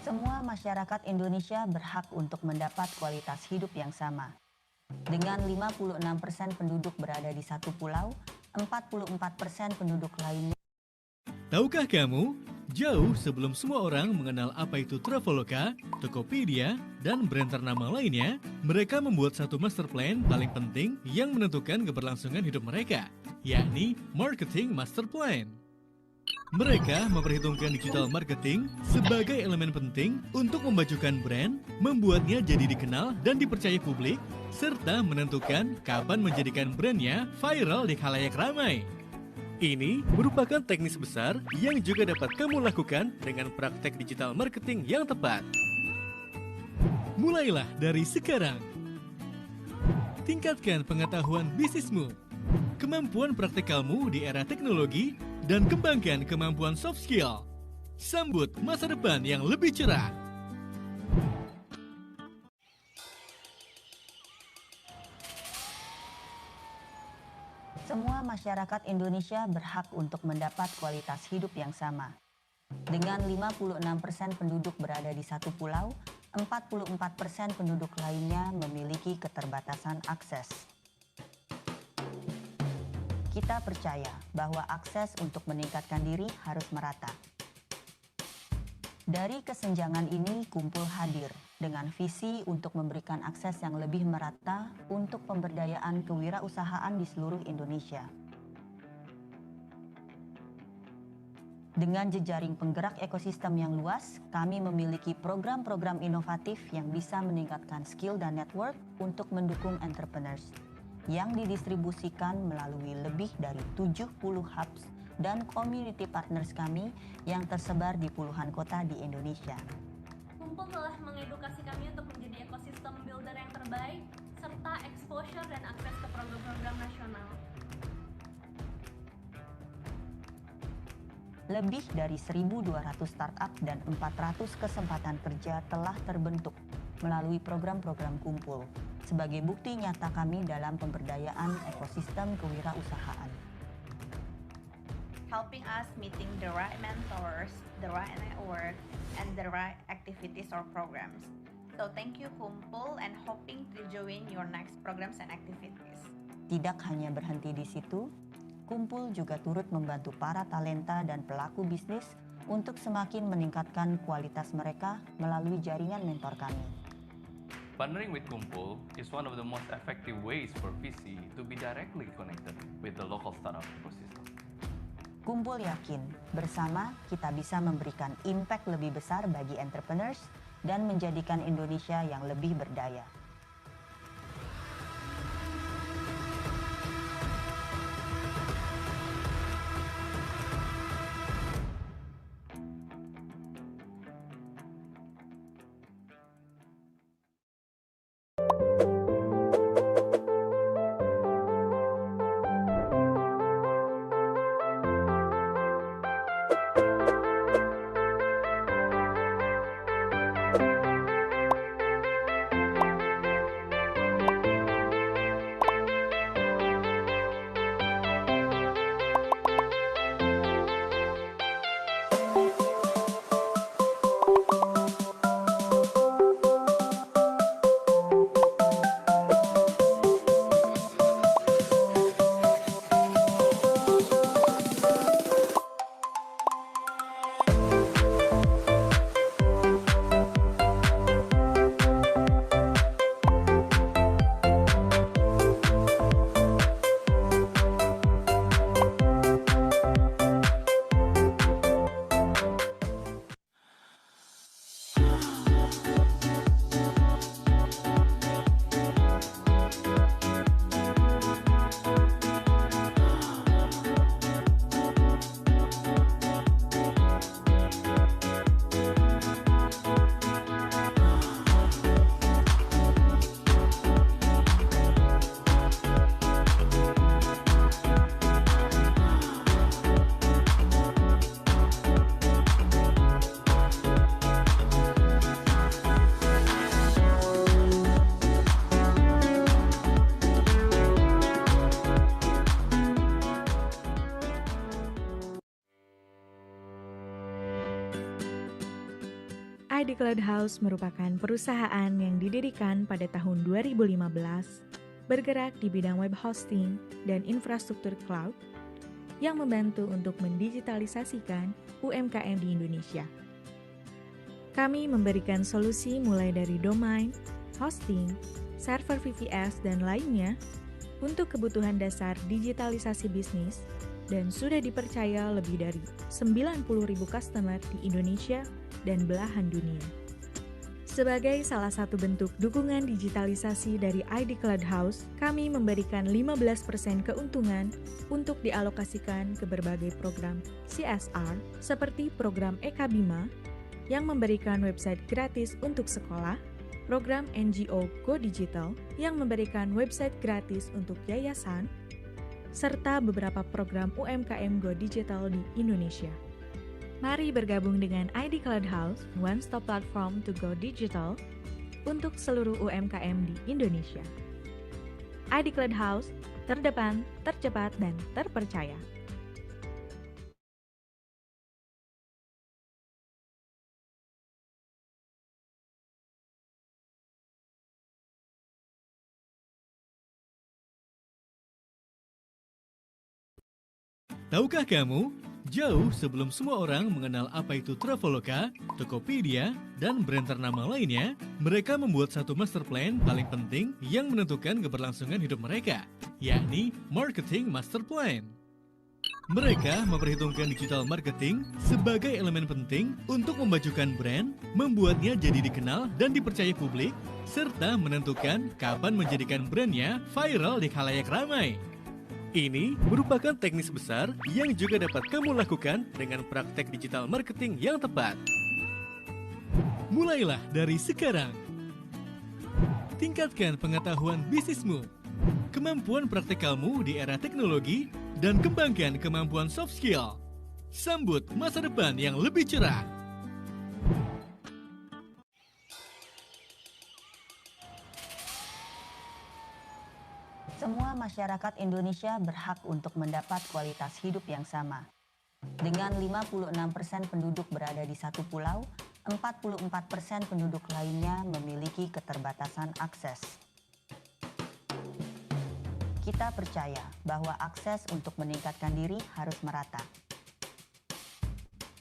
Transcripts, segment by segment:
Semua masyarakat Indonesia berhak untuk mendapat kualitas hidup yang sama. Dengan 56% penduduk berada di satu pulau, 44% penduduk lainnya. Tahukah kamu, jauh sebelum semua orang mengenal apa itu Traveloka, Tokopedia, dan brand ternama lainnya, mereka membuat satu master plan paling penting yang menentukan keberlangsungan hidup mereka, yakni Marketing Master Plan. Mereka memperhitungkan digital marketing sebagai elemen penting untuk memajukan brand, membuatnya jadi dikenal dan dipercaya publik, serta menentukan kapan menjadikan brandnya viral di khalayak ramai. Ini merupakan teknis besar yang juga dapat kamu lakukan dengan praktek digital marketing yang tepat. Mulailah dari sekarang. Tingkatkan pengetahuan bisnismu, kemampuan praktikalmu di era teknologi, dan kembangkan kemampuan soft skill. Sambut masa depan yang lebih cerah. Semua masyarakat Indonesia berhak untuk mendapat kualitas hidup yang sama. Dengan 56% penduduk berada di satu pulau, 44% penduduk lainnya memiliki keterbatasan akses. Kita percaya bahwa akses untuk meningkatkan diri harus merata. Dari kesenjangan ini, Kumpul hadir dengan visi untuk memberikan akses yang lebih merata untuk pemberdayaan kewirausahaan di seluruh Indonesia. Dengan jejaring penggerak ekosistem yang luas, kami memiliki program-program inovatif yang bisa meningkatkan skill dan network untuk mendukung entrepreneurs, yang didistribusikan melalui lebih dari 70 hubs dan community partners kami yang tersebar di puluhan kota di Indonesia. Kumpul telah mengedukasi kami untuk menjadi ekosistem builder yang terbaik, serta exposure dan akses ke program-program nasional. Lebih dari 1.200 startup dan 400 kesempatan kerja telah terbentuk melalui program-program Kumpul, sebagai bukti nyata kami dalam pemberdayaan ekosistem kewirausahaan. Helping us meeting the right mentors, the right network, and the right activities or programs. So thank you Kumpul and hoping to join your next programs and activities. Tidak hanya berhenti di situ, Kumpul juga turut membantu para talenta dan pelaku bisnis untuk semakin meningkatkan kualitas mereka melalui jaringan mentor kami. Partnering with Kumpul is one of the most effective ways for VC to be directly connected with the local startup ecosystem. Kumpul yakin, bersama kita bisa memberikan impact lebih besar bagi entrepreneurs dan menjadikan Indonesia yang lebih berdaya. ID Cloud House merupakan perusahaan yang didirikan pada tahun 2015, bergerak di bidang web hosting dan infrastruktur cloud yang membantu untuk mendigitalisasikan UMKM di Indonesia. Kami memberikan solusi mulai dari domain, hosting, server VPS, dan lainnya untuk kebutuhan dasar digitalisasi bisnis dan sudah dipercaya lebih dari 90.000 customer di Indonesia dan belahan dunia. Sebagai salah satu bentuk dukungan digitalisasi dari ID Cloud House, kami memberikan 15% keuntungan untuk dialokasikan ke berbagai program CSR seperti program Eka Bima yang memberikan website gratis untuk sekolah, program NGO Go Digital yang memberikan website gratis untuk yayasan, serta beberapa program UMKM Go Digital di Indonesia. Mari bergabung dengan ID Cloud House, one-stop platform to go digital untuk seluruh UMKM di Indonesia. ID Cloud House, terdepan, tercepat, dan terpercaya. Tahukah kamu, jauh sebelum semua orang mengenal apa itu Traveloka, Tokopedia, dan brand ternama lainnya, mereka membuat satu master plan paling penting yang menentukan keberlangsungan hidup mereka, yakni Marketing Master Plan. Mereka memperhitungkan digital marketing sebagai elemen penting untuk memajukan brand, membuatnya jadi dikenal dan dipercaya publik, serta menentukan kapan menjadikan brandnya viral di khalayak ramai. Ini merupakan teknis besar yang juga dapat kamu lakukan dengan praktek digital marketing yang tepat. Mulailah dari sekarang. Tingkatkan pengetahuan bisnismu, kemampuan praktikalmu di era teknologi, dan kembangkan kemampuan soft skill. Sambut masa depan yang lebih cerah. Semua masyarakat Indonesia berhak untuk mendapat kualitas hidup yang sama. Dengan 56% penduduk berada di satu pulau, 44% penduduk lainnya memiliki keterbatasan akses. Kita percaya bahwa akses untuk meningkatkan diri harus merata.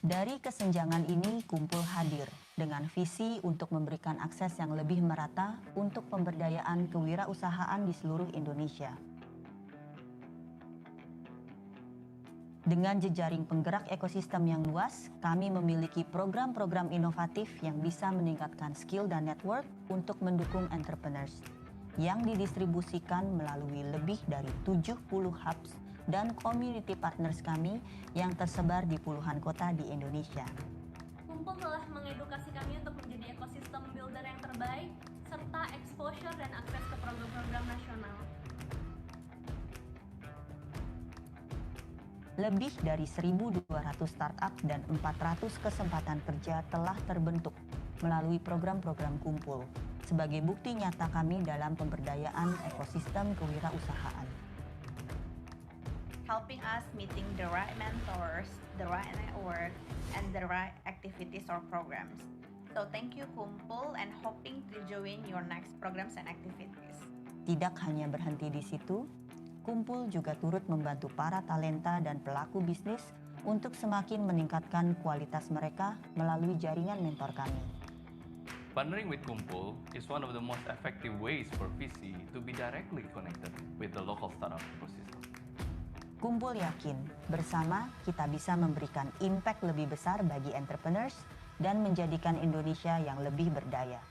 Dari kesenjangan ini, Kumpul hadir dengan visi untuk memberikan akses yang lebih merata untuk pemberdayaan kewirausahaan di seluruh Indonesia. Dengan jejaring penggerak ekosistem yang luas, kami memiliki program-program inovatif yang bisa meningkatkan skill dan network untuk mendukung entrepreneurs yang didistribusikan melalui lebih dari 70 hubs dan community partners kami yang tersebar di puluhan kota di Indonesia. Kumpul telah mengedukasi kami untuk menjadi ekosistem builder yang terbaik, serta exposure dan akses ke program-program nasional. Lebih dari 1.200 startup dan 400 kesempatan kerja telah terbentuk melalui program-program Kumpul, sebagai bukti nyata kami dalam pemberdayaan ekosistem kewirausahaan. Helping us meeting the right mentors, the right network, and the right activities or programs. So thank you Kumpul and hoping to join your next programs and activities. Tidak hanya berhenti di situ, Kumpul juga turut membantu para talenta dan pelaku bisnis untuk semakin meningkatkan kualitas mereka melalui jaringan mentor kami. Partnering with Kumpul is one of the most effective ways for VC to be directly connected with the local startup ecosystem. Kumpul yakin, bersama kita bisa memberikan impact lebih besar bagi entrepreneurs dan menjadikan Indonesia yang lebih berdaya.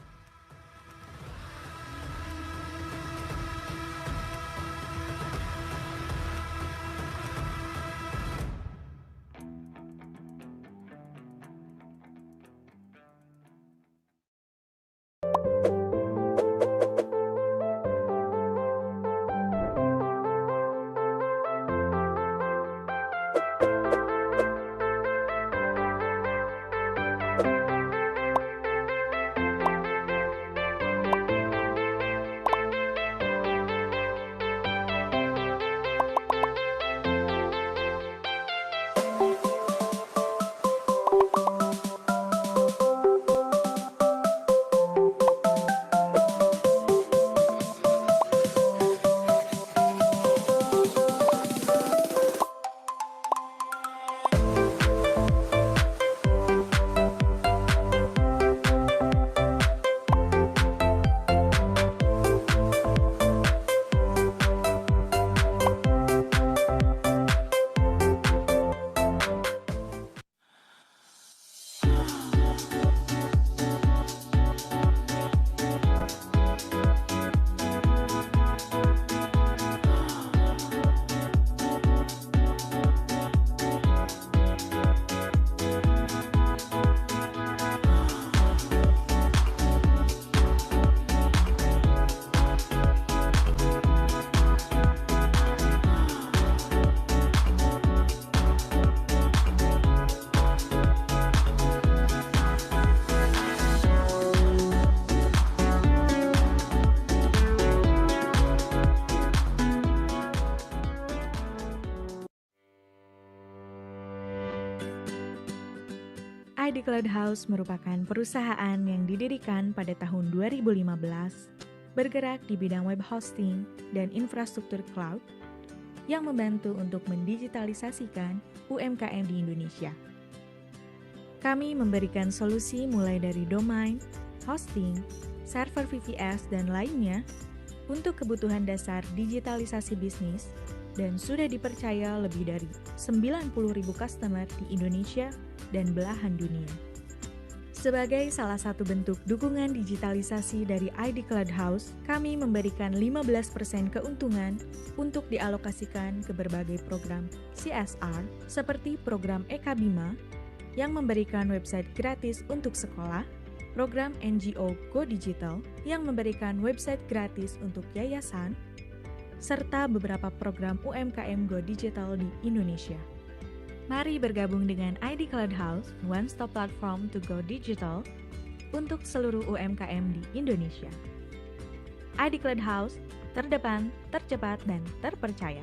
ID Cloud House merupakan perusahaan yang didirikan pada tahun 2015, bergerak di bidang web hosting dan infrastruktur cloud yang membantu untuk mendigitalisasikan UMKM di Indonesia. Kami memberikan solusi mulai dari domain, hosting, server VPS, dan lainnya untuk kebutuhan dasar digitalisasi bisnis dan sudah dipercaya lebih dari 90.000 customer di Indonesia dan belahan dunia. Sebagai salah satu bentuk dukungan digitalisasi dari ID Cloud House, kami memberikan 15% keuntungan untuk dialokasikan ke berbagai program CSR seperti program Eka Bima yang memberikan website gratis untuk sekolah, program NGO Go Digital yang memberikan website gratis untuk yayasan, serta beberapa program UMKM Go Digital di Indonesia. Mari bergabung dengan ID Cloud House, one-stop platform to go digital untuk seluruh UMKM di Indonesia. ID Cloud House, terdepan, tercepat, dan terpercaya.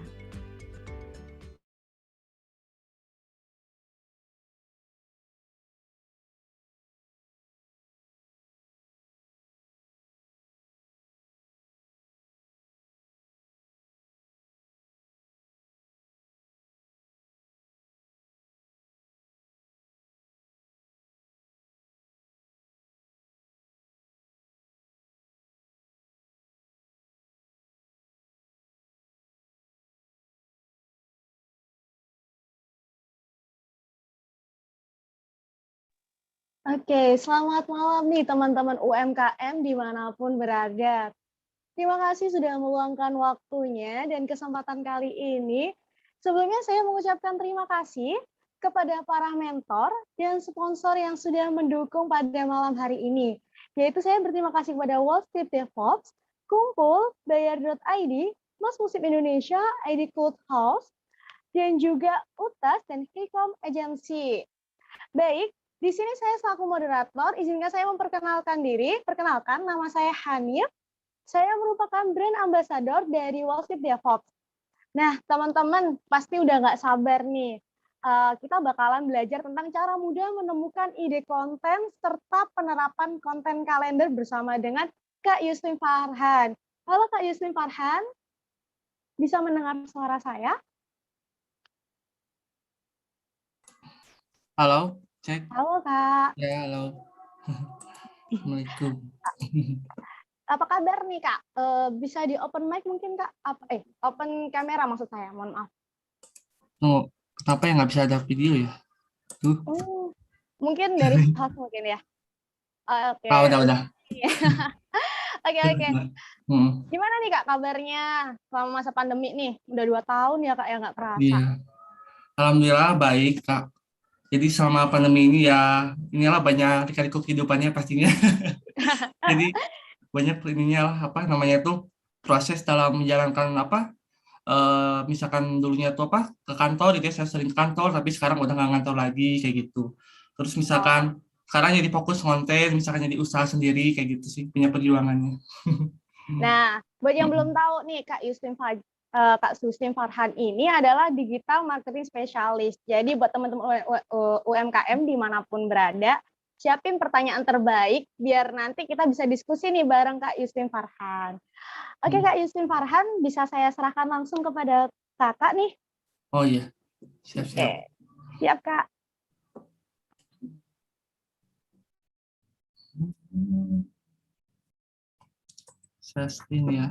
Oke, selamat malam nih teman-teman UMKM dimanapun berada. Terima kasih sudah meluangkan waktunya dan kesempatan kali ini. Sebelumnya saya mengucapkan terima kasih kepada para mentor dan sponsor yang sudah mendukung pada malam hari ini. Yaitu saya berterima kasih kepada Wall Street DevOps, Kumpul, Bayar.id, Mas Musib Indonesia, ID Cloud House, dan juga UTAS dan Hicom Agency. Baik, di sini saya selaku moderator, izinkan saya memperkenalkan diri. Perkenalkan, nama saya Hanif. Saya merupakan brand ambassador dari Wall Street DevOps. Nah, teman-teman pasti udah nggak sabar nih. Kita bakalan belajar tentang cara mudah menemukan ide konten serta penerapan konten kalender bersama dengan Kak Yuslim Farhan. Halo Kak Yuslim Farhan, bisa mendengar suara saya? Halo, cek. Halo Kak. Ya, halo. Assalamualaikum. Apa kabar nih Kak? Bisa di open mic mungkin Kak? Open kamera maksud saya, mohon maaf. Tunggu, kenapa ya nggak bisa ada video ya? Tuh. Mungkin dari host mungkin ya. Oke. Udah. Oke. Gimana nih Kak kabarnya selama masa pandemi nih? Udah 2 tahun ya Kak ya, nggak kerasa. Iya. Alhamdulillah baik Kak. Jadi selama pandemi ini ya, inilah banyak lika-liku kehidupannya pastinya. Jadi banyak ininya proses dalam menjalankan misalkan dulunya tuh ke kantor gitu ya, saya sering ke kantor tapi sekarang udah nggak ngantor lagi kayak gitu. Terus misalkan sekarang jadi fokus konten, misalkan jadi usaha sendiri kayak gitu sih, punya perjuangannya. Nah, buat yang belum tahu nih Kak Yuslim Farhan ini adalah digital marketing spesialis. Jadi buat teman-teman UMKM dimanapun berada, siapin pertanyaan terbaik biar nanti kita bisa diskusi nih bareng Kak Yuslim Farhan. Oke Kak Yuslim Farhan, bisa saya serahkan langsung kepada Kakak nih? Oh iya, siap. Oke. Siap Kak. Saya screen ya.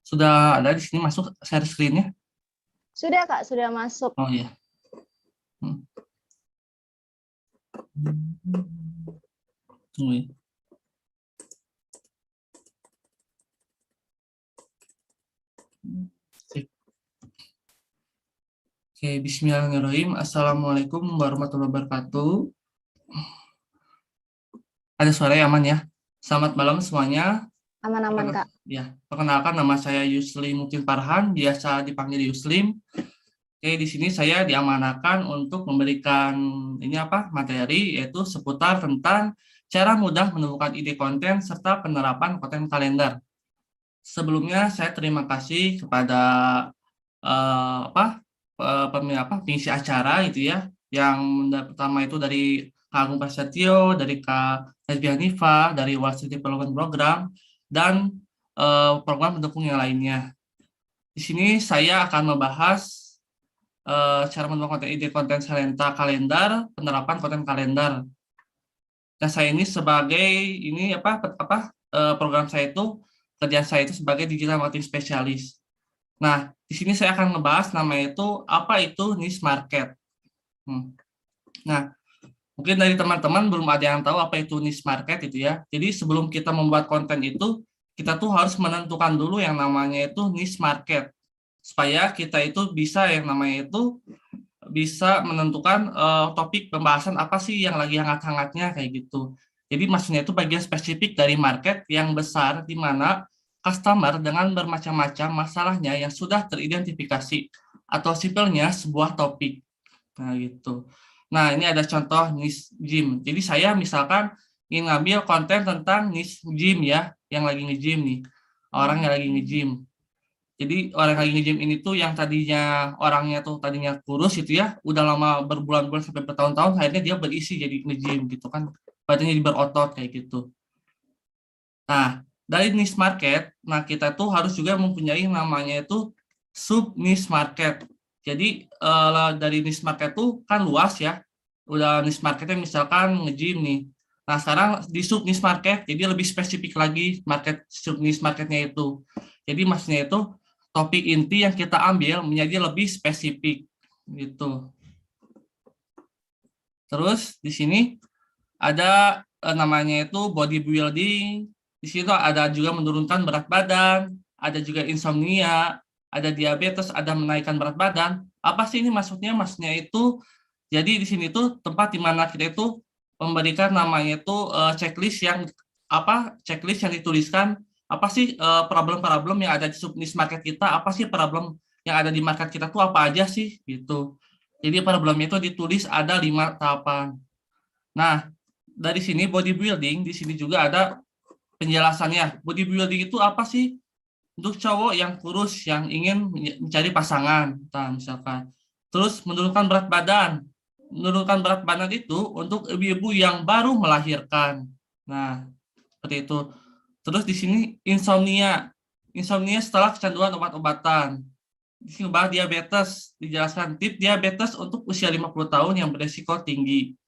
Sudah ada di sini masuk share screen-nya? Sudah Kak, sudah masuk. Oh iya. Tunggu ya. Oke, bismillahirrahmanirrahim. Assalamualaikum warahmatullahi wabarakatuh. Ada suara yang aman ya? Selamat malam semuanya. Aman-aman Kak. Ya, perkenalkan nama saya Yuslim Mutin Farhan, biasa dipanggil Yuslim. Oke, di sini saya diamanahkan untuk memberikan materi yaitu seputar tentang cara mudah menemukan ide konten serta penerapan konten kalender. Sebelumnya saya terima kasih kepada eh, apa pengisi acara itu ya, yang pertama itu dari Kak Agung Prasetyo, dari Kak Hezbi Hanifah, dari World City Development Program, dan program pendukung yang lainnya. Di sini saya akan membahas cara menemukan ide konten kalender, penerapan konten kalender. Nah, saya ini sebagai program saya itu, kerjaan saya itu sebagai digital marketing specialist. Nah, di sini saya akan ngebahas namanya itu apa itu niche market. Nah, mungkin dari teman-teman belum ada yang tahu apa itu niche market itu ya. Jadi sebelum kita membuat konten itu, kita tuh harus menentukan dulu yang namanya itu niche market. Supaya kita itu bisa yang namanya itu bisa menentukan topik pembahasan apa sih yang lagi hangat-hangatnya kayak gitu. Jadi maksudnya itu bagian spesifik dari market yang besar di mana customer dengan bermacam-macam masalahnya yang sudah teridentifikasi atau simpelnya sebuah topik. Nah, gitu. Nah, ini ada contoh niche gym. Jadi saya misalkan ingin ngambil konten tentang niche gym ya, yang lagi nge-gym nih. Orang yang lagi nge-gym. Jadi orang yang lagi nge-gym ini tuh yang tadinya kurus itu ya, udah lama berbulan-bulan sampai bertahun-tahun, akhirnya dia berisi jadi nge-gym gitu kan. Badannya berotot kayak gitu. Nah, dari niche market, nah kita tuh harus juga mempunyai namanya itu sub niche market. Jadi dari niche market tuh kan luas ya. Udah niche marketnya misalkan nge-gym nih. Nah, sekarang di sub niche market, jadi lebih spesifik lagi sub niche marketnya itu. Jadi maksudnya itu topik inti yang kita ambil menjadi lebih spesifik gitu. Terus di sini ada namanya itu bodybuilding. Di situ ada juga menurunkan berat badan, ada juga insomnia, ada diabetes, ada menaikkan berat badan. Apa sih ini maksudnya? Maksudnya itu jadi di sini tuh tempat di mana kita itu memberikan namanya itu checklist yang dituliskan apa sih problem-problem yang ada di subniche market kita, apa sih problem yang ada di market kita tuh apa aja sih gitu. Jadi problemnya itu ditulis ada 5 tahapan. Nah, dari sini bodybuilding, di sini juga ada penjelasannya. Bodybuilding itu apa sih? Untuk cowok yang kurus yang ingin mencari pasangan, misalkan. Terus menurunkan berat badan. Menurunkan berat badan itu untuk ibu-ibu yang baru melahirkan. Nah, seperti itu. Terus di sini insomnia. Insomnia setelah kecanduan obat-obatan. Di sini bahas diabetes, dijelaskan tips diabetes untuk usia 50 tahun yang beresiko tinggi.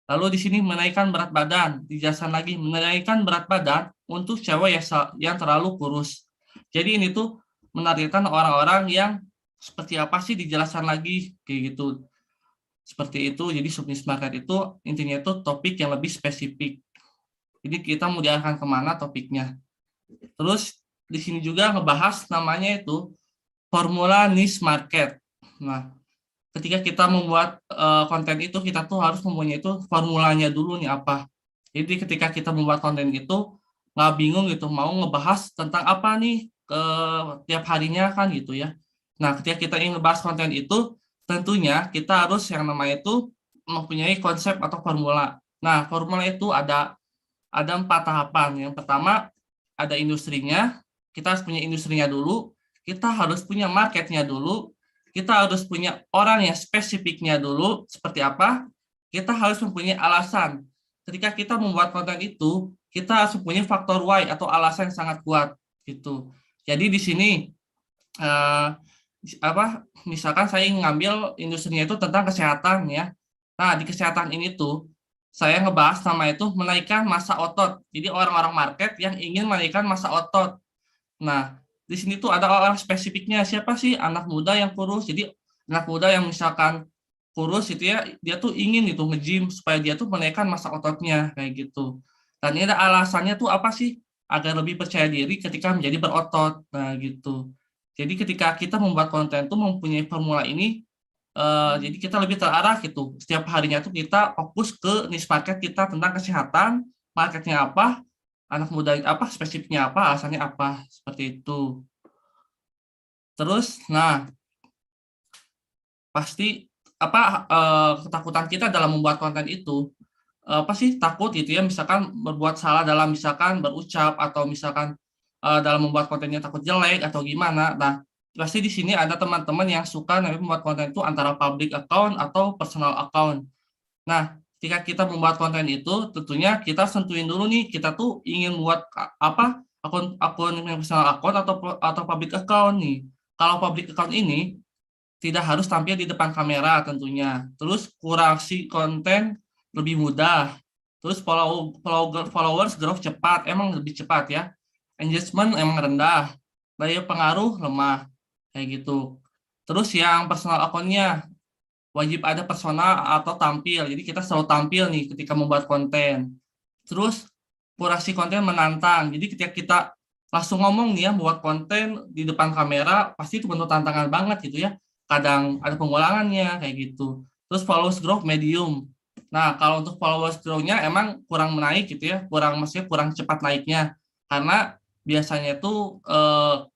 Lalu di sini menaikkan berat badan, dijelaskan lagi menaikkan berat badan untuk cewek yang terlalu kurus. Jadi ini tuh menargetkan orang-orang yang seperti apa sih, dijelaskan lagi kayak gitu. Seperti itu. Jadi subniche market itu intinya itu topik yang lebih spesifik. Jadi kita mau diarahkan kemana topiknya. Terus di sini juga ngebahas namanya itu formula niche market. Nah, ketika kita membuat konten itu, kita tuh harus mempunyai itu formulanya dulu nih apa. Jadi ketika kita membuat konten itu nggak bingung gitu mau ngebahas tentang apa nih tiap harinya kan gitu ya. Nah, ketika kita ingin ngebahas konten itu, tentunya kita harus yang namanya itu mempunyai konsep atau formula. Nah, formula itu ada 4 tahapan. Yang pertama ada industrinya, kita harus punya industrinya dulu, kita harus punya marketnya dulu, kita harus punya orang yang spesifiknya dulu, seperti apa, kita harus mempunyai alasan. Ketika kita membuat konten itu, kita harus mempunyai faktor why atau alasan yang sangat kuat gitu. Jadi di sini misalkan saya ingin ngambil industrinya itu tentang kesehatan ya. Nah, di kesehatan ini tuh saya ngebahas nama itu menaikkan massa otot. Jadi orang-orang market yang ingin menaikkan massa otot. Nah, di sini tuh ada orang spesifiknya, siapa sih? Anak muda yang kurus. Jadi anak muda yang misalkan kurus itu ya, dia tuh ingin itu nge-gym supaya dia tuh menaikkan massa ototnya kayak gitu. Dan ini ada alasannya tuh apa sih? Agar lebih percaya diri ketika menjadi berotot. Nah, gitu. Jadi ketika kita membuat konten tuh mempunyai formula ini, jadi kita lebih terarah gitu. Setiap harinya tuh kita fokus ke niche market kita tentang kesehatan, marketnya apa, anak muda apa, spesifiknya apa, alasannya apa, seperti itu. Terus, nah, pasti ketakutan kita dalam membuat konten itu pasti takut gitu ya, misalkan berbuat salah dalam misalkan berucap atau misalkan dalam membuat kontennya takut jelek atau gimana. Nah, pasti di sini ada teman-teman yang suka membuat konten itu antara public account atau personal account. Nah, ketika kita membuat konten itu, tentunya kita sentuhin dulu nih, kita tuh ingin buat akun personal account atau public account nih. Kalau public account ini tidak harus tampil di depan kamera tentunya. Terus kurasi konten lebih mudah. Terus followers growth cepat, emang lebih cepat ya. Engagement emang rendah. Daya pengaruh lemah. Kayak gitu. Terus yang personal account-nya wajib ada persona atau tampil. Jadi kita selalu tampil nih ketika membuat konten. Terus kurasi konten menantang. Jadi ketika kita langsung ngomong nih ya, buat konten di depan kamera, pasti itu penuh tantangan banget gitu ya. Kadang ada pengulangannya kayak gitu. Terus followers growth medium. Nah, kalau untuk followers growth-nya emang kurang menaik gitu ya, maksudnya kurang cepat naiknya. Karena biasanya itu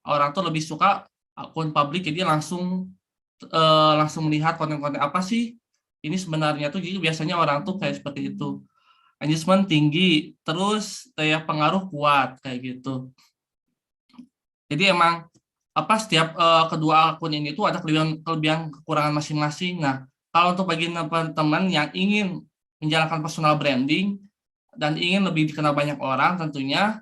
orang tuh lebih suka akun publik, jadi langsung melihat konten-konten apa sih ini sebenarnya tuh, jadi biasanya orang tuh kayak seperti itu. Engagement tinggi, terus daya pengaruh kuat kayak gitu. Jadi emang setiap kedua akun ini tuh ada kelebihan kekurangan masing-masing. Nah, kalau untuk bagi teman-teman yang ingin menjalankan personal branding dan ingin lebih dikenal banyak orang, tentunya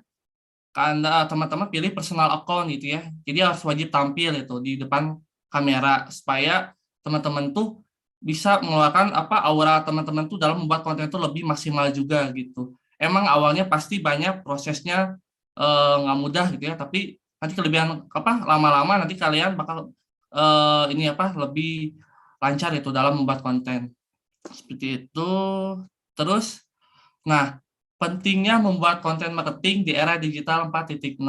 karena teman-teman pilih personal account gitu ya. Jadi harus wajib tampil itu di depan kamera supaya teman-teman tuh bisa mengeluarkan aura teman-teman tuh dalam membuat konten itu lebih maksimal juga gitu. Emang awalnya pasti banyak prosesnya nggak mudah gitu ya, tapi nanti kelebihan lama-lama nanti kalian bakal lebih lancar itu dalam membuat konten. Seperti itu. Terus, nah, pentingnya membuat konten marketing di era digital 4.0.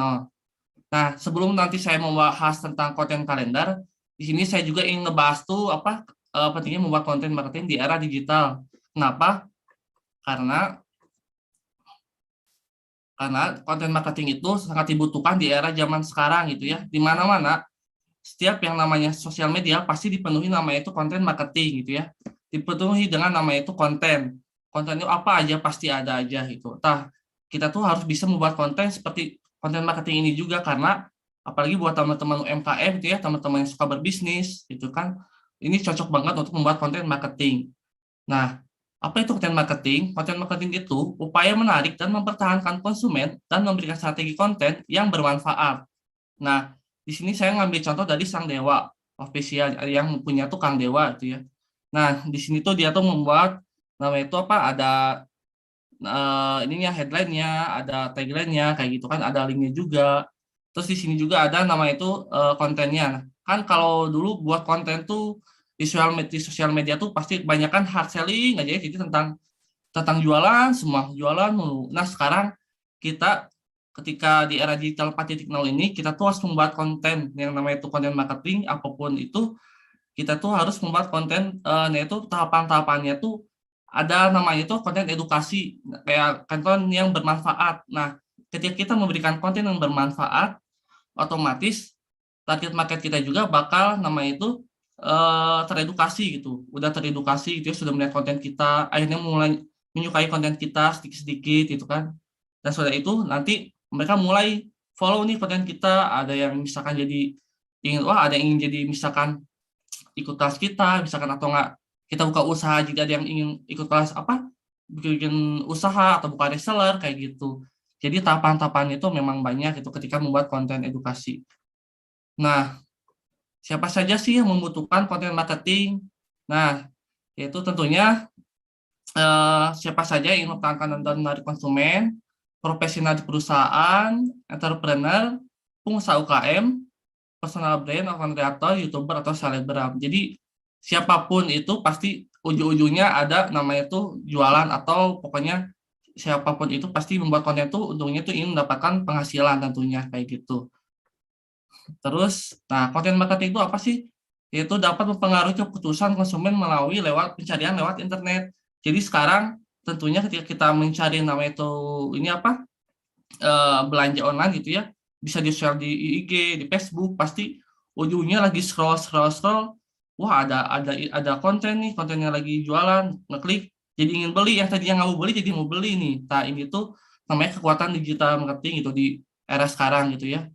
Nah, sebelum nanti saya membahas tentang konten kalender, di sini saya juga ingin ngebahas tuh pentingnya membuat konten marketing di era digital. Kenapa? Karena konten marketing itu sangat dibutuhkan di era zaman sekarang gitu ya. Di mana-mana setiap yang namanya sosial media pasti dipenuhi namanya itu konten marketing gitu ya. Dipenuhi dengan namanya itu konten. Konten itu apa aja pasti ada aja gitu. Nah, kita tuh harus bisa membuat konten seperti konten marketing ini juga, karena apalagi buat teman-teman UMKM gitu ya, teman-teman yang suka berbisnis gitu kan. Ini cocok banget untuk membuat konten marketing. Nah, apa itu konten marketing? Konten marketing itu upaya menarik dan mempertahankan konsumen dan memberikan strategi konten yang bermanfaat. Nah, di sini saya ngambil contoh dari Sang Dewa Official yang punya tuh Kang Dewa gitu ya. Nah, di sini tuh dia tuh membuat namanya itu ada ininya headline-nya, ada tagline-nya kayak gitu kan, ada link-nya juga. Terus di sini juga ada nama itu kontennya. Nah, kan kalau dulu buat konten tuh di sosial media tuh pasti kebanyakan hard selling aja ya, jadi tentang jualan, semua jualan mulu. Nah, sekarang kita ketika di era digital 4.0 ini, kita tuh harus membuat konten yang namanya itu konten marketing, apapun itu, kita tuh harus membuat konten, yaitu tahapan-tahapannya tuh ada namanya itu konten edukasi, kayak konten yang bermanfaat. Nah, ketika kita memberikan konten yang bermanfaat, otomatis target market kita juga bakal namanya itu teredukasi gitu, udah teredukasi gitu ya, sudah melihat konten kita, akhirnya mulai menyukai konten kita sedikit-sedikit gitu kan. Dan sudah itu nanti mereka mulai follow nih konten kita, ada yang misalkan jadi ada yang ingin jadi misalkan ikut kelas kita, misalkan, atau enggak kita buka usaha, jika ada yang ingin ikut kelas bikin usaha atau buka reseller kayak gitu. Jadi tahapan-tahapan itu memang banyak itu ketika membuat konten edukasi. Nah, siapa saja sih yang membutuhkan konten marketing? Nah, yaitu tentunya siapa saja yang mempertahankan dan menarik konsumen, profesional di perusahaan, entrepreneur, pengusaha UKM, personal brand, content creator, YouTuber, atau selebgram. Jadi siapapun itu pasti ujung-ujungnya ada namanya itu jualan, atau pokoknya siapapun itu pasti membuat konten itu untungnya itu ingin mendapatkan penghasilan tentunya kayak gitu. Terus, nah, konten marketing itu apa sih? Yaitu dapat mempengaruhi keputusan konsumen melalui pencarian lewat internet. Jadi sekarang tentunya ketika kita mencari namanya itu belanja online gitu ya, bisa di-share di IG, di Facebook, pasti ujungnya lagi scroll, wah ada konten nih, kontennya lagi jualan, ngeklik jadi ingin beli, yang tadinya nggak mau beli jadi mau beli nih. Nah ini tuh namanya kekuatan digital marketing gitu di era sekarang gitu ya.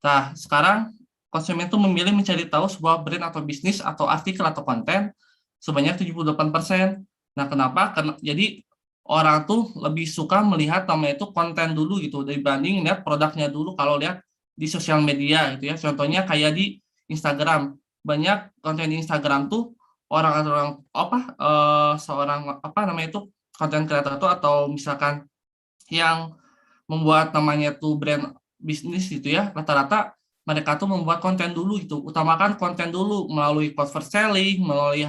Nah sekarang konsumen tuh memilih mencari tahu sebuah brand atau bisnis atau artikel atau konten sebanyak 78%. Nah kenapa? Karena jadi orang tuh lebih suka melihat namanya itu konten dulu gitu dibanding lihat produknya dulu kalau lihat di sosial media gitu ya. Contohnya kayak di Instagram, banyak konten di Instagram tuh orang-orang seorang apa namanya itu konten kreator tuh atau misalkan yang membuat namanya tuh brand bisnis gitu ya, rata-rata mereka tuh membuat konten dulu gitu, utamakan konten dulu melalui convert selling, melalui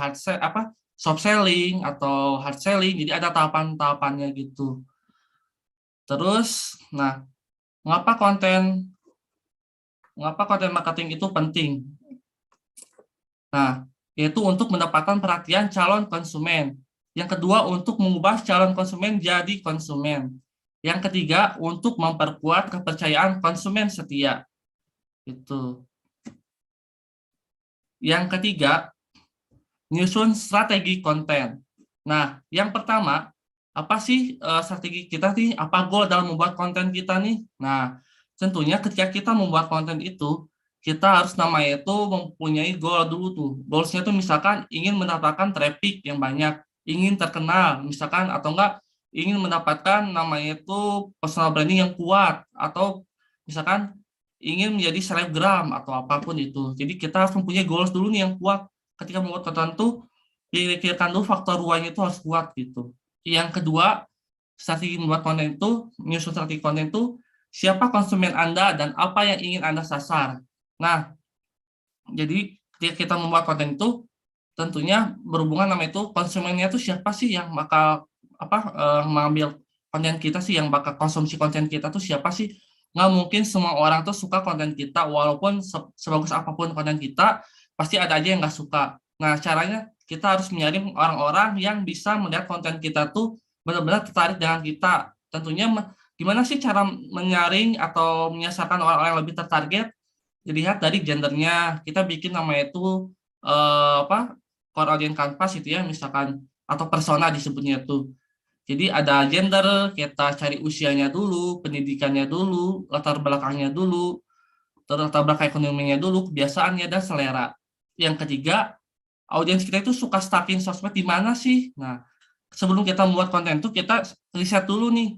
soft selling atau hard selling, jadi ada tahapan-tahapannya gitu. Terus, nah, mengapa konten marketing itu penting? Nah, yaitu untuk mendapatkan perhatian calon konsumen. Yang kedua, untuk mengubah calon konsumen jadi konsumen. Yang ketiga, untuk memperkuat kepercayaan konsumen setia. Itu. Yang ketiga, nyusun strategi konten. Nah, yang pertama, apa sih strategi kita nih? Apa goal dalam membuat konten kita nih? Nah, tentunya ketika kita membuat konten itu, kita harus namanya itu mempunyai goal dulu tuh. Goalsnya tuh misalkan ingin mendapatkan traffic yang banyak, ingin terkenal, misalkan atau enggak ingin mendapatkan namanya itu personal branding yang kuat, atau misalkan ingin menjadi selebgram atau apapun itu. Jadi kita harus mempunyai goals dulu nih yang kuat. Ketika membuat konten tuh, pikirkan dulu faktor ruangnya itu harus kuat gitu. Yang kedua, strategi membuat konten itu, menyusun strategi konten itu, siapa konsumen Anda dan apa yang ingin Anda sasar. Nah, jadi ketika kita membuat konten itu, tentunya berhubungan sama itu konsumennya itu siapa sih yang bakal mengambil konten kita sih, yang bakal konsumsi konten kita tuh siapa sih. Nggak mungkin semua orang tuh suka konten kita, walaupun sebagus apapun konten kita, pasti ada aja yang nggak suka. Nah, caranya kita harus menyaring orang-orang yang bisa melihat konten kita tuh benar-benar tertarik dengan kita. Tentunya gimana sih cara menyaring atau menyasarkan orang-orang yang lebih tertarget? Dilihat dari gendernya, kita bikin namanya itu core audience canvas itu ya, misalkan, atau persona disebutnya tuh. Jadi ada gender, kita cari usianya dulu, pendidikannya dulu, latar belakangnya dulu, terus latar belakang ekonominya dulu, kebiasaannya, dan selera. Yang ketiga, audiens kita itu suka stalking sosmed di mana sih? Nah, sebelum kita membuat konten itu kita riset dulu nih.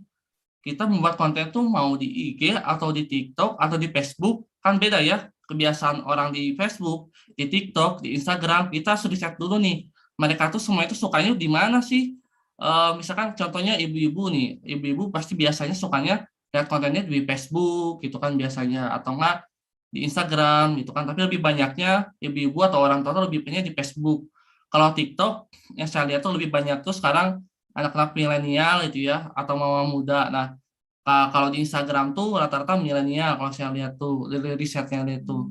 Kita membuat konten tuh mau di IG atau di TikTok atau di Facebook, kan beda ya kebiasaan orang di Facebook, di TikTok, di Instagram. Kita harus riset dulu nih. Mereka tuh semua itu sukanya di mana sih? Misalkan contohnya ibu-ibu nih, ibu-ibu pasti biasanya sukanya lihat kontennya di Facebook gitu kan biasanya, atau enggak di Instagram gitu kan, tapi lebih banyaknya ibu-ibu atau orang tua tuh lebih banyak di Facebook. Kalau TikTok yang saya lihat tuh lebih banyak tuh sekarang anak-anak milenial itu ya, atau mama muda. Nah, kalau di Instagram tuh rata-rata milenial kalau saya lihat tuh dari risetnya itu.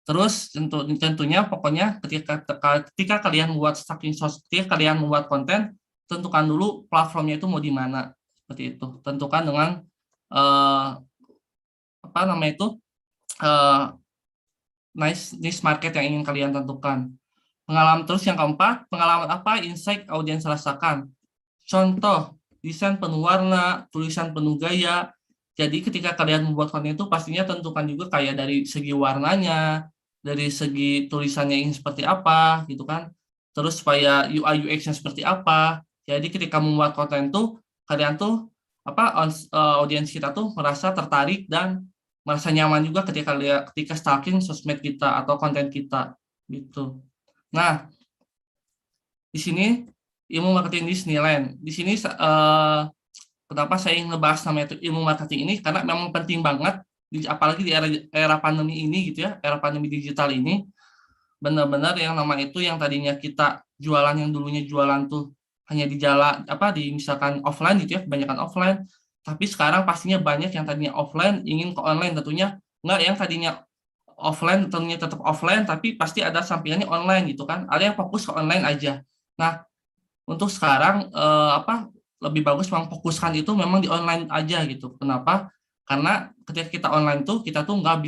Terus tentunya pokoknya ketika kalian membuat konten, tentukan dulu platformnya itu mau di mana, seperti itu. Tentukan dengan niche market yang ingin kalian tentukan. Terus yang keempat, pengalaman apa insight audiens rasakan. Contoh, desain penuh warna, tulisan penuh gaya. Jadi ketika kalian membuat konten itu pastinya tentukan juga kayak dari segi warnanya, dari segi tulisannya ingin seperti apa gitu kan. Terus supaya UI UX-nya seperti apa. Jadi ketika membuat konten tuh kalian tuh audiens kita tuh merasa tertarik dan merasa nyaman juga ketika stalking sosmed kita atau konten kita gitu. Nah, di sini ilmu marketing Disneyland. Di sini kenapa saya ingin ngebahas namanya ilmu marketing ini, karena memang penting banget apalagi di era pandemi ini gitu ya, era pandemi digital ini. Benar-benar yang nama itu yang tadinya kita jualan, yang dulunya jualan tuh hanya di jalan misalkan offline gitu ya, kebanyakan offline, tapi sekarang pastinya banyak yang tadinya offline ingin ke online, tentunya enggak yang tadinya offline tentunya tetap offline, tapi pasti ada sampingannya online gitu kan, ada yang fokus ke online aja. Nah, untuk sekarang lebih bagus memang fokuskan itu memang di online aja gitu. Kenapa? Karena ketika kita online tuh kita tuh nggak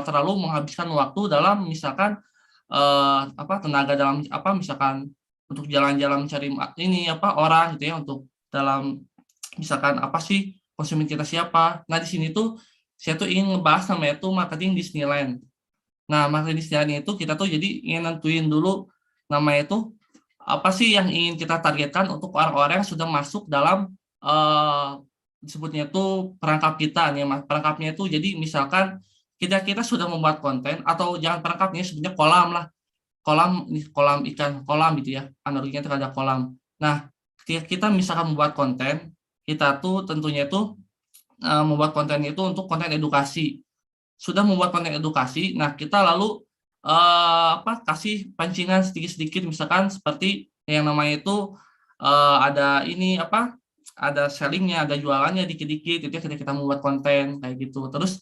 terlalu menghabiskan waktu dalam misalkan tenaga dalam misalkan untuk jalan-jalan mencari ini orang gitu ya, untuk dalam misalkan apa sih konsumen kita siapa. Nah, di sini tuh saya tuh ingin ngebahas namanya tuh marketing Disneyland. Nah, marketing Disneyland itu kita tuh jadi ingin nentuin dulu namanya itu apa sih yang ingin kita targetkan untuk orang-orang yang sudah masuk dalam disebutnya itu perangkap kita nih, Mas. Perangkapnya itu jadi misalkan kita sudah membuat konten, atau jangan perangkapnya, sebutnya kolam lah. Kolam ikan, kolam gitu ya. Analoginya terhadap kolam. Nah, ketika kita misalkan membuat konten, kita tuh tentunya itu membuat konten itu untuk konten edukasi. Sudah membuat konten edukasi, nah kita lalu kasih pancingan sedikit-sedikit, misalkan seperti yang namanya itu ada ini ada sellingnya, ada jualannya dikit-dikit, itu ketika kita membuat konten kayak gitu. Terus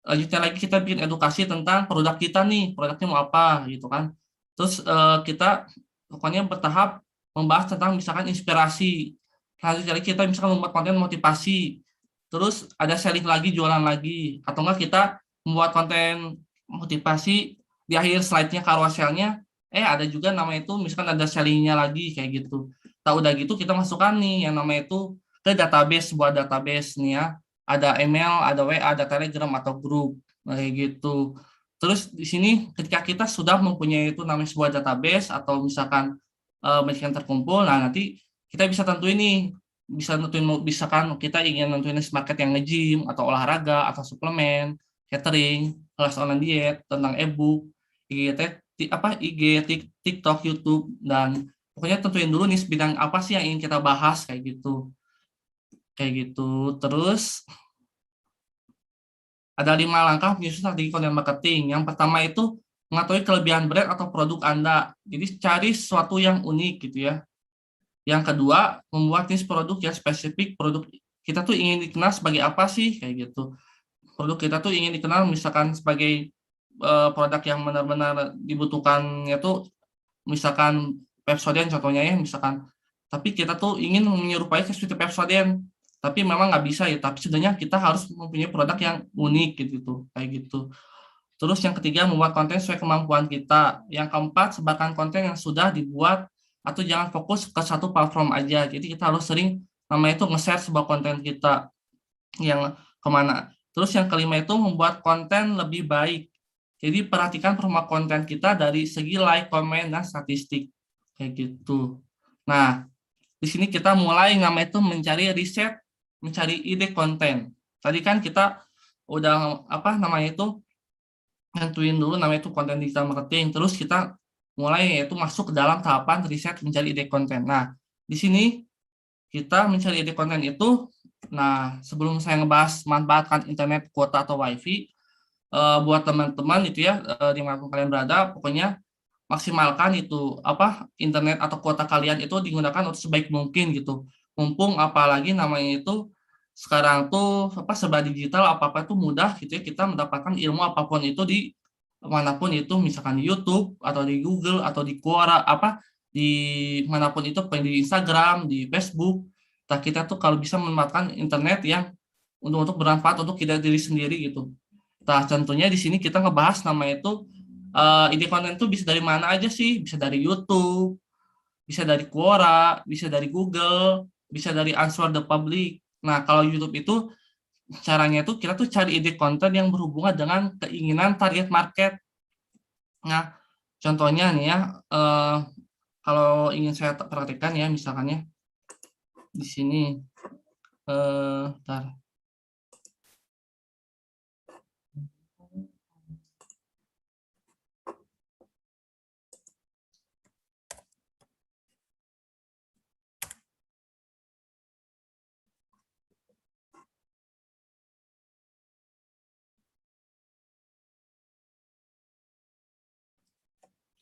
lanjutnya lagi kita bikin edukasi tentang produk kita nih, produknya mau apa gitu kan. Terus kita pokoknya bertahap membahas tentang misalkan inspirasi. Lanjutnya lagi kita misalkan membuat konten motivasi. Terus ada selling lagi, jualan lagi, atau enggak kita membuat konten motivasi, di akhir slide-nya carouselnya ada juga namanya itu misalkan ada selling-nya lagi kayak gitu. Nah, udah gitu kita masukkan nih yang namanya itu ke database, sebuah database nih ya. Ada email, ada WA, ada Telegram atau grup kayak gitu. Terus di sini ketika kita sudah mempunyai itu namanya sebuah database atau misalkan banyak yang terkumpul, nah nanti kita bisa tentuin nih, misalkan kita ingin nentuin market yang nge-gym atau olahraga atau suplemen, catering, kelas online diet, tentang e-book, IG, TikTok, YouTube, dan pokoknya tentuin dulu nih bidang apa sih yang ingin kita bahas kayak gitu. Terus ada 5 langkah menyusun strategi konten marketing. Yang pertama itu mengetahui kelebihan brand atau produk Anda. Jadi cari sesuatu yang unik gitu ya. Yang kedua, membuat niche produk yang spesifik. Produk kita tuh ingin dikenal sebagai apa sih kayak gitu. Produk kita tuh ingin dikenal misalkan sebagai produk yang benar-benar dibutuhkannya tuh misalkan Pepsodent contohnya ya, misalkan. Tapi kita tuh ingin menyerupai seperti Pepsodent, tapi memang nggak bisa ya. Tapi sebenarnya kita harus mempunyai produk yang unik gitu, kayak gitu. Terus yang ketiga, membuat konten sesuai kemampuan kita. Yang keempat, sebarkan konten yang sudah dibuat, atau jangan fokus ke satu platform aja. Jadi kita harus sering namanya itu nge-share sebuah konten kita yang kemana. Terus yang kelima itu membuat konten lebih baik. Jadi perhatikan performa konten kita dari segi like, komen, dan statistik kayak gitu. Nah, di sini kita mulai namanya itu mencari riset, mencari ide konten. Tadi kan kita udah nentuin dulu namanya itu konten digital marketing. Terus kita mulai yaitu masuk ke dalam tahapan riset mencari ide konten. Nah, di sini kita mencari ide konten itu. Nah, sebelum saya ngebahas manfaatkan internet, kuota atau wifi, buat teman-teman itu ya, dimanapun kalian berada, pokoknya maksimalkan itu internet atau kuota kalian itu digunakan untuk sebaik mungkin gitu. Mumpung apalagi namanya itu sekarang tuh serba digital, apa-apa itu mudah gitu ya, kita mendapatkan ilmu apapun itu di manapun itu, misalkan di YouTube atau di Google atau di Quora, di manapun itu, di Instagram, di Facebook. Nah, kita tuh kalau bisa memanfaatkan internet yang untuk bermanfaat untuk kita diri sendiri gitu. Nah, contohnya di sini kita ngebahas namanya itu ide konten itu bisa dari mana aja sih? Bisa dari YouTube, bisa dari Quora, bisa dari Google, bisa dari Answer the Public. Nah, kalau YouTube itu caranya itu kita tuh cari ide konten yang berhubungan dengan keinginan target market. Nah, contohnya nih ya, kalau ingin saya praktekkan ya, misalkannya di sini, bentar.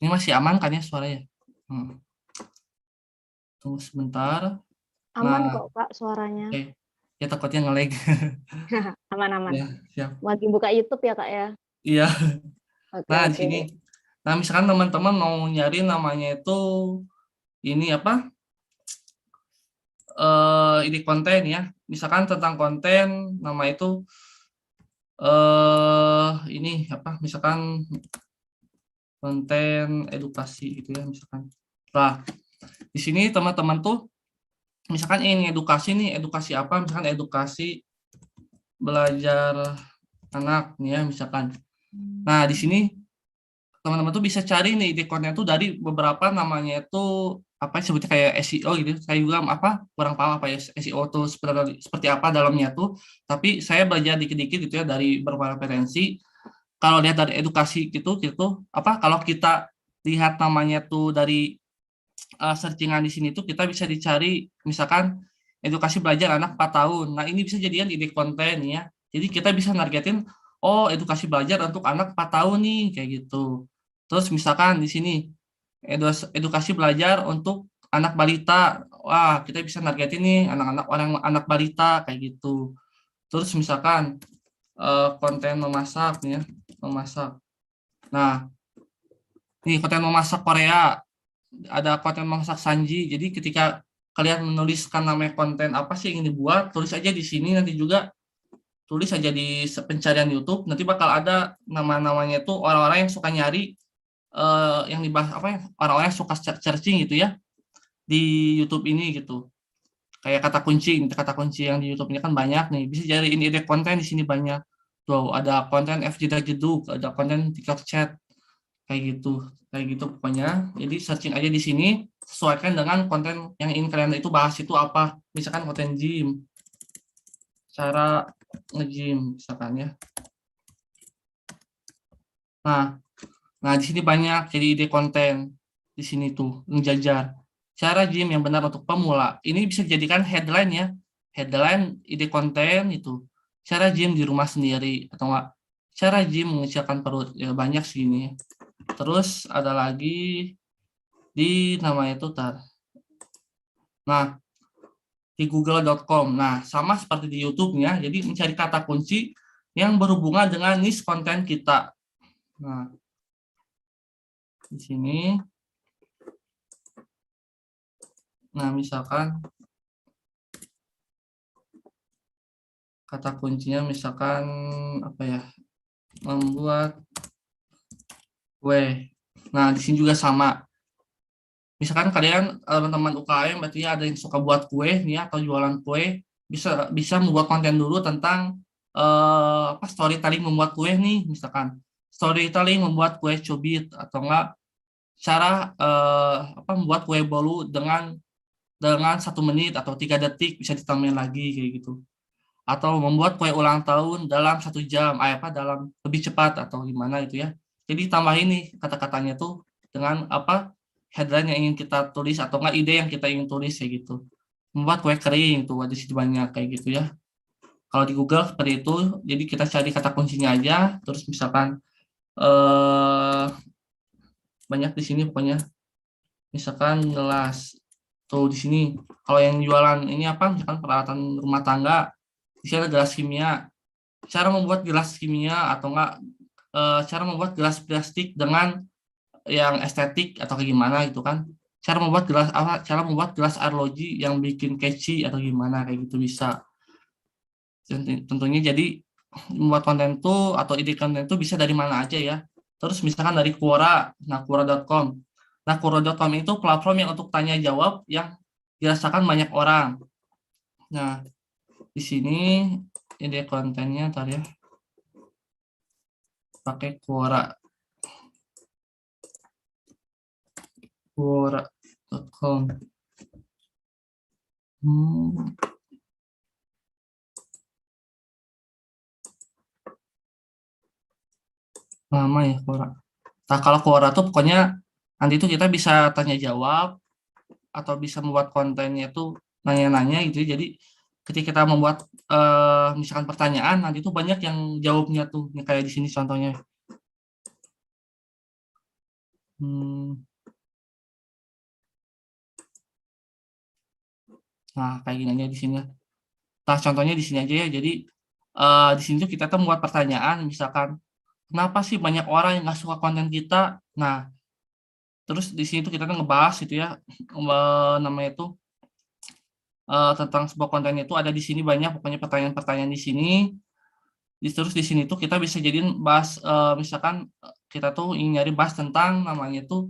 Ini masih aman kan ya suaranya? Tunggu sebentar. Aman kok Kak suaranya. Oke. Ya takutnya nge-lag. Aman-aman. Ya, siap. Lagi buka YouTube ya Kak ya? Iya. Nah, Oke. di sini. Nah, misalkan teman-teman mau nyari namanya itu ini ide konten ya. Misalkan tentang konten, nama itu ini misalkan konten edukasi gitu ya misalkan. Nah, di sini teman-teman tuh misalkan ini edukasi nih, edukasi apa? Misalkan edukasi belajar anak nih ya misalkan. Nah, di sini teman-teman tuh bisa cari nih ide konten tuh dari beberapa namanya itu apa sebutnya kayak SEO gitu. Saya juga apa kurang paham apa ya SEO tuh seperti apa dalamnya tuh. Tapi saya belajar dikit-dikit gitu ya dari beberapa referensi. Kalau lihat dari edukasi gitu apa kalau kita lihat namanya tuh dari searchingan di sini tuh kita bisa dicari misalkan edukasi belajar anak 4 tahun. Nah, ini bisa jadikan ide konten ya. Jadi kita bisa nargetin oh edukasi belajar untuk anak 4 tahun nih kayak gitu. Terus misalkan di sini edukasi belajar untuk anak balita. Wah, kita bisa nargetin nih anak balita kayak gitu. Terus misalkan konten memasak nih ya, memasak. Nah, nih konten memasak Korea, ada konten memasak Sanji. Jadi ketika kalian menuliskan namanya konten apa sih yang ingin dibuat, tulis aja di sini, nanti juga tulis aja di pencarian YouTube, nanti bakal ada nama-namanya itu orang-orang yang suka nyari yang dibahas apa ya, orang-orang yang suka searching gitu ya di YouTube ini gitu. Kayak kata kunci yang di YouTube ini kan banyak nih, bisa cari ini ide konten di sini banyak. Tuh, ada konten FJ Jeduk, ada konten TikTok chat kayak gitu pokoknya. Jadi searching aja di sini, sesuaikan dengan konten yang ingin kalian itu bahas itu apa. Misalkan konten gym, cara nge-gym misalkan ya. Nah di sini banyak jadi ide konten di sini tuh ngejajar cara gym yang benar untuk pemula. Ini bisa dijadikan headline ya, headline ide konten itu cara gym di rumah sendiri atau enggak cara gym mengecilkan perut ya, banyak sih ini. Terus ada lagi di namanya itu nah di google.com. Nah, sama seperti di YouTube-nya, jadi mencari kata kunci yang berhubungan dengan niche konten kita. Nah, di sini. Nah, misalkan kata kuncinya misalkan apa ya? Membuat kue. Nah, di sini juga sama. Misalkan kalian teman-teman UKM berarti ada yang suka buat kue nih atau jualan kue, bisa membuat konten dulu tentang storytelling membuat kue nih, misalkan storytelling membuat kue cubit atau enggak cara membuat kue bolu dengan 1 menit atau 3 detik bisa ditambahin lagi kayak gitu. Atau membuat kue ulang tahun dalam 1 jam, dalam lebih cepat atau gimana itu ya. Jadi tambahin nih kata-katanya tuh dengan headline yang ingin kita tulis atau enggak ide yang kita ingin tulis kayak gitu. Membuat kue kering tuh ada situ banyak kayak gitu ya. Kalau di Google seperti itu, jadi kita cari kata kuncinya aja, terus misalkan banyak di sini pokoknya. Misalkan gelas tuh di sini. Kalau yang jualan ini misalkan peralatan rumah tangga, di sini ada gelas kimia. Cara membuat gelas kimia atau enggak cara membuat gelas plastik dengan yang estetik atau kayak gimana gitu kan. Cara membuat gelas arloji yang bikin catchy atau gimana kayak gitu bisa. Tentunya jadi membuat konten tuh atau ide konten tuh bisa dari mana aja ya. Terus misalkan dari Quora, Quora.com. Nah, Quora.com itu platform yang untuk tanya jawab yang dirasakan banyak orang. Nah, di sini ide kontennya ntar ya. Pakai Quora. Quora.com. Lama ya Quora. Nah, kalau Quora tuh pokoknya nanti itu kita bisa tanya jawab atau bisa membuat kontennya tuh nanya-nanya gitu. Jadi ketika kita membuat misalkan pertanyaan, nanti itu banyak yang jawabnya tuh kayak di sini contohnya. Nah, kayak gini aja di sini. Nah, contohnya di sini aja ya. Jadi di sini tuh kita tuh membuat pertanyaan, misalkan kenapa sih banyak orang yang nggak suka konten kita? Nah, terus di sini tuh kita tuh ngebahas gitu ya, namanya itu tentang sebuah konten itu ada di sini banyak pokoknya pertanyaan-pertanyaan di sini. Terus di sini tuh kita bisa jadiin bahas misalkan kita tuh ingin nyari bahas tentang namanya tuh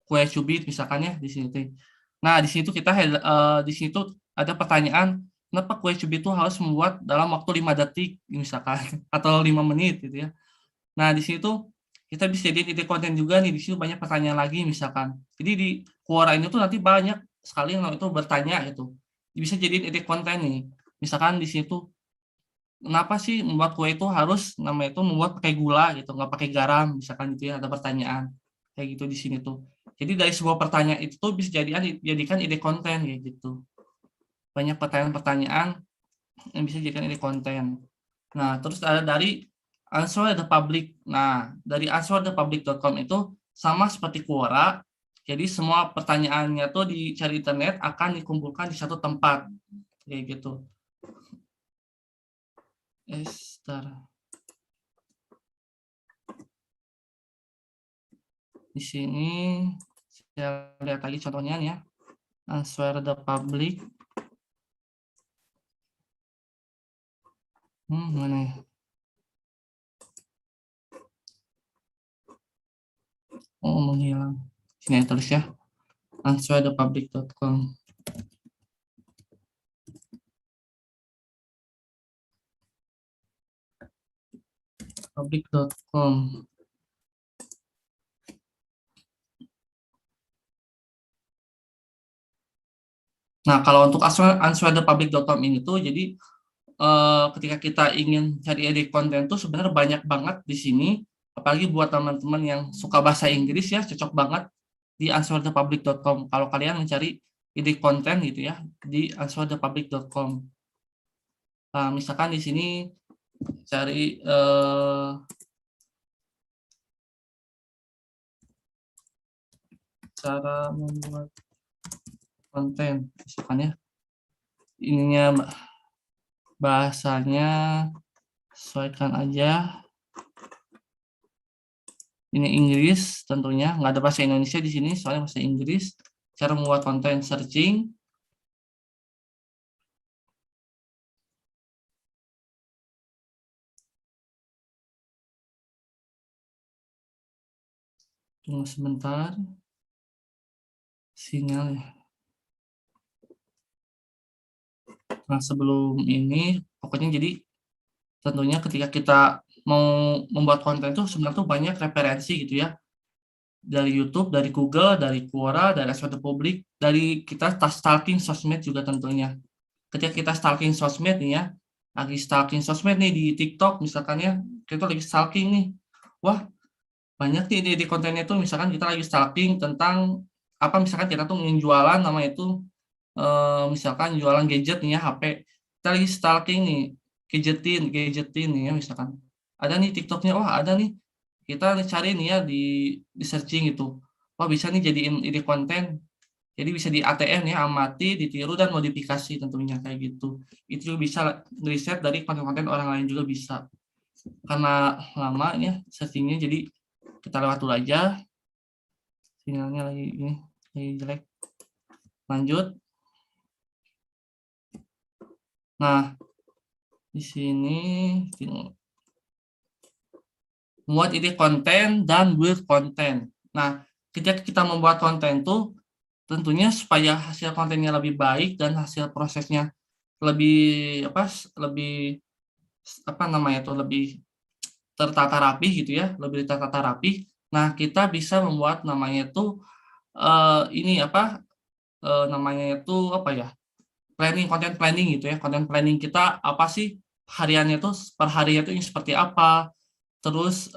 kue cubit misalkan ya di sini tuh. Nah, di sini tuh di sini tuh ada pertanyaan, kenapa kue cubit itu harus membuat dalam waktu 5 detik misalkan atau 5 menit gitu ya. Nah, di sini tuh kita bisa jadiin ide konten juga nih, di sini banyak pertanyaan lagi misalkan. Jadi di Quora ini tuh nanti banyak sekali yang itu bertanya gitu. Bisa jadiin ide konten nih. Misalkan di sini tuh kenapa sih membuat kue itu harus namanya itu membuat pakai gula gitu, nggak pakai garam misalkan gitu ya, ada pertanyaan kayak gitu di sini tuh. Jadi dari sebuah pertanyaan itu tuh bisa jadikan ide konten kayak gitu. Banyak pertanyaan-pertanyaan yang bisa dijadikan ide konten. Nah, terus ada dari Answer the Public. Nah, dari answerthepublic.com itu sama seperti Quora. Jadi semua pertanyaannya tuh dicari internet akan dikumpulkan di satu tempat. Kayak gitu. Di sini saya lihat lagi contohnya ya. Answer the Public. Mana ya? Oh, menghilang. Sini tulis ya. Answerthepublic.com. Public.com. Nah, kalau untuk answerthepublic.com ini tuh jadi ketika kita ingin cari ide konten tuh sebenarnya banyak banget di sini, apalagi buat teman-teman yang suka bahasa Inggris ya, cocok banget di answerthepublic.com. Kalau kalian mencari ide konten gitu ya di answerthepublic.com. Nah, misalkan di sini cari cara membuat konten misalkan ya, ininya bahasanya sesuaikan aja, ini Inggris tentunya, nggak ada bahasa Indonesia di sini soalnya bahasa Inggris. Cara membuat konten, searching, tunggu sebentar, sinyal ya. Nah, sebelum ini pokoknya jadi tentunya ketika kita mau membuat konten tuh sebenarnya tuh banyak referensi gitu ya, dari YouTube, dari Google, dari Quora, dari Answer the Public, dari kita stalking sosmed juga tentunya. Ketika kita stalking sosmed nih ya, lagi stalking sosmed nih di TikTok misalkan ya, kita lagi stalking nih, wah banyak nih di kontennya tuh, misalkan kita lagi stalking tentang apa, misalkan kita tuh ingin jualan namanya itu misalkan jualan gadget nih ya, HP, kita lagi stalking nih, gadgetin nih ya, misalkan ada nih TikToknya, wah ada nih, kita cari nih ya di searching itu, wah bisa nih jadiin ide konten, jadi bisa di ATM ya, amati, ditiru, dan modifikasi tentunya kayak gitu. Itu juga bisa riset dari konten-konten orang lain juga bisa. Karena lama ya searchingnya, jadi kita lewat dulu aja, sinyalnya lagi jelek. Lanjut. Nah, di sini membuat ide konten dan build konten. Nah, ketika kita membuat konten tuh tentunya supaya hasil kontennya lebih baik dan hasil prosesnya lebih lebih tertata rapi gitu ya, lebih tertata rapi. Nah, kita bisa membuat namanya itu konten planning gitu ya. Konten planning kita apa sih, hariannya tuh per harinya tuh seperti apa, terus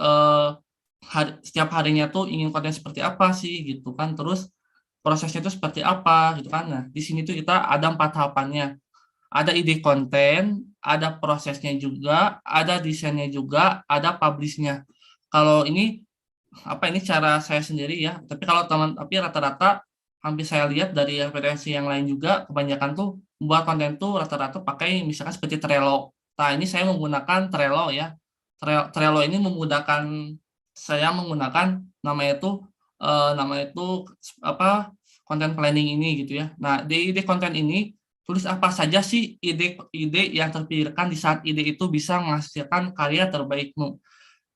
setiap harinya tuh ingin konten seperti apa sih gitu kan, terus prosesnya itu seperti apa gitu kan. Nah, di sini tuh kita ada 4 tahapannya. Ada ide konten, ada prosesnya juga, ada desainnya juga, ada publish-nya. Kalau ini ini cara saya sendiri ya, tapi rata-rata hampir saya lihat dari referensi yang lain juga, kebanyakan tuh membuat konten tuh rata-rata pakai misalkan seperti Trello. Nah, ini saya menggunakan Trello ya. Trello ini saya menggunakan namanya itu konten planning ini gitu ya. Nah, di ide konten ini tulis apa saja sih ide-ide yang terpikirkan di saat ide itu bisa menghasilkan karya terbaikmu.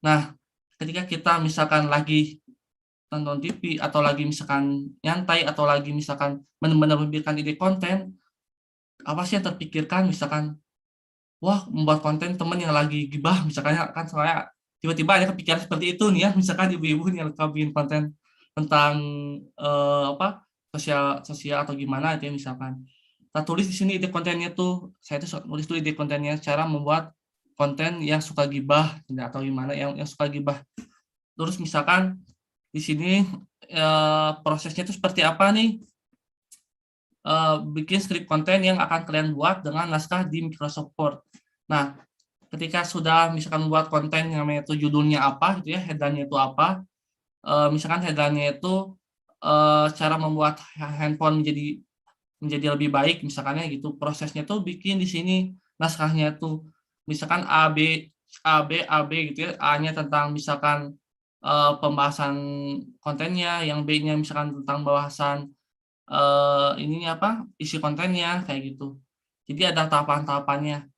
Nah, ketika kita misalkan lagi nonton TV atau lagi misalkan nyantai atau lagi misalkan benar-benar memikirkan ide konten, apa sih yang terpikirkan? Misalkan, wah membuat konten temen yang lagi gibah, misalkan kan soalnya tiba-tiba ada kepikiran seperti itu nih ya, misalkan ibu-ibu yang bikin konten tentang apa sosial atau gimana itu ya misalkan. Kita tulis di sini ide kontennya tuh, saya tuh nulis tuh ide kontennya, cara membuat konten yang suka gibah atau gimana yang suka gibah. Terus misalkan di sini prosesnya itu seperti apa nih? Bikin script konten yang akan kalian buat dengan naskah di Microsoft Word. Nah, ketika sudah misalkan membuat konten yang namanya itu judulnya apa gitu ya, headline-nya itu apa, misalkan headline-nya itu cara membuat handphone menjadi lebih baik misalkannya gitu. Prosesnya tuh bikin di sini naskahnya tuh misalkan A B gitu ya. A-nya tentang misalkan pembahasan kontennya, yang B-nya misalkan tentang bahasan ininya apa, isi kontennya kayak gitu. Jadi ada tahapan-tahapannya.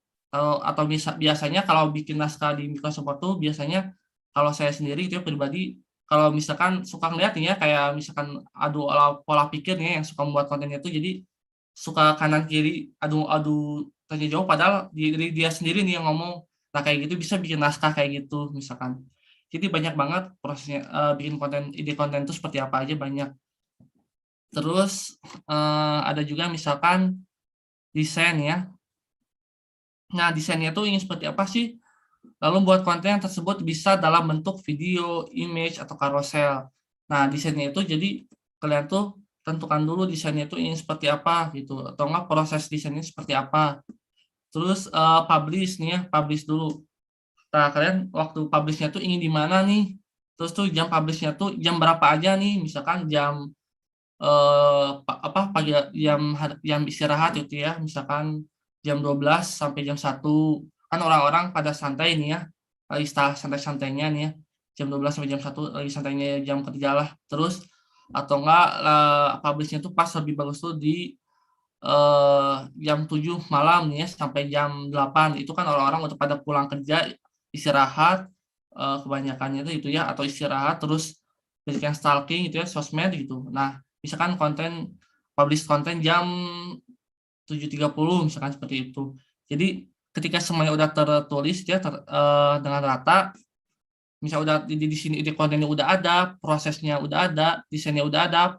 Atau biasanya kalau bikin naskah di Microsoft Word tuh biasanya kalau saya sendiri gitu ya pribadi, kalau misalkan suka ngeliat nih ya kayak misalkan adu pola pikirnya yang suka membuat kontennya itu, jadi suka kanan kiri adu tanya jawab padahal diri dia sendiri nih yang ngomong. Nah kayak gitu bisa bikin naskah kayak gitu misalkan. Jadi banyak banget prosesnya bikin konten, ide konten itu seperti apa aja banyak. Terus ada juga misalkan desain ya. Nah desainnya itu ingin seperti apa sih? Lalu buat konten yang tersebut bisa dalam bentuk video, image, atau carousel. Nah desainnya itu jadi kalian tuh tentukan dulu desainnya itu ingin seperti apa gitu, atau enggak proses desainnya seperti apa. Terus publish nih ya, publish dulu. Nah kalian waktu publishnya tuh ingin di mana nih? Terus tuh jam publishnya tuh jam berapa aja nih? Misalkan jam pagi jam istirahat gitu ya, misalkan jam 12 sampai jam 1 kan orang-orang pada santai nih ya, lagi santai-santainya nih ya, jam 12 sampai jam 1 lagi santainya jam kerja lah. Terus atau enggak publishnya tuh pas lebih bagus tuh di jam 7 malam nih ya sampai jam 8, itu kan orang-orang udah pada pulang kerja istirahat, kebanyakannya itu ya, atau istirahat terus banyak yang stalking gitu ya, sosmed gitu. Nah misalkan publish konten jam 7.30 misalkan seperti itu. Jadi ketika semuanya udah tertulis ya dengan rata, misal udah di sini ide kontennya udah ada, prosesnya udah ada, desainnya udah ada,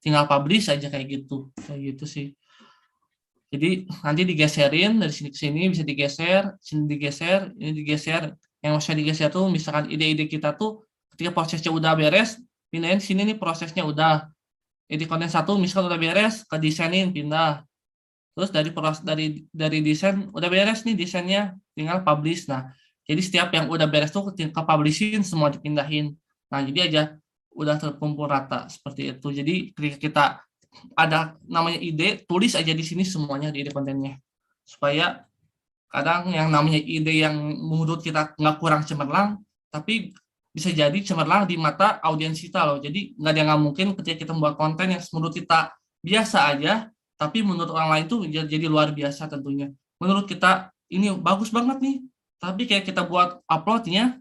tinggal publish aja kayak gitu sih. Jadi nanti digeserin dari sini ke sini, bisa digeser, sini digeser, ini digeser. Yang maksudnya digeser tuh misalkan ide-ide kita tuh ketika prosesnya udah beres, pindahin sini nih prosesnya udah. Ide konten satu misalkan udah beres, ke desainin pindah. Terus dari desain udah beres nih desainnya, tinggal publish. Nah, jadi setiap yang udah beres tuh ke publishin semua dipindahin. Nah, jadi aja udah terkumpul rata seperti itu. Jadi ketika kita ada namanya ide, tulis aja di sini semuanya di ide kontennya. Supaya kadang yang namanya ide yang menurut kita nggak kurang cemerlang, tapi bisa jadi cemerlang di mata audiens kita loh. Jadi nggak mungkin ketika kita membuat konten yang menurut kita biasa aja, tapi menurut orang lain tuh jadi luar biasa tentunya. Menurut kita ini bagus banget nih, tapi kayak kita buat uploadnya,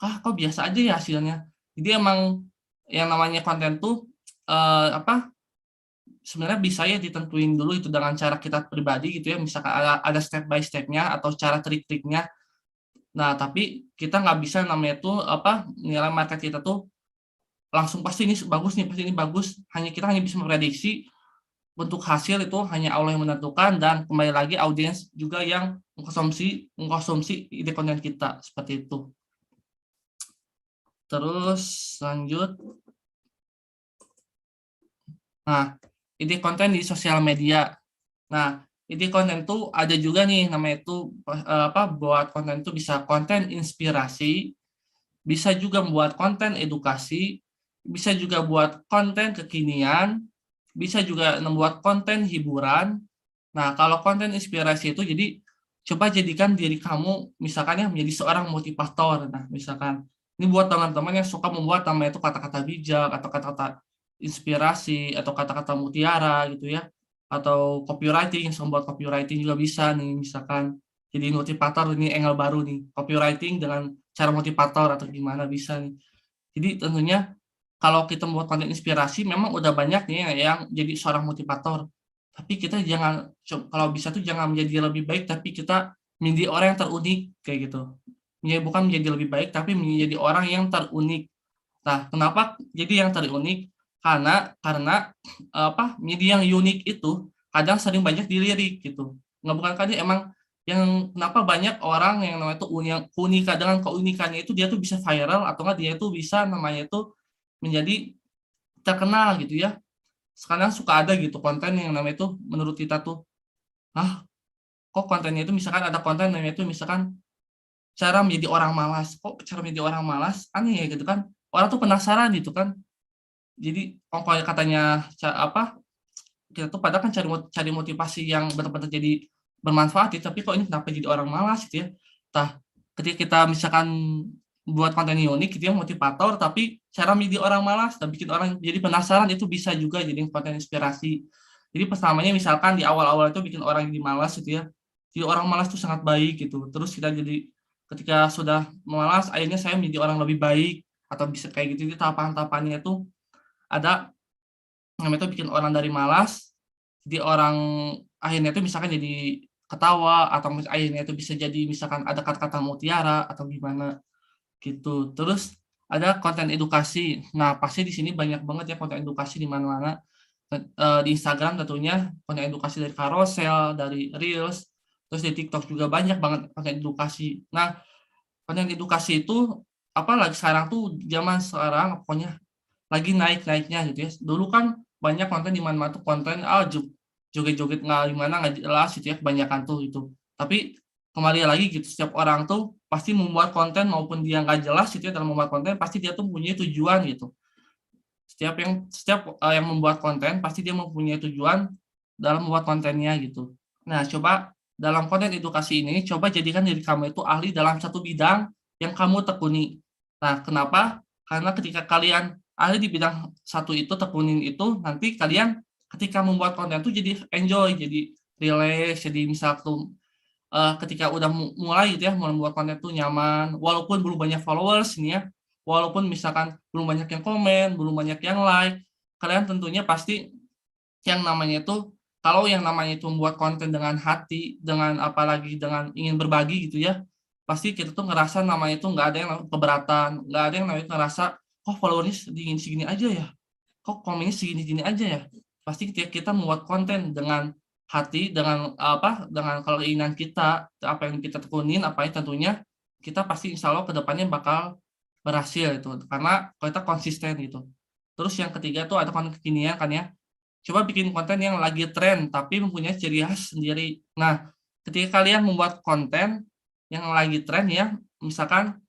kok biasa aja ya hasilnya. Jadi emang yang namanya konten tuh sebenarnya bisa ya ditentuin dulu itu dengan cara kita pribadi gitu ya, misalkan ada step by stepnya atau cara trik-triknya. Nah, tapi kita nggak bisa namanya tuh nilai market kita tuh langsung pasti ini bagus nih, pasti ini bagus. Kita hanya bisa memprediksi, bentuk hasil itu hanya Allah yang menentukan, dan kembali lagi audiens juga yang mengkonsumsi ide konten kita seperti itu. Terus lanjut. Nah, ide konten di sosial media. Nah, ide konten tuh ada juga nih namanya itu buat konten itu bisa konten inspirasi, bisa juga membuat konten edukasi, bisa juga buat konten kekinian, bisa juga membuat konten hiburan. Nah, kalau konten inspirasi itu jadi coba jadikan diri kamu misalkan ya menjadi seorang motivator. Nah, misalkan ini buat teman-teman yang suka membuat namanya itu kata-kata bijak atau kata-kata inspirasi atau kata-kata mutiara gitu ya, atau copywriting, yang membuat copywriting juga bisa nih, misalkan jadi motivator. Ini angle baru nih, copywriting dengan cara motivator atau gimana bisa nih. Jadi tentunya kalau kita membuat konten inspirasi memang udah banyak nih yang jadi seorang motivator. Tapi kita jangan, kalau bisa tuh jangan menjadi lebih baik, tapi kita menjadi orang yang terunik kayak gitu. Ya, bukan menjadi lebih baik, tapi menjadi orang yang terunik. Nah, kenapa jadi yang terunik? Karena menjadi yang unik itu kadang sering banyak dilirik gitu. Nggak, bukan kadang, emang yang kenapa banyak orang yang namanya itu keunikan, dengan keunikannya itu dia tuh bisa viral atau enggak dia itu bisa namanya itu menjadi terkenal gitu ya. Sekarang suka ada gitu konten yang namanya itu menurut kita tuh, kok kontennya itu misalkan ada konten namanya itu misalkan cara menjadi orang malas. Kok cara menjadi orang malas? Aneh ya gitu kan. Orang tuh penasaran gitu kan. Jadi kalau katanya kita tuh padahal kan cari motivasi yang benar-benar jadi bermanfaat ya, tapi kok ini kenapa jadi orang malas gitu ya. Nah, ketika kita misalkan buat konten unik gitu ya, motivator, tapi cara menjadi orang malas dan bikin orang jadi penasaran, itu bisa juga jadi konten inspirasi. Jadi pertamanya misalkan di awal-awal itu bikin orang jadi malas gitu ya. Jadi orang malas itu sangat baik gitu. Terus kita jadi ketika sudah malas, akhirnya saya menjadi orang lebih baik atau bisa kayak gitu. Jadi tahapan-tahapannya itu ada namanya itu bikin orang dari malas, jadi orang akhirnya itu misalkan jadi ketawa, atau akhirnya itu bisa jadi misalkan ada kata-kata mutiara atau gimana gitu. Terus ada konten edukasi. Nah, pasti di sini banyak banget ya konten edukasi di mana-mana. Di Instagram tentunya konten edukasi dari carousel, dari Reels, terus di TikTok juga banyak banget konten edukasi. Nah, konten edukasi itu apalagi sekarang tuh zaman sekarang pokoknya lagi naik-naiknya gitu ya. Dulu kan banyak konten di mana-mana tuh konten joget-joget nggak jelas gitu ya, kebanyakan tuh itu. Tapi kembali lagi gitu, setiap orang tuh pasti membuat konten maupun dia nggak jelas gitu ya dalam membuat konten, pasti dia tuh mempunyai tujuan gitu. Setiap yang membuat konten pasti dia mempunyai tujuan dalam membuat kontennya gitu. Nah, coba dalam konten edukasi ini coba jadikan diri kamu itu ahli dalam satu bidang yang kamu tekuni. Nah, kenapa? Karena ketika kalian ahli di bidang satu itu, tekunin itu, nanti kalian ketika membuat konten itu jadi enjoy, jadi relax, jadi misal tuh ketika udah mulai gitu ya, membuat konten itu nyaman, walaupun belum banyak followers ini ya, walaupun misalkan belum banyak yang komen, belum banyak yang like, kalian tentunya pasti yang namanya itu, kalau yang namanya itu membuat konten dengan hati, dengan apalagi dengan ingin berbagi gitu ya, pasti kita tuh ngerasa namanya itu nggak ada yang keberatan, nggak ada yang namanya ngerasa, kok followernya segini aja ya, kok komennya segini aja ya. Pasti ketika kita membuat konten dengan hati, dengan dengan keinginan kita, apa yang kita tekunin, apa yang tentunya kita pasti insya Allah kedepannya bakal berhasil itu, karena kalau kita konsisten gitu. Terus yang ketiga tuh ada konten kekinian kan ya. Coba bikin konten yang lagi tren tapi mempunyai ciri khas sendiri. Nah, ketika kalian membuat konten yang lagi tren ya, misalkan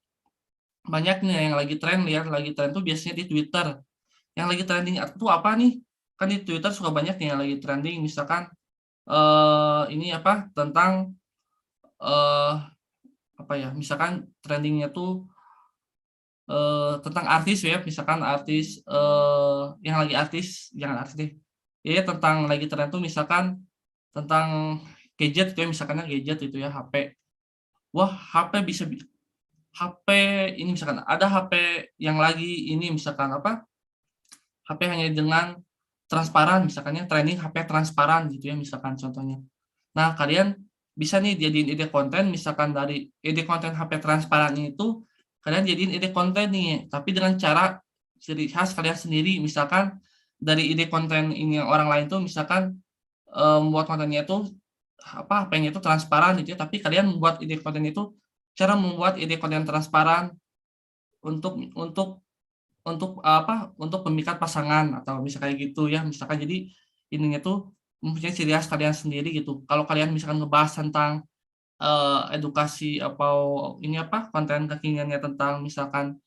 banyak nih yang lagi tren, lihat lagi tren tuh biasanya di Twitter. Yang lagi trending itu apa nih? Kan di Twitter suka banyak nih yang lagi trending, misalkan ini tentang misalkan trendingnya tuh tentang artis ya, misalkan artis yang lagi artis, jangan artis deh. Ya, tentang lagi tren tuh misalkan tentang gadget gitu ya, misalkan gadget itu ya, HP. Wah, HP ini misalkan ada HP yang lagi ini misalkan HP hanya dengan transparan, misalkan ya trending HP transparan gitu ya, misalkan contohnya. Nah, kalian bisa nih jadiin ide konten, misalkan dari ide konten HP transparan itu, kalian jadiin ide konten nih, tapi dengan cara ciri khas kalian sendiri. Misalkan dari ide konten ini orang lain tuh misalkan membuat kontennya itu HP-nya itu transparan gitu ya, tapi kalian membuat ide konten itu, cara membuat ide konten transparan untuk pemikat pasangan atau misalkan kayak gitu ya, misalkan jadi ininya tuh mempunyai ciri khas kalian sendiri gitu. Kalau kalian misalkan ngebahas tentang edukasi atau konten kekiniannya tentang misalkan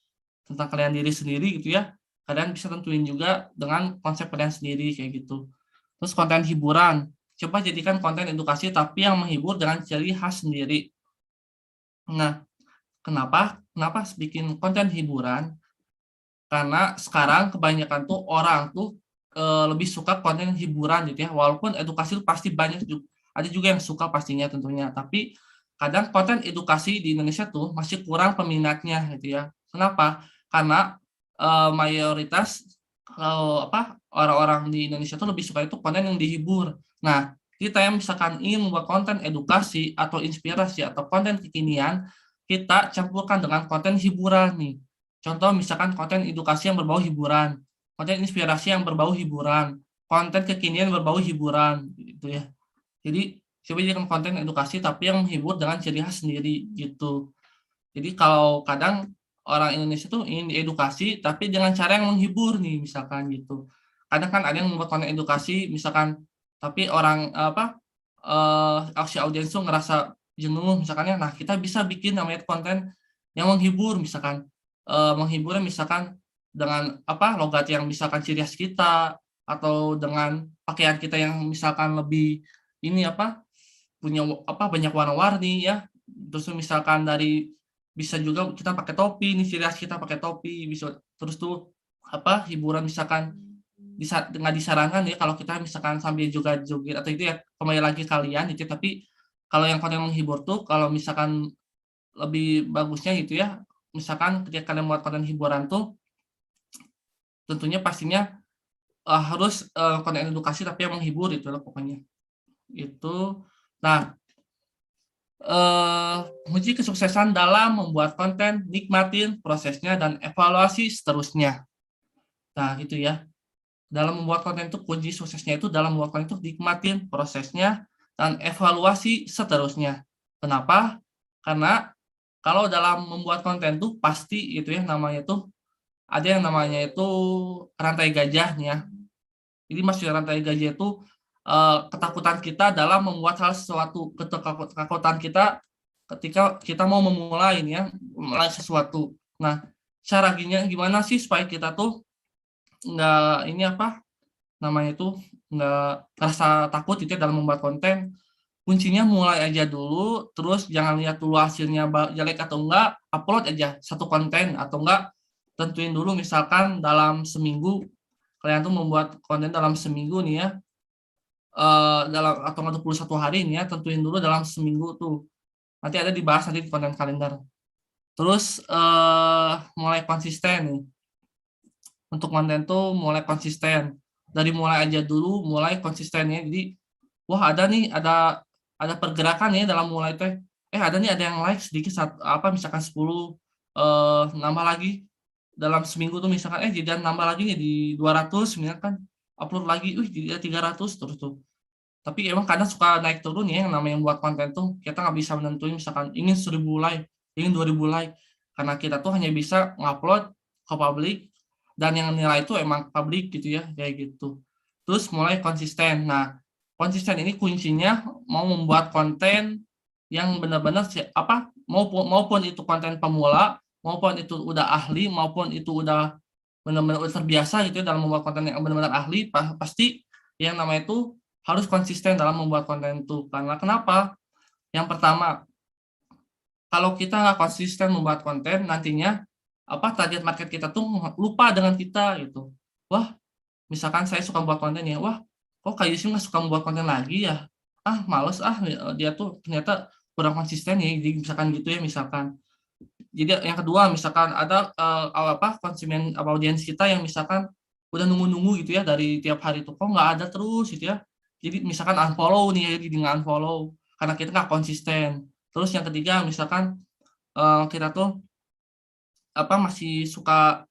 tentang kalian diri sendiri gitu ya, kalian bisa tentuin juga dengan konsep kalian sendiri kayak gitu. Terus konten hiburan, coba jadikan konten edukasi tapi yang menghibur dengan ciri khas sendiri. Nah, kenapa bikin konten hiburan? Karena sekarang kebanyakan tuh orang tuh lebih suka konten hiburan gitu ya. Walaupun edukasi itu pasti banyak ada juga yang suka pastinya tentunya, tapi kadang konten edukasi di Indonesia tuh masih kurang peminatnya gitu ya. Kenapa? Karena mayoritas orang-orang di Indonesia tuh lebih suka itu konten yang dihibur. Nah, kita yang misalkan ingin membuat konten edukasi atau inspirasi atau konten kekinian, kita campurkan dengan konten hiburan nih. Contoh misalkan konten edukasi yang berbau hiburan, konten inspirasi yang berbau hiburan, konten kekinian berbau hiburan gitu ya. Jadi coba jadikan konten edukasi tapi yang menghibur dengan ciri khas sendiri gitu. Jadi kalau kadang orang Indonesia tuh ingin diedukasi tapi dengan cara yang menghibur nih misalkan gitu. Kadang kan ada yang membuat konten edukasi misalkan tapi orang si audiens tuh ngerasa jenuh misalkan ya. Nah, kita bisa bikin namanya konten yang menghibur misalkan menghiburnya misalkan dengan logat yang misalkan ciri khas kita atau dengan pakaian kita yang misalkan lebih punya banyak warna-warni ya. Terus misalkan bisa juga kita pakai topi, nih ciri khas kita pakai topi, bisa terus tuh hiburan misalkan nggak disarankan ya kalau kita misalkan sambil juga joget atau itu ya kembali lagi kalian itu, tapi kalau yang konten menghibur tuh kalau misalkan lebih bagusnya gitu ya, misalkan ketika kalian buat konten hiburan tuh tentunya pastinya harus konten edukasi tapi yang menghibur itu loh pokoknya. Itu. Nah, kunci kesuksesan dalam membuat konten, nikmatin prosesnya dan evaluasi seterusnya. Nah, gitu ya. Dalam membuat konten itu kunci suksesnya itu dalam membuat konten itu nikmatin prosesnya dan evaluasi seterusnya. Kenapa? Karena kalau dalam membuat konten tuh pasti itu ya namanya tuh ada yang namanya itu rantai gajahnya. Jadi maksudnya rantai gajah itu ketakutan kita dalam membuat hal sesuatu, ketakutan kita ketika kita mau memulai sesuatu. Nah, cara gimana sih supaya kita tuh nggak nggak rasa takut itu dalam membuat konten. Kuncinya mulai aja dulu, terus jangan lihat dulu hasilnya jelek atau enggak, upload aja satu konten atau enggak tentuin dulu misalkan dalam seminggu kalian tuh membuat konten dalam seminggu nih ya, dalam atau 21 hari nih ya, tentuin dulu dalam seminggu tuh. Nanti ada dibahas nanti di konten kalender. Terus mulai konsisten nih. Untuk konten tuh mulai konsisten. Dari mulai aja dulu, mulai konsisten ya. Jadi, wah ada pergerakan ya dalam mulai teh. Ada yang like sedikit misalkan 10 nambah lagi dalam seminggu tuh misalkan jadi nambah lagi nih di 200 misalkan upload lagi jadi 300 terus tuh. Tapi emang kadang suka naik turun ya yang namanya buat konten tuh kita nggak bisa menentuin misalkan ingin 1000 like, ingin 2000 like karena kita tuh hanya bisa ngupload ke publik dan yang nilai itu emang publik gitu ya kayak gitu. Terus mulai konsisten. Nah, konsisten ini kuncinya mau membuat konten yang benar-benar maupun itu konten pemula, maupun itu udah ahli, maupun itu udah benar-benar terbiasa gitu ya dalam membuat konten yang benar-benar ahli, pasti yang namanya itu harus konsisten dalam membuat konten itu. Karena kenapa? Yang pertama, kalau kita nggak konsisten membuat konten, nantinya target market kita tuh lupa dengan kita gitu. Wah, misalkan saya suka membuat konten ya, wah kok Kak Yusim nggak suka membuat konten lagi ya? Males dia tuh ternyata kurang konsisten ya, jadi misalkan gitu ya misalkan. Jadi yang kedua misalkan ada konsumen audiens kita yang misalkan udah nunggu-nunggu gitu ya dari tiap hari tuh kok nggak ada terus gitu ya. Jadi misalkan unfollow nih ya, jadi nggak unfollow karena kita nggak konsisten. Terus yang ketiga misalkan kita tuh masih suka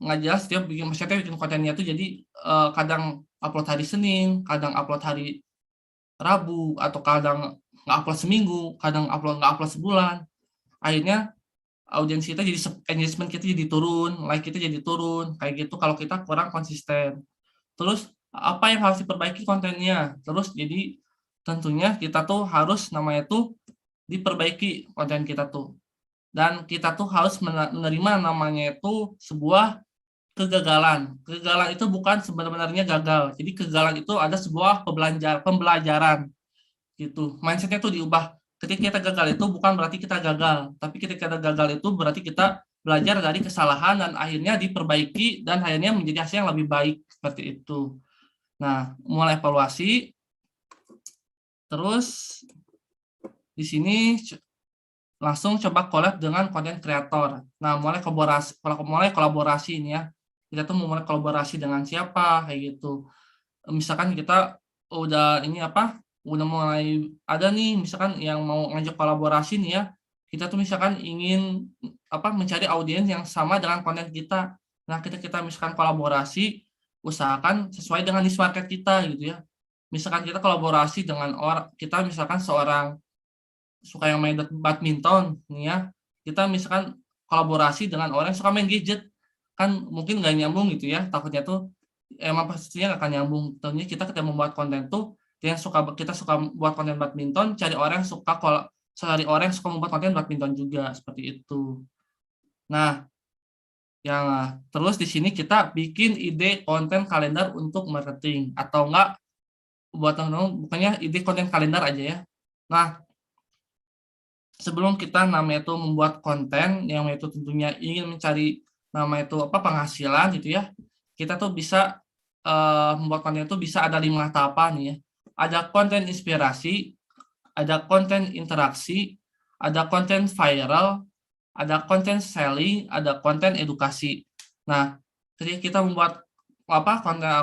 nggak jelas dia bikin kontennya tuh jadi kadang upload hari Senin, kadang upload hari Rabu, atau kadang nggak upload seminggu, kadang nggak upload sebulan. Akhirnya audiens kita jadi engagement kita jadi turun, like kita jadi turun, kayak gitu kalau kita kurang konsisten. Terus apa yang harus diperbaiki kontennya? Terus jadi tentunya kita tuh harus namanya tuh diperbaiki konten kita tuh. Dan kita tuh harus menerima namanya itu sebuah kegagalan. Kegagalan itu bukan sebenarnya gagal. Jadi kegagalan itu ada sebuah pembelajaran gitu. Mindsetnya tuh diubah. Ketika kita gagal itu bukan berarti kita gagal, tapi ketika kita gagal itu berarti kita belajar dari kesalahan dan akhirnya diperbaiki dan akhirnya menjadi hasil yang lebih baik seperti itu. Nah, mulai evaluasi, terus di sini langsung coba collab dengan konten kreator. Nah, mulai kolaborasi ini ya. Kita tuh mulai kolaborasi dengan siapa kayak gitu. Misalkan kita udah udah mulai ada nih misalkan yang mau ngajak kolaborasi nih ya. Kita tuh misalkan ingin mencari audiens yang sama dengan konten kita. Nah, kita misalkan kolaborasi, usahakan sesuai dengan niche market kita gitu ya. Misalkan kita kolaborasi dengan kita misalkan seorang suka yang main badminton nih ya, kita misalkan kolaborasi dengan orang yang suka main gadget, kan mungkin nggak nyambung gitu ya, takutnya tuh emang pastinya nggak akan nyambung. Tentunya kita membuat konten tuh kita suka buat konten badminton, cari orang yang suka membuat konten badminton juga seperti itu. Nah, yang terus di sini kita bikin ide konten kalender untuk marketing atau enggak bukannya ide konten kalender aja ya. Nah, sebelum kita namanya itu membuat konten yang itu tentunya ingin mencari penghasilan gitu ya, kita tuh bisa membuat konten itu bisa ada 5 tahapan ya. Ada konten inspirasi, ada konten interaksi, ada konten viral, ada konten selling, ada konten edukasi. Nah, ketika kita membuat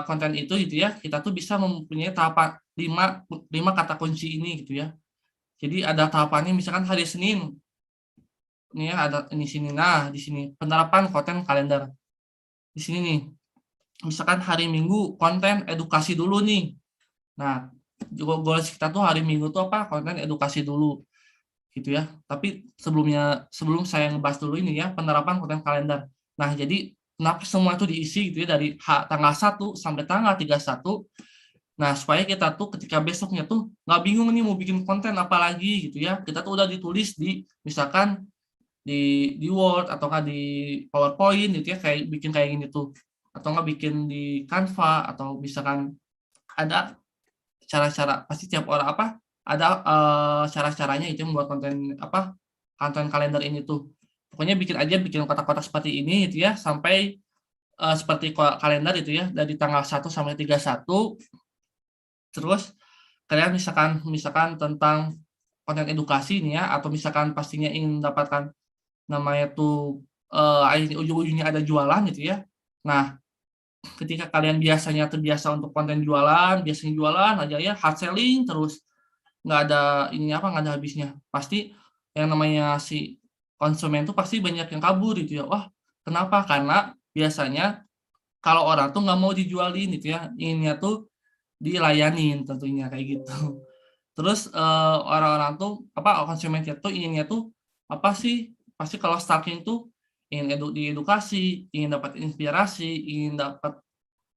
konten itu gitu ya, kita tuh bisa mempunyai tahapan 5 kata kunci ini gitu ya. Jadi ada tahapannya misalkan hari Senin. Ini ya ada di sini. Nah, di sini penerapan konten kalender. Di sini nih. Misalkan hari Minggu konten edukasi dulu nih. Nah, goals kita tuh hari Minggu tuh konten edukasi dulu. Gitu ya. Tapi sebelum saya ngebahas dulu ini ya penerapan konten kalender. Nah, jadi kenapa semua itu diisi gitu ya dari tanggal 1 sampai tanggal 31. Nah, supaya kita tuh ketika besoknya tuh nggak bingung nih mau bikin konten apa lagi gitu ya. Kita tuh udah ditulis misalkan di Word atau nggak di PowerPoint gitu ya, kayak bikin kayak gini tuh. Atau nggak bikin di Canva atau misalkan ada cara-cara, pasti tiap orang ada cara-caranya itu membuat konten kalender ini tuh. Pokoknya bikin kotak-kotak seperti ini gitu ya, sampai seperti kalender itu ya, dari tanggal 1 sampai 31. Terus kalian misalkan tentang konten edukasi nih ya, atau misalkan pastinya ingin mendapatkan namanya tuh ujung-ujungnya ada jualan gitu ya. Nah, ketika kalian biasanya terbiasa untuk konten biasanya jualan aja ya, hard selling terus, nggak ada habisnya. Pasti yang namanya si konsumen tuh pasti banyak yang kabur gitu ya. Wah, kenapa? Karena biasanya kalau orang tuh nggak mau dijualin gitu ya, inginnya tuh dilayanin tentunya kayak gitu. Terus orang-orang tuh konsumen tuh inginnya tuh pasti kalau starting tuh ingin diedukasi, ingin dapat inspirasi, ingin dapat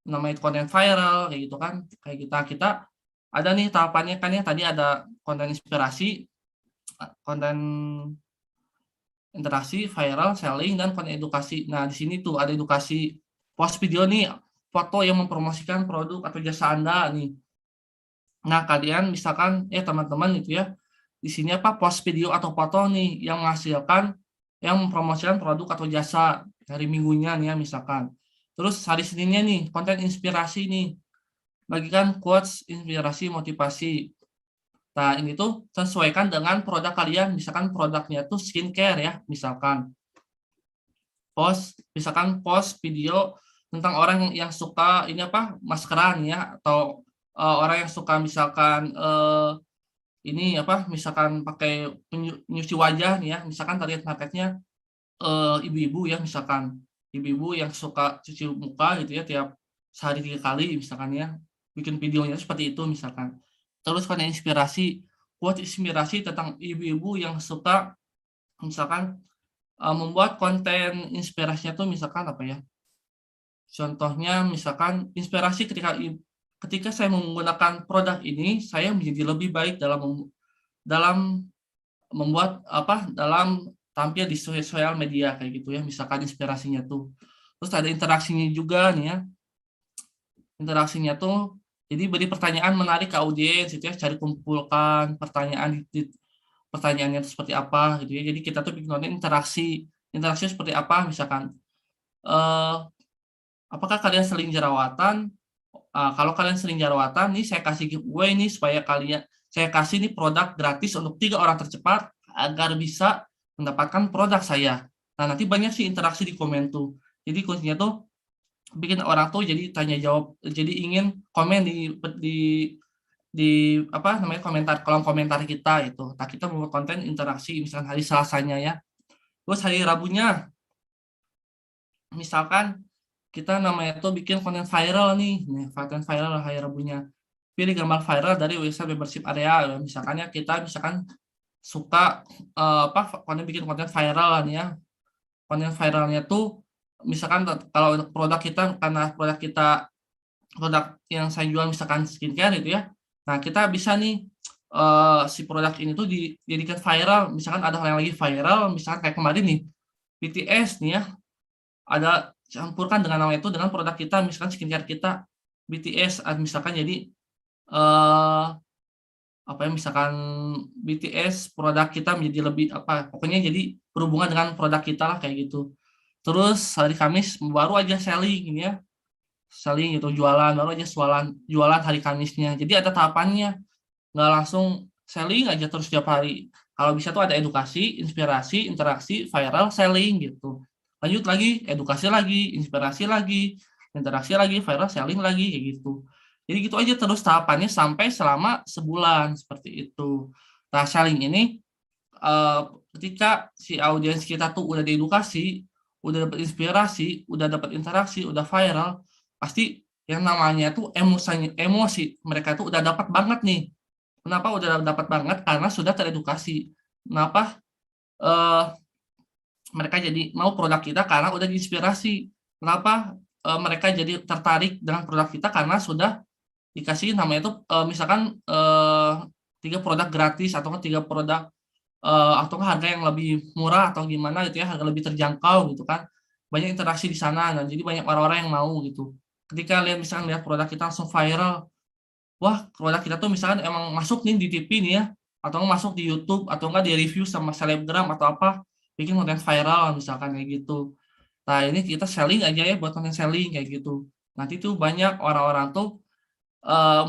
namanya konten viral kayak gitu kan. Kayak kita ada nih tahapannya kan ya, tadi ada konten inspirasi, konten interaksi, viral, selling, dan konten edukasi. Nah, di sini tuh ada edukasi, post video nih, foto yang mempromosikan produk atau jasa Anda nih. Nah, kalian misalkan teman-teman gitu ya, di sini post video atau foto nih yang mempromosikan produk atau jasa hari Minggunya nih ya misalkan. Terus hari Seninnya nih konten inspirasi nih. Bagikan quotes inspirasi motivasi. Nah, ini tuh sesuaikan dengan produk kalian, misalkan produknya tuh skincare ya, misalkan. Post video tentang orang yang suka maskeran ya, atau orang yang suka misalkan misalkan pakai penyuci wajah nih ya, misalkan target marketnya ibu-ibu ya, misalkan ibu-ibu yang suka cuci muka gitu ya tiap sehari 3 kali misalkan ya, bikin videonya seperti itu misalkan. Terus konten inspirasi, quote inspirasi tentang ibu-ibu yang suka misalkan membuat konten inspirasinya tuh misalkan contohnya misalkan inspirasi ketika saya menggunakan produk ini, saya menjadi lebih baik dalam membuat dalam tampil di sosial media kayak gitu ya, misalkan inspirasinya tuh. Terus ada interaksinya juga nih ya. Interaksinya tuh jadi beri pertanyaan menarik ke audiens gitu ya, cari kumpulkan pertanyaannya itu seperti apa gitu ya. Jadi kita tuh bikin konten interaksi interaksi seperti apa, misalkan eh, apakah kalian sering jerawatan? Kalau kalian sering jerawatan, nih saya kasih giveaway nih supaya saya kasih nih produk gratis untuk 3 orang tercepat agar bisa mendapatkan produk saya. Nah, nanti banyak sih interaksi di komen tuh. Jadi kuncinya tuh bikin orang tuh jadi tanya jawab, jadi ingin komen di apa namanya kolom komentar kita itu. Nah, kita membuat konten interaksi misalkan hari Selasanya ya. Terus hari Rabunya misalkan kita namanya tuh bikin konten viral nih, konten viral hari Rabunya. Pilih gambar viral dari website membership area. Misalkan ya kita suka bikin konten viral nih ya. Konten viralnya tuh misalkan kalau produk kita, karena produk yang saya jual misalkan skincare itu ya. Nah, kita bisa nih si produk ini tuh dijadikan viral. Misalkan ada hal yang lagi viral, misalkan kayak kemarin nih BTS nih ya. Ada campurkan dengan nama itu dengan produk kita, misalkan skincare kita BTS, misalkan jadi misalkan BTS produk kita menjadi lebih pokoknya jadi berhubungan dengan produk kita lah kayak gitu. Terus hari Kamis baru aja selling ini ya, selling itu jualan, baru aja jualan hari Kamisnya. Jadi ada tahapannya, nggak langsung selling aja terus setiap hari. Kalau bisa tuh ada edukasi, inspirasi, interaksi, viral, selling gitu. Lanjut lagi, edukasi lagi, inspirasi lagi, interaksi lagi, viral, selling lagi kayak gitu. Jadi gitu aja terus tahapannya sampai selama sebulan seperti itu. Nah, selling ini ketika si audiens kita tuh udah diedukasi, udah dapat inspirasi, udah dapat interaksi, udah viral, pasti yang namanya tuh emosi mereka tuh udah dapat banget nih. Kenapa udah dapat banget? Karena sudah teredukasi. Kenapa mereka jadi mau produk kita? Karena udah diinspirasi. Kenapa mereka jadi tertarik dengan produk kita? Karena sudah dikasih namanya tuh misalkan 3 produk gratis atau 3 produk atau harga yang lebih murah atau gimana gitu ya, harga lebih terjangkau gitu kan. Banyak interaksi di sana dan jadi banyak orang-orang yang mau gitu. Ketika lihat produk kita langsung viral, wah produk kita tuh misalkan emang masuk nih di TV nih ya, atau masuk di YouTube atau enggak di review sama selebgram atau apa, bikin konten viral misalkan kayak gitu. Nah, ini kita selling aja ya buat konten selling kayak gitu. Nanti tuh banyak orang-orang tuh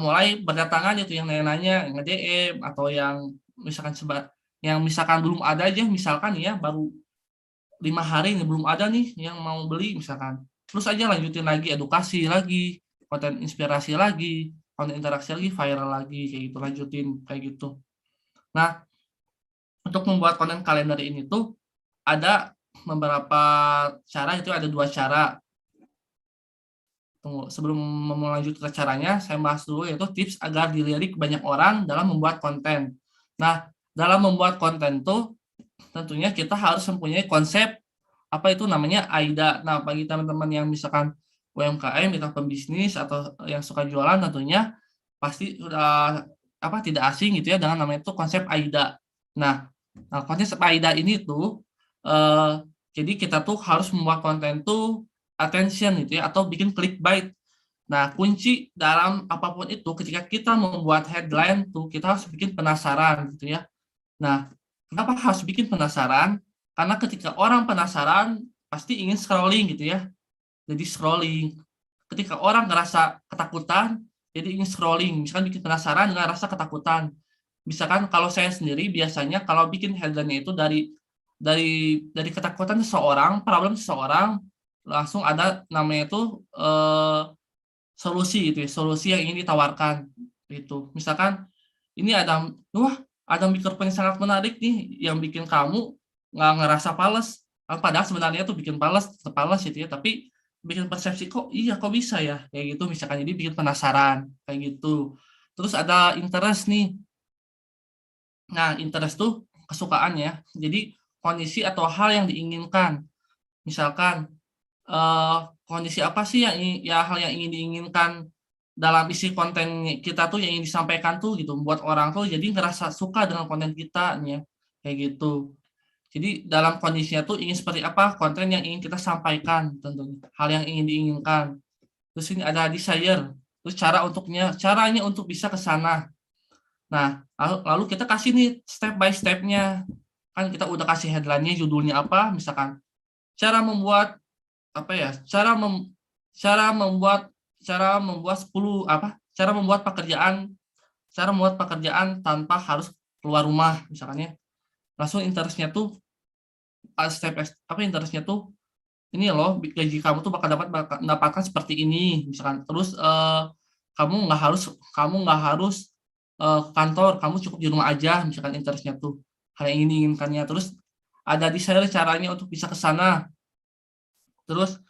mulai berdatangan itu yang nanya-nanya, nge-DM atau yang misalkan belum ada aja misalkan ya baru 5 hari ini belum ada nih yang mau beli misalkan. Terus aja lanjutin lagi edukasi lagi, konten inspirasi lagi, konten interaksi lagi, viral lagi kayak gitu, lanjutin kayak gitu. Nah, untuk membuat konten kalender ini tuh ada beberapa cara, itu ada 2 cara. Tunggu, sebelum melanjut ke caranya, saya bahas dulu yaitu tips agar dilirik banyak orang dalam membuat konten. Nah, dalam membuat konten tuh tentunya kita harus mempunyai konsep apa itu namanya AIDA. Nah, bagi teman-teman yang misalkan UMKM, kita pembisnis atau yang suka jualan tentunya pasti sudah tidak asing gitu ya dengan namanya itu konsep AIDA. Nah konsep AIDA ini tuh jadi kita tuh harus membuat konten tuh attention gitu ya atau bikin clickbait. Nah, kunci dalam apapun itu ketika kita membuat headline tuh kita harus bikin penasaran gitu ya. Nah, kenapa harus bikin penasaran? Karena ketika orang penasaran, pasti ingin scrolling gitu ya. Jadi scrolling. Ketika orang ngerasa ketakutan, jadi ingin scrolling. Misalkan bikin penasaran dengan rasa ketakutan. Misalkan kalau saya sendiri biasanya kalau bikin headline-nya itu dari ketakutan seseorang, problem seseorang, langsung ada namanya itu solusi gitu ya. Solusi yang ingin ditawarkan gitu. Misalkan ini ada mikrofon yang sangat menarik nih yang bikin kamu nggak ngerasa pales, padahal sebenarnya tuh bikin pales gitu ya, tapi bikin persepsi kok bisa ya kayak gitu misalkan, jadi bikin penasaran kayak gitu. Terus ada interest nih. Nah, interest tuh kesukaan ya, jadi kondisi atau hal yang diinginkan. Misalkan kondisi apa sih hal yang ingin diinginkan dalam isi konten kita tuh yang ingin disampaikan tuh gitu, buat orang tuh jadi ngerasa suka dengan konten kita nih ya, kayak gitu. Jadi dalam kondisinya tuh ingin seperti apa konten yang ingin kita sampaikan tentunya, hal yang ingin diinginkan. Terus ini ada desire, terus caranya untuk bisa ke sana. Nah, lalu kita kasih nih step by step-nya. Kan kita udah kasih headline-nya, judulnya apa, misalkan cara membuat apa ya? Cara membuat 10 apa? Cara membuat pekerjaan tanpa harus keluar rumah misalkan ya. Langsung interestnya tuh interestnya tuh ini loh, gaji kamu tuh bakal mendapatkan seperti ini misalkan. Terus kamu nggak harus ke kantor, kamu cukup di rumah aja misalkan interestnya tuh. Hal yang ini diinginkannya. Terus ada di-share caranya untuk bisa ke sana. Terus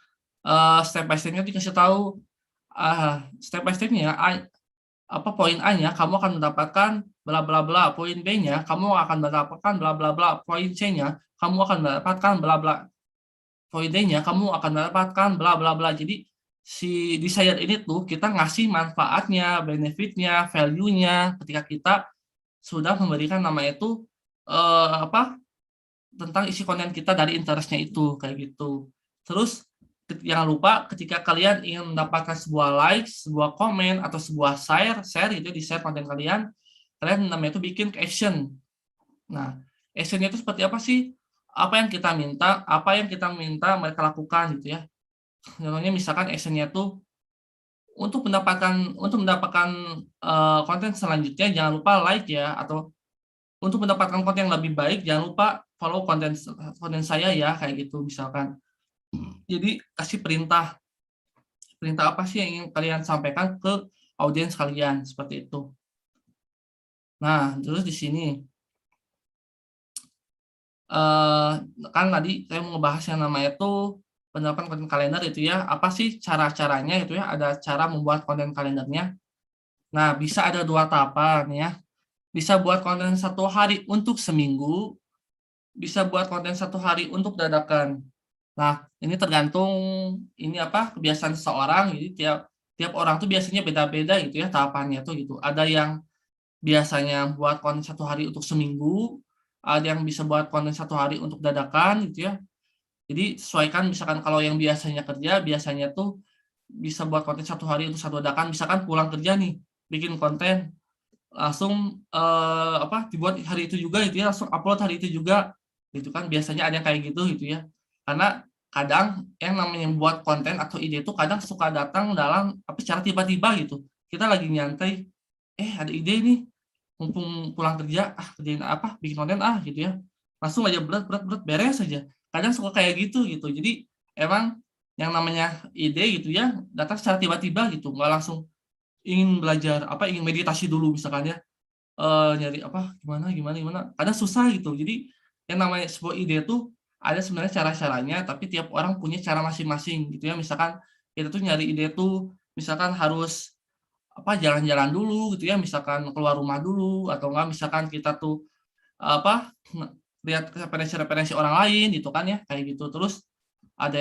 step by step-nya dikasih tahu, step by step-nya poin A-nya kamu akan mendapatkan bla bla bla, poin B-nya kamu akan mendapatkan bla bla bla, poin C-nya kamu akan mendapatkan bla bla, poin D-nya kamu akan mendapatkan bla bla bla. Jadi si desire ini tuh kita ngasih manfaatnya, benefitnya, value-nya ketika kita sudah memberikan nama itu tentang isi konten kita dari interest-nya itu kayak gitu. Terus jangan lupa ketika kalian ingin mendapatkan sebuah like, sebuah komen atau sebuah share gitu di share konten kalian namanya itu bikin action. Nah, action-nya itu seperti apa sih? Apa yang kita minta mereka lakukan gitu ya. Contohnya misalkan action-nya tuh untuk mendapatkan konten selanjutnya jangan lupa like ya, atau untuk mendapatkan konten yang lebih baik jangan lupa follow konten saya ya, kayak gitu misalkan. Jadi kasih perintah apa sih yang ingin kalian sampaikan ke audiens kalian seperti itu. Nah, terus di sini kan tadi saya mau ngebahas yang namanya itu penerapan konten kalender itu ya. Apa sih cara-caranya itu ya? Ada cara membuat konten kalendernya. Nah, bisa ada 2 tahapan ya. Bisa buat konten 1 hari untuk seminggu, bisa buat konten 1 hari untuk dadakan. Nah, ini tergantung kebiasaan seseorang. Jadi tiap orang tuh biasanya beda-beda gitu ya tahapannya tuh gitu. Ada yang biasanya buat konten 1 hari untuk seminggu, ada yang bisa buat konten 1 hari untuk dadakan gitu ya. Jadi sesuaikan, misalkan kalau yang biasanya kerja, biasanya tuh bisa buat konten 1 hari untuk 1 dadakan, misalkan pulang kerja nih, bikin konten, langsung dibuat hari itu juga gitu ya, langsung upload hari itu juga, gitu kan, biasanya ada yang kayak gitu ya. Karena kadang yang namanya buat konten atau ide itu kadang suka datang dalam secara tiba-tiba gitu. Kita lagi nyantai, ada ide nih, mumpung pulang kerja, kerjain bikin konten gitu ya. Langsung aja berat beres aja. Kadang suka kayak gitu. Jadi emang yang namanya ide gitu ya, datang secara tiba-tiba gitu, nggak langsung ingin belajar ingin meditasi dulu misalkan ya. Nyari gimana. Kadang susah gitu. Jadi yang namanya sebuah ide tuh ada sebenarnya cara-caranya, tapi tiap orang punya cara masing-masing gitu ya. Misalkan kita tuh nyari ide tuh misalkan harus jalan-jalan dulu gitu ya, misalkan keluar rumah dulu, atau enggak misalkan kita tuh lihat referensi orang lain gitu kan ya, kayak gitu. Terus ada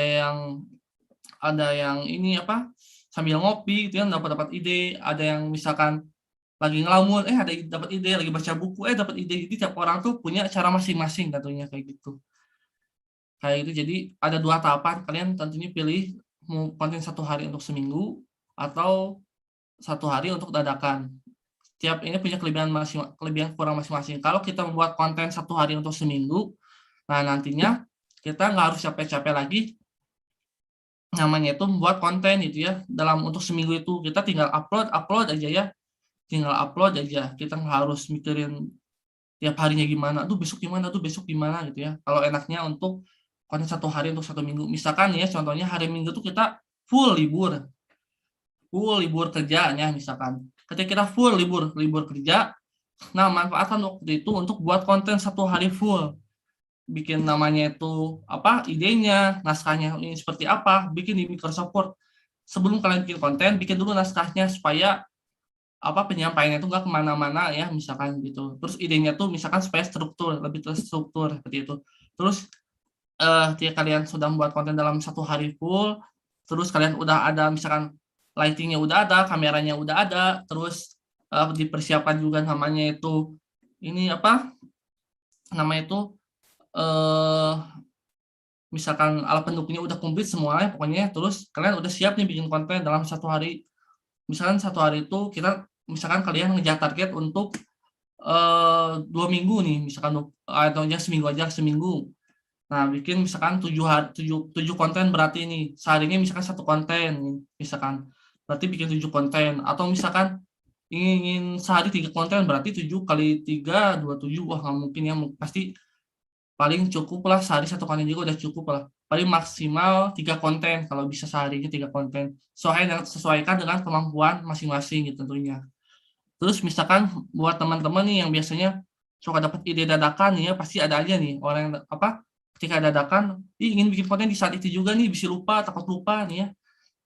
yang ini sambil ngopi gitu ya dapat ide, ada yang misalkan lagi ngelamun ada dapat ide, lagi baca buku dapat ide. Jadi tiap orang tuh punya cara masing-masing tentunya kayak gitu. Kayak itu. Jadi ada 2 tahapan, kalian tentunya pilih mau konten 1 hari untuk seminggu atau 1 hari untuk dadakan. Tiap ini punya kelebihan kurang masing-masing. Kalau kita membuat konten 1 hari untuk seminggu, nah nantinya kita nggak harus capek-capek lagi namanya itu membuat konten gitu ya. Untuk seminggu itu kita tinggal upload aja ya. Kita nggak harus mikirin tiap harinya gimana, besok gimana gitu ya. Kalau enaknya untuk konten 1 hari untuk 1 minggu. Misalkan ya contohnya hari Minggu tuh kita full libur kerjanya misalkan. Ketika kita full libur kerja, nah manfaatkan waktu itu untuk buat konten 1 hari full. Bikin namanya itu idenya, naskahnya ini seperti apa, bikin di Microsoft Word. Sebelum kalian bikin konten, bikin dulu naskahnya supaya penyampaiannya itu nggak kemana-mana ya misalkan gitu. Terus idenya tuh misalkan supaya lebih terstruktur seperti itu. Terus ketika kalian sudah membuat konten dalam 1 hari full, terus kalian udah ada misalkan lighting-nya udah ada, kameranya udah ada, terus dipersiapkan juga namanya itu misalkan alat pendukungnya udah komplit semuanya pokoknya. Terus kalian udah siap nih bikin konten dalam 1 hari. Misalkan 1 hari itu misalkan kalian ngejar target untuk 2 minggu nih misalkan, atau seminggu aja. Nah, bikin misalkan 7 konten berarti ini seharinya misalkan 1 konten misalkan. Berarti bikin 7 konten atau misalkan ingin sehari 3 konten berarti 7 kali 3 27. Wah, nggak mungkin ya. Pasti paling cukup lah sehari 1 konten juga udah cukup lah. Paling maksimal 3 konten kalau bisa seharinya 3 konten. Sesuaikan dengan kemampuan masing-masing gitu tentunya. Terus misalkan buat teman-teman nih yang biasanya suka dapat ide dadakan nih ya, pasti ada aja nih orang yang ketika dadakan ingin bikin konten di saat itu juga nih, bisa lupa, takut lupa nih ya.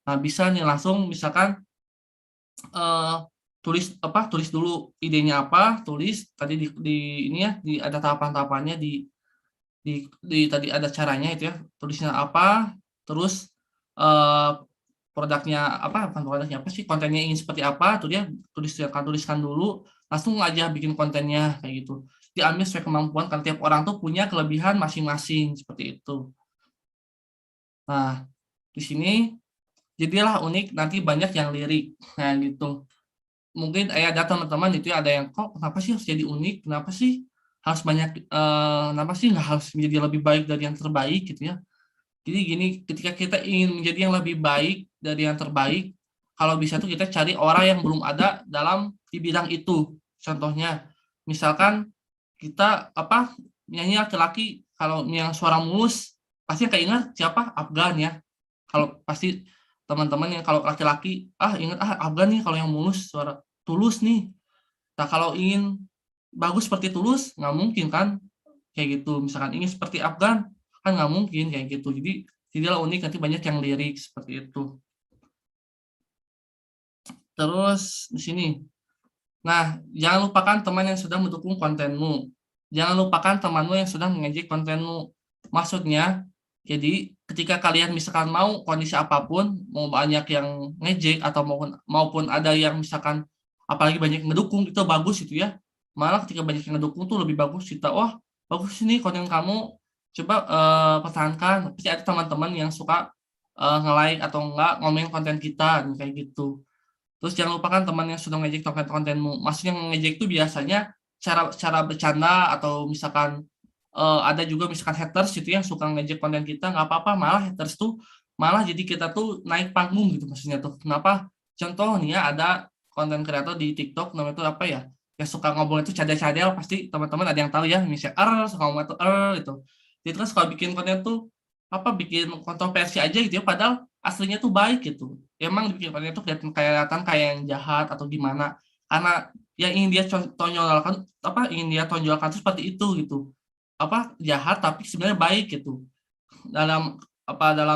Nah, bisa nih langsung misalkan tulis dulu idenya apa, tulis tadi di ini ya, ada tahapan-tahapannya tadi ada caranya itu ya, tulisnya apa, terus produknya apa, bukan produknya apa sih, kontennya ingin seperti apa, tuh dia tuliskan dulu, langsung aja bikin kontennya kayak gitu. Diambil sesuai kemampuan, karena tiap orang tuh punya kelebihan masing-masing seperti itu. Nah, di sini jadilah unik, nanti banyak yang lirik, nah gitu. Mungkin ada teman-teman itu ya, ada yang kok kenapa sih harus jadi unik, kenapa sih harus banyak, kenapa sih nggak harus menjadi lebih baik dari yang terbaik gitu ya. Jadi gini, ketika kita ingin menjadi yang lebih baik dari yang terbaik, kalau bisa tuh kita cari orang yang belum ada di bidang itu. Contohnya, misalkan kita nyanyi laki-laki, kalau yang suara mulus, pasti keinget siapa? Afgan ya. Kalau pasti teman-teman yang kalau laki-laki, inget Afgan nih kalau yang mulus, suara Tulus nih. Nah, kalau ingin bagus seperti Tulus, nggak mungkin kan, kayak gitu. Misalkan ingin seperti Afgan, kan nggak mungkin kayak gitu. Jadi jadilah unik, nanti banyak yang lirik seperti itu. Terus di sini, nah jangan lupakan teman yang sudah mendukung kontenmu. Jangan lupakan temanmu yang sudah mengejek kontenmu. Maksudnya, jadi ketika kalian misalkan mau kondisi apapun, mau banyak yang ngejek atau maupun ada yang misalkan apalagi banyak yang ngedukung, itu bagus itu ya. Malah ketika banyak yang ngedukung tuh lebih bagus kita, wah bagus ini konten kamu, coba pertahankan. Pasti ada teman-teman yang suka nge-like atau enggak ngomongin konten kita kayak gitu. Terus jangan lupakan teman yang sudah ngejek kontenmu. Maksudnya ngejek itu biasanya cara bercanda atau misalkan ada juga misalkan haters gitu yang suka ngejek konten kita, nggak apa-apa, malah haters tuh malah jadi kita tuh naik panggung gitu maksudnya tuh. Kenapa? Contoh nih ya, ada konten kreator di TikTok namanya itu apa ya? Yang suka ngomong itu cadel-cadel, pasti teman-teman ada yang tahu ya, misalnya suka ngomong itu itu. Jadi terus kalau bikin konten tuh bikin kontroversi aja gitu ya, padahal aslinya tuh baik gitu. Emang bikin konten itu kelihatan kayak yang jahat atau gimana. Karena yang ingin dia tonjolkan itu seperti itu gitu. Jahat tapi sebenarnya baik gitu. Dalam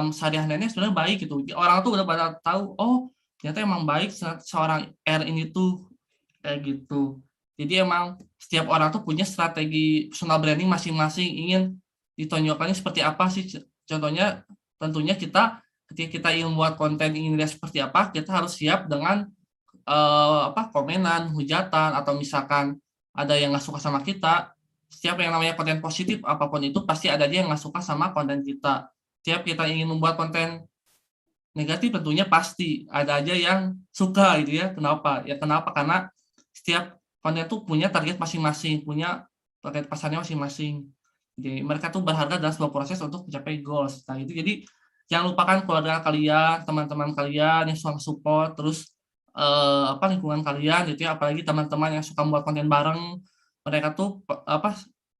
sehari-harinya sebenarnya baik gitu. Orang tuh udah pada tahu, oh ternyata emang baik seorang R ini tuh kayak gitu. Jadi emang setiap orang tuh punya strategi personal branding masing-masing, ingin ditonjolkannya seperti apa sih. Contohnya tentunya ketika kita ingin membuat konten, ingin lihat seperti apa, kita harus siap dengan komenan, hujatan, atau misalkan ada yang nggak suka sama kita. Setiap yang namanya konten positif apapun itu pasti ada aja yang nggak suka sama konten kita. Setiap kita ingin membuat konten negatif tentunya pasti ada aja yang suka gitu ya. Kenapa? Ya kenapa? Karena setiap konten itu punya target masing-masing, punya target pasarnya masing-masing. Jadi mereka tuh berharga dalam sebuah proses untuk mencapai goals. Nah itu jadi jangan lupakan keluarga kalian, teman-teman kalian yang suka support, terus lingkungan kalian gitu ya, apalagi teman-teman yang suka membuat konten bareng, mereka tuh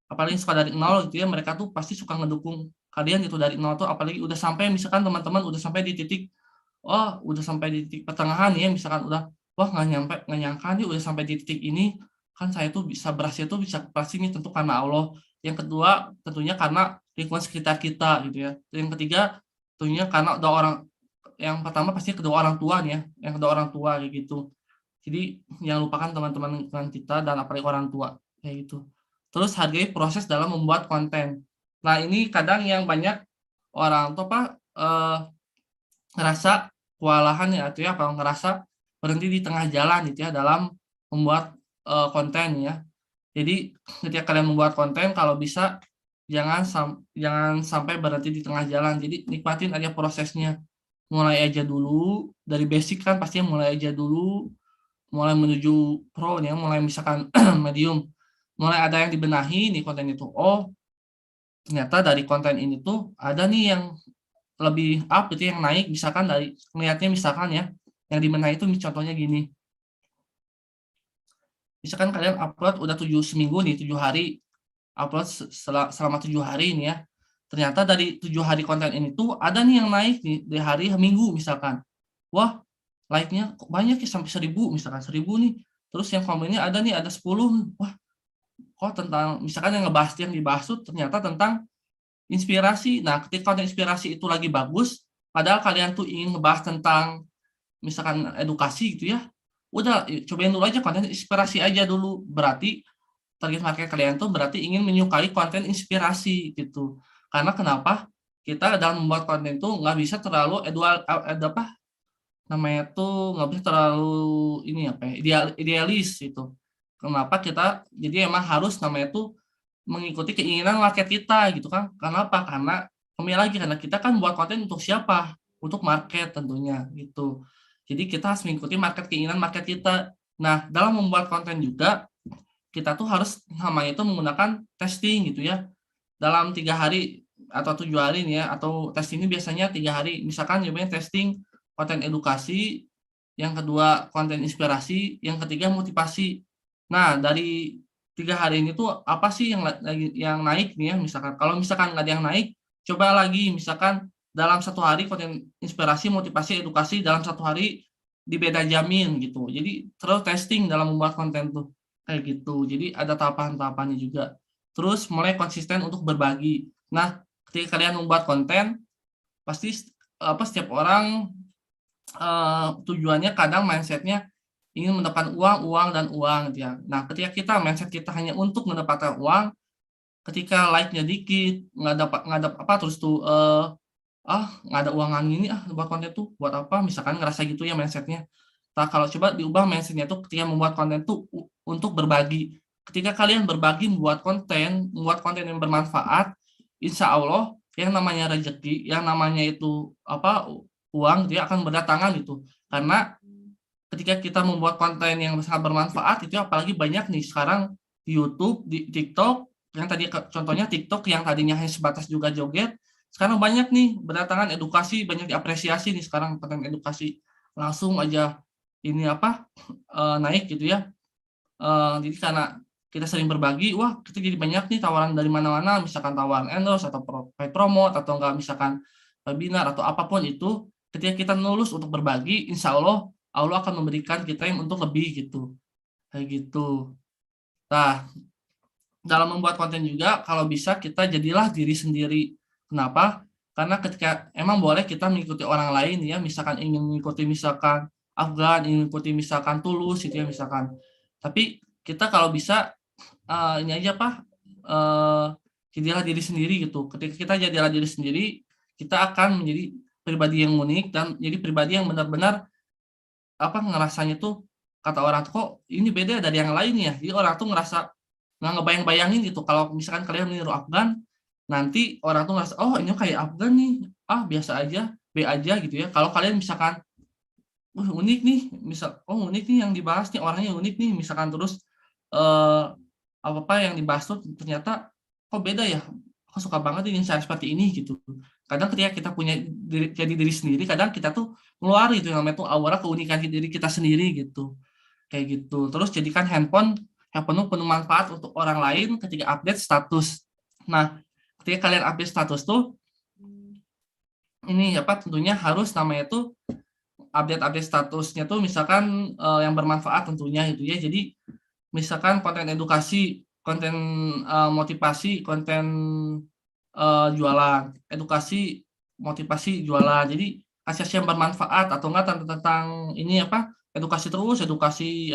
apalagi suka dari nol gitu ya, mereka tuh pasti suka ngedukung kalian gitu dari nol tuh, apalagi udah sampai misalkan teman-teman udah sampai di titik pertengahan ya, misalkan udah nggak nyangka nih udah sampai di titik ini, kan saya tuh bisa berhasil tuh bisa pasti nih tentu karena Allah. Yang kedua tentunya karena lingkungan sekitar kita gitu ya. Yang ketiga tentunya karena yang pertama pasti kedua orang tua nih ya, yang kedua orang tua kayak gitu. Jadi jangan lupakan teman-teman lingkungan kita dan apalagi orang tua kayak gitu. Terus hargai proses dalam membuat konten. Nah ini kadang yang banyak orang tuh ngerasa kewalahan ya, atau kalau ngerasa berhenti di tengah jalan gitu ya dalam membuat konten ya. Jadi ketika kalian membuat konten, kalau bisa jangan sampai berhenti di tengah jalan. Jadi nikmatin aja prosesnya. Mulai aja dulu dari basic kan, pastinya mulai aja dulu, mulai menuju pro ya, mulai misalkan medium, mulai ada yang dibenahi nih konten itu. ternyata dari konten ini tuh ada nih yang lebih up itu yang naik, misalkan dari ngelihatnya misalkan ya, yang di mana itu contohnya gini. Misalkan kalian upload udah 7 seminggu nih, 7 hari, upload selama 7 hari ini ya. Ternyata dari 7 hari konten ini tuh ada nih yang naik nih di hari Minggu misalkan. Wah, like-nya kok banyak ya sampai 1000 misalkan 1000 nih. Terus yang komennya ada nih ada 10. Wah, kok tentang misalkan yang dibahas tuh ternyata tentang inspirasi. Nah, ketika konten inspirasi itu lagi bagus, padahal kalian tuh ingin ngebahas tentang misalkan edukasi gitu ya, udah cobain dulu aja konten inspirasi aja dulu. Berarti target market kalian tuh berarti ingin menyukai konten inspirasi gitu. Karena kenapa? Kita dalam membuat konten tuh nggak bisa terlalu apa namanya tuh nggak bisa terlalu ini apa ya, idealis gitu. Kenapa kita jadi emang harus namanya tuh mengikuti keinginan market kita gitu kan. Kenapa? Karena kembali lagi karena kita kan buat konten untuk siapa? Untuk market tentunya gitu. Jadi kita harus mengikuti keinginan market kita. Nah, dalam membuat konten juga kita tuh harus namanya itu menggunakan testing gitu ya. Dalam 3 hari atau 7 hari nih ya, atau testing ini biasanya 3 hari. Misalkan nyobain testing konten edukasi, yang kedua konten inspirasi, yang ketiga motivasi. Nah, dari 3 hari ini tuh apa sih yang naik nih ya, misalkan. Kalau misalkan nggak ada yang naik, coba lagi misalkan dalam 1 hari konten inspirasi, motivasi, edukasi dalam 1 hari dibeda jamin gitu. Jadi terus testing dalam membuat konten tuh kayak gitu. Jadi ada tahapan-tahapannya juga. Terus mulai konsisten untuk berbagi. Nah, ketika kalian membuat konten, pasti setiap orang tujuannya kadang mindsetnya ingin mendapatkan uang dan uang gitu ya. Nah, ketika mindset kita hanya untuk mendapatkan uang, ketika like-nya dikit, nggak dapat apa terus tuh nggak ada uangan ini buat konten tuh buat apa? Misalkan ngerasa gitu ya mindsetnya. Nah, kalau coba diubah mindsetnya tuh ketika membuat konten tuh untuk berbagi. Ketika kalian berbagi membuat konten yang bermanfaat, insya Allah yang namanya rezeki, yang namanya itu uang dia akan berdatangan gitu. Karena ketika kita membuat konten yang sangat bermanfaat itu apalagi banyak nih sekarang di YouTube, di TikTok, yang tadi contohnya TikTok yang tadinya hanya sebatas juga joget, sekarang banyak nih berdatangan edukasi, banyak diapresiasi nih sekarang konten edukasi. Langsung aja ini naik gitu ya. Jadi karena kita sering berbagi, wah kita jadi banyak nih tawaran dari mana-mana, misalkan tawaran endorse atau paid promote atau enggak misalkan webinar atau apapun itu, ketika kita nulis untuk berbagi, insya Allah akan memberikan kita yang untuk lebih gitu. Kayak gitu. Nah, dalam membuat konten juga kalau bisa kita jadilah diri sendiri. Kenapa? Karena ketika emang boleh kita mengikuti orang lain ya, misalkan ingin mengikuti misalkan Afgan, ingin mengikuti misalkan Tulus gitu ya misalkan. Tapi kita kalau bisa ini aja jadilah diri sendiri gitu. Ketika kita jadilah diri sendiri, kita akan menjadi pribadi yang unik dan jadi pribadi yang benar-benar ngerasanya tuh kata orang tuh kok ini beda dari yang lain ya. Jadi orang tuh ngerasa nggak ngebayang-bayangin gitu kalau misalkan kalian meniru Afgan, nanti orang tuh ngerasa oh ini kayak Afgan nih, biasa aja, B aja gitu ya. Kalau kalian misalkan unik nih, unik nih yang dibahas nih orangnya unik nih misalkan terus apa yang dibahas tuh ternyata kok beda ya, aku suka banget ini cara seperti ini gitu. Kadang ketika kita punya jadi diri sendiri, kadang kita tuh keluar itu yang namanya tuh aura keunikan diri kita sendiri gitu, kayak gitu. Terus jadikan handphone penuh manfaat untuk orang lain ketika update status. Nah, ketika kalian update status tuh ini tentunya harus namanya tuh update statusnya tuh misalkan yang bermanfaat tentunya gitu ya. Jadi misalkan konten edukasi, konten motivasi, konten jualan, edukasi, motivasi, jualan. Jadi kasih yang bermanfaat atau enggak tentang ini edukasi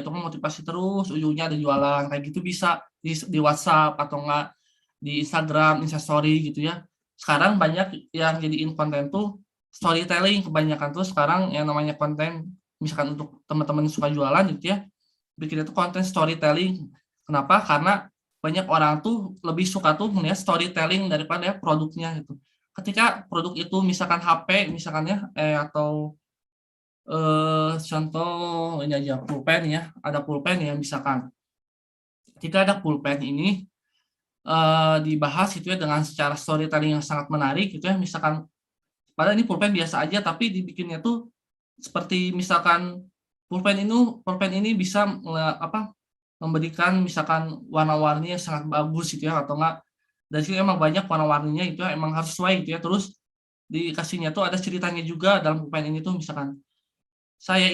atau motivasi terus, ujungnya ada jualan kayak gitu bisa di WhatsApp atau enggak di Instagram, Instastory gitu ya. Sekarang banyak yang jadiin konten tuh storytelling kebanyakan tuh sekarang yang namanya konten misalkan untuk teman-teman suka jualan gitu ya. Bikin itu konten storytelling. Kenapa? Karena banyak orang tuh lebih suka tuh melihat storytelling daripada produknya gitu. Ketika produk itu misalkan HP misalkan ya atau contoh ini aja pulpen ya, ada pulpen ya misalkan. Ketika ada pulpen ini dibahas gitu ya dengan secara storytelling yang sangat menarik gitu ya. Misalkan padahal ini pulpen biasa aja tapi dibikinnya tuh seperti misalkan pulpen ini bisa memberikan misalkan warna-warni yang sangat bagus gitu ya, atau enggak dari situ emang banyak warna-warninya itu ya, emang harus sesuai gitu ya. Terus dikasihnya tuh ada ceritanya juga dalam pulpen ini tuh, misalkan saya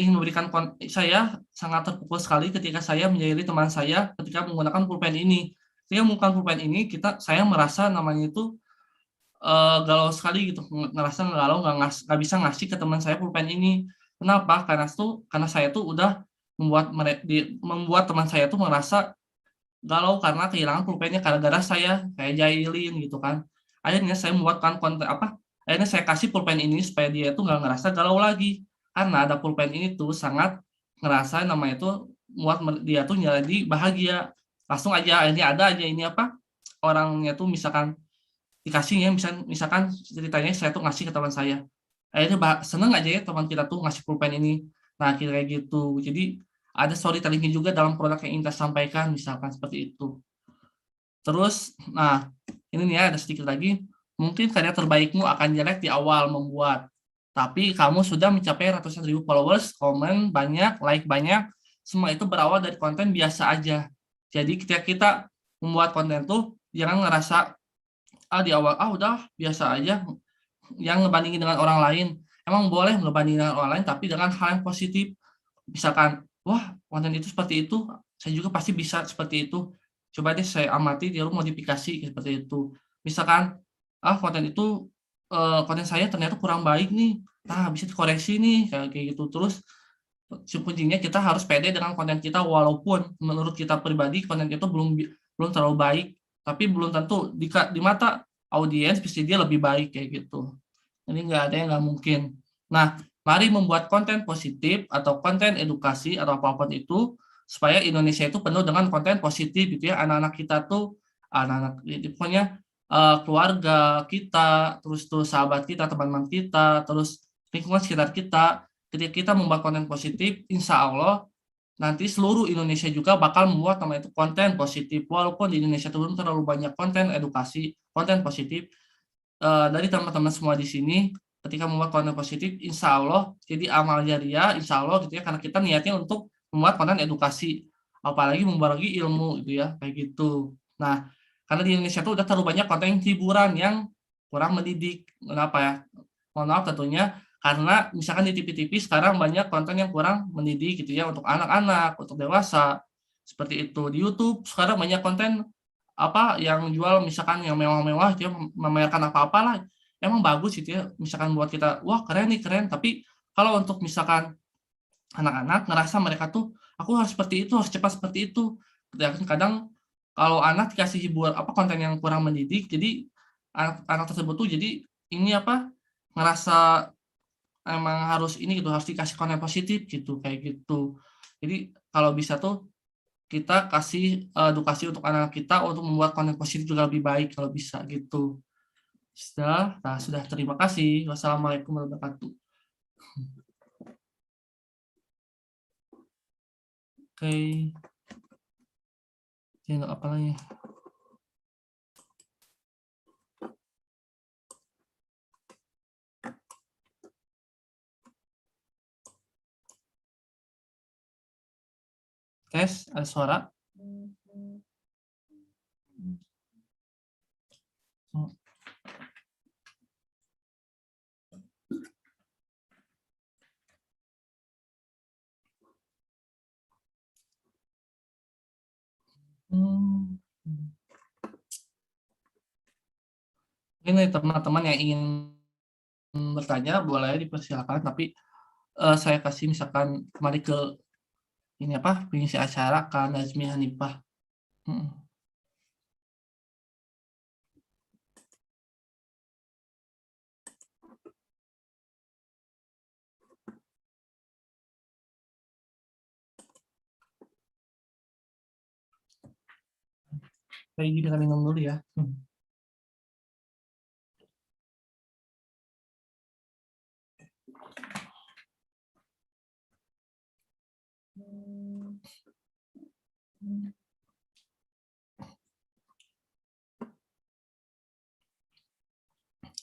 sangat terpukul sekali ketika saya menyayangi teman saya ketika menggunakan pulpen ini. Ketika menggunakan pulpen ini saya merasa namanya itu galau sekali gitu, ngerasa galau nggak bisa ngasih ke teman saya pulpen ini. Kenapa? Karena saya tuh udah membuat teman saya tuh merasa galau karena kehilangan pulpennya gara-gara saya kayak jahilin gitu kan. Akhirnya saya membuatkan akhirnya saya kasih pulpen ini supaya dia tuh nggak ngerasa galau lagi. Karena ada pulpen ini tuh sangat ngerasa namanya tuh dia tuh jadi bahagia. Langsung aja akhirnya ada aja orangnya tuh misalkan dikasih ya, misalkan ceritanya saya tuh ngasih ke teman saya. Akhirnya seneng aja ya teman kita tuh ngasih pulpen ini. Nah, kayak gitu. Jadi ada storytelling juga dalam produk yang ingin kita sampaikan, misalkan seperti itu. Terus, nah ini nih ya ada sedikit lagi. Mungkin karya terbaikmu akan jelek di awal membuat, tapi kamu sudah mencapai ratusan ribu followers, komen banyak, like banyak. Semua itu berawal dari konten biasa aja. Jadi ketika kita membuat konten tuh jangan ngerasa di awal udah biasa aja, yang ngebandingin dengan orang lain. Emang boleh ngebandingin dengan orang lain tapi dengan hal yang positif. Misalkan, wah konten itu seperti itu, saya juga pasti bisa seperti itu. Coba deh saya amati lalu modifikasi seperti itu. Misalkan, konten saya ternyata kurang baik nih. Nah, bisa dikoreksi nih kayak gitu. Terus kuncinya kita harus pede dengan konten kita walaupun menurut kita pribadi konten itu belum terlalu baik, tapi belum tentu di mata audiens pasti dia lebih baik kayak gitu. Jadi nggak ada yang nggak mungkin. Nah, mari membuat konten positif atau konten edukasi atau apapun itu supaya Indonesia itu penuh dengan konten positif gitu ya. Anak-anak kita tuh pokoknya keluarga kita, terus sahabat kita, teman-teman kita, terus lingkungan sekitar kita. Ketika kita membuat konten positif, insya Allah nanti seluruh Indonesia juga bakal membuat namanya itu konten positif. Walaupun di Indonesia itu belum terlalu banyak konten edukasi, konten positif, dari teman-teman semua di sini, ketika membuat konten positif, insya Allah jadi amal jariah, insya Allah gitu ya, karena kita niatnya untuk membuat konten edukasi, apalagi membagi ilmu gitu ya, kayak gitu. Nah, karena di Indonesia itu udah terlalu banyak konten hiburan yang kurang mendidik. Kenapa ya? Mohon maaf tentunya, karena misalkan di TV-TV sekarang banyak konten yang kurang mendidik gitu ya, untuk anak-anak, untuk dewasa, seperti itu. Di YouTube sekarang banyak konten yang jual misalkan yang mewah-mewah gitu ya, memamerkan apa-apalah, emang bagus gitu ya, misalkan buat kita, wah keren nih, keren. Tapi kalau untuk misalkan anak-anak ngerasa mereka tuh, aku harus seperti itu, harus cepat seperti itu. Kadang kalau anak dikasih konten yang kurang mendidik, jadi anak tersebut tuh jadi ini ngerasa emang harus ini gitu, harus dikasih konten positif gitu, kayak gitu. Jadi kalau bisa tuh kita kasih edukasi untuk anak kita untuk membuat konten positif juga lebih baik kalau bisa gitu. Sudah, terima kasih. Wassalamualaikum warahmatullahi wabarakatuh. Oke. Ini apa lagi? Tes, ada suara? Ini teman-teman yang ingin bertanya boleh dipersilakan, tapi saya kasih misalkan kembali ke ini pengisi acara Kak Nazmi Hanifah. Kayak kita minum dulu ya.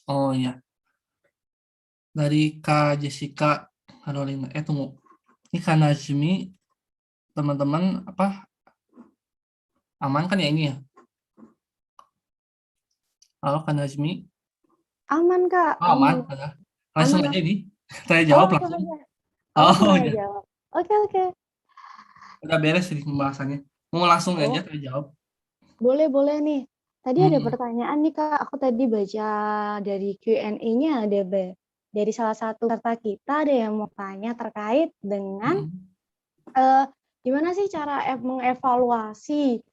Oh ya, dari Kak Jessica Carolina. Tunggu. Ini Kak Nazmi, teman-teman aman kan ya ini ya? Halo Kak Nazmi. Aman Kak, Oh, aman. aman. Langsung Aman. aja ini. Saya jawab Langsung langsung. aja. Oh Langsung aja ya, jawab. Oke. udah beres sih pembahasannya. Mau langsung aja Oh, saya jawab. boleh nih. Tadi ada Hmm. pertanyaan nih Kak, aku tadi baca dari Q&A-nya dari salah satu peserta kita ada yang mau tanya terkait dengan gimana sih cara mengevaluasi.